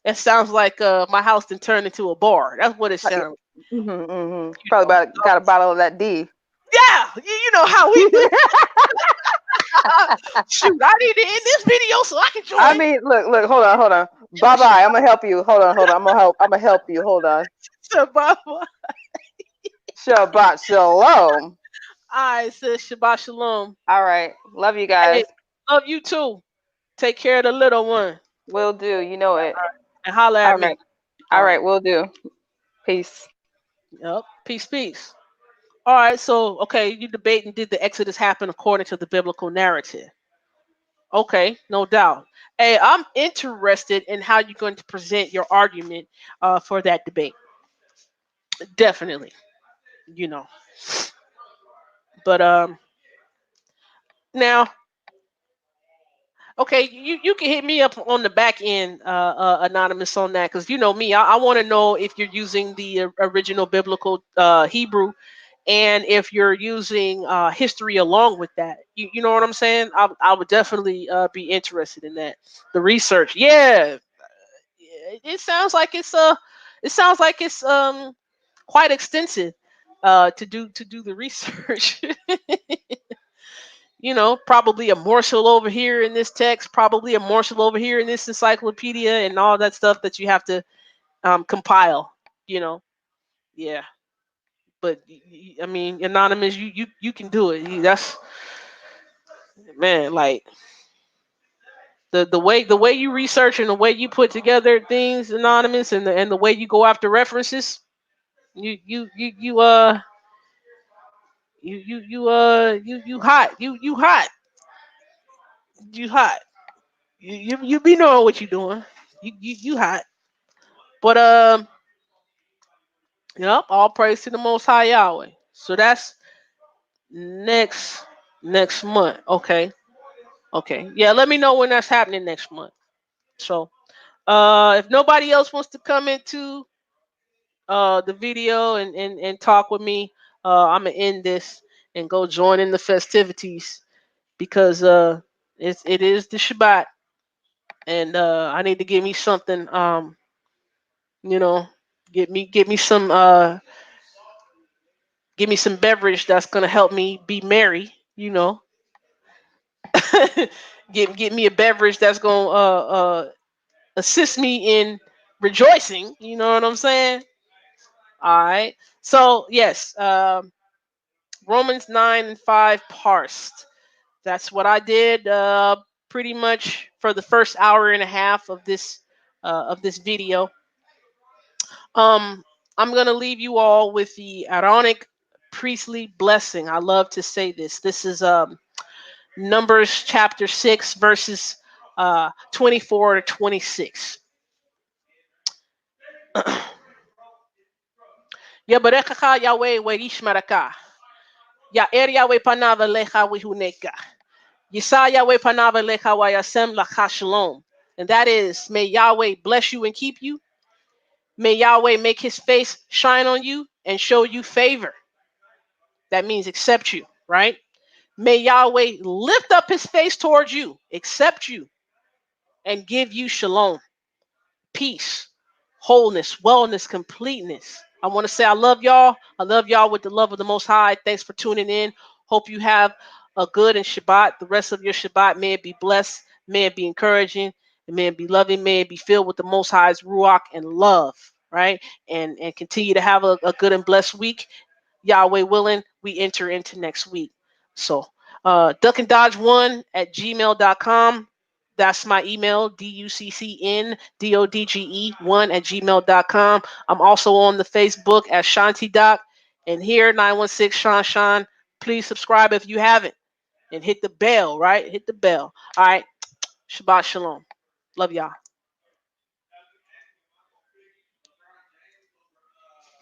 It sounds like my house done turned into a bar. That's what it sounds. You
Probably
know.
about got a bottle of that D.
Yeah, you know how we do. Shoot, I need to end this video so I can
I
join.
mean, look, hold on. Bye bye. I'm gonna help you. Hold on. I'm gonna help you. Hold on.
Shabbat.
Shabbat shalom.
I said Shabbat Shalom.
All right. Love you
Hey,
guys.
love you too. Take care of the little one.
Will do. You know it.
And holler at
All
me.
right.
All
All
right.
right. Will do. Peace.
Yep. Peace. All right. So, okay, you debating did the Exodus happen according to the biblical narrative? Okay, no doubt. Hey, I'm interested in how you're going to present your argument for that debate. Definitely, you know. But now, okay, you can hit me up on the back end, anonymous, on that, because you know me. I want to know if you're using the original biblical Hebrew, and if you're using history along with that. You know what I'm saying? I would definitely be interested in that. The research, yeah, it sounds like it's quite extensive to do the research. You know, probably a morsel over here in this text, probably a morsel over here in this encyclopedia, and all that stuff that you have to compile. You know, yeah. But I mean, anonymous, you can do it. That's, man, like the way you research and the way you put together things, anonymous, and the way you go after references. You hot. You hot. You hot. You be knowing what you doing. You hot. But yep, all praise to the most high Yahweh. So that's next next month. Okay. Okay. Yeah, let me know when that's happening next month. So if nobody else wants to come into the video and talk with me, I'm gonna end this and go join in the festivities, because it is the Shabbat, and I need to give me something. You know, get me some give me some beverage that's gonna help me be merry. You know, get me a beverage that's gonna assist me in rejoicing. You know what I'm saying? All right. So yes, Romans 9:5 parsed. That's what I did pretty much for the first hour and a half of this video. Um, I'm gonna leave you all with the Aaronic priestly blessing. I love to say this. This is Numbers chapter 6, verses 24 to 26. Yabarekaka Yahweh Werishmaraka. Ya er Yahweh panava lecha wihuneka. Yisa Yahweh panava lecha wayasem lacha shalom. And that is, may Yahweh bless you and keep you. May Yahweh make his face shine on you and show you favor. That means accept you, right? May Yahweh lift up his face towards you, accept you, and give you shalom, peace, wholeness, wellness, completeness. I want to say I love y'all. I love y'all with the love of the Most High. Thanks for tuning in. Hope you have a good and Shabbat. The rest of your Shabbat, may it be blessed, may it be encouraging, and may it be loving, may it be filled with the Most High's Ruach and love, right? And continue to have a good and blessed week. Yahweh willing, we enter into next week. So, duck and dodge one at gmail.com. That's my email, duccndodge1 at gmail.com. I'm also on the Facebook at Shanti Doc. And here, 916 Sean Sean. Please subscribe if you haven't. And hit the bell, right? Hit the bell. All right. Shabbat Shalom. Love y'all.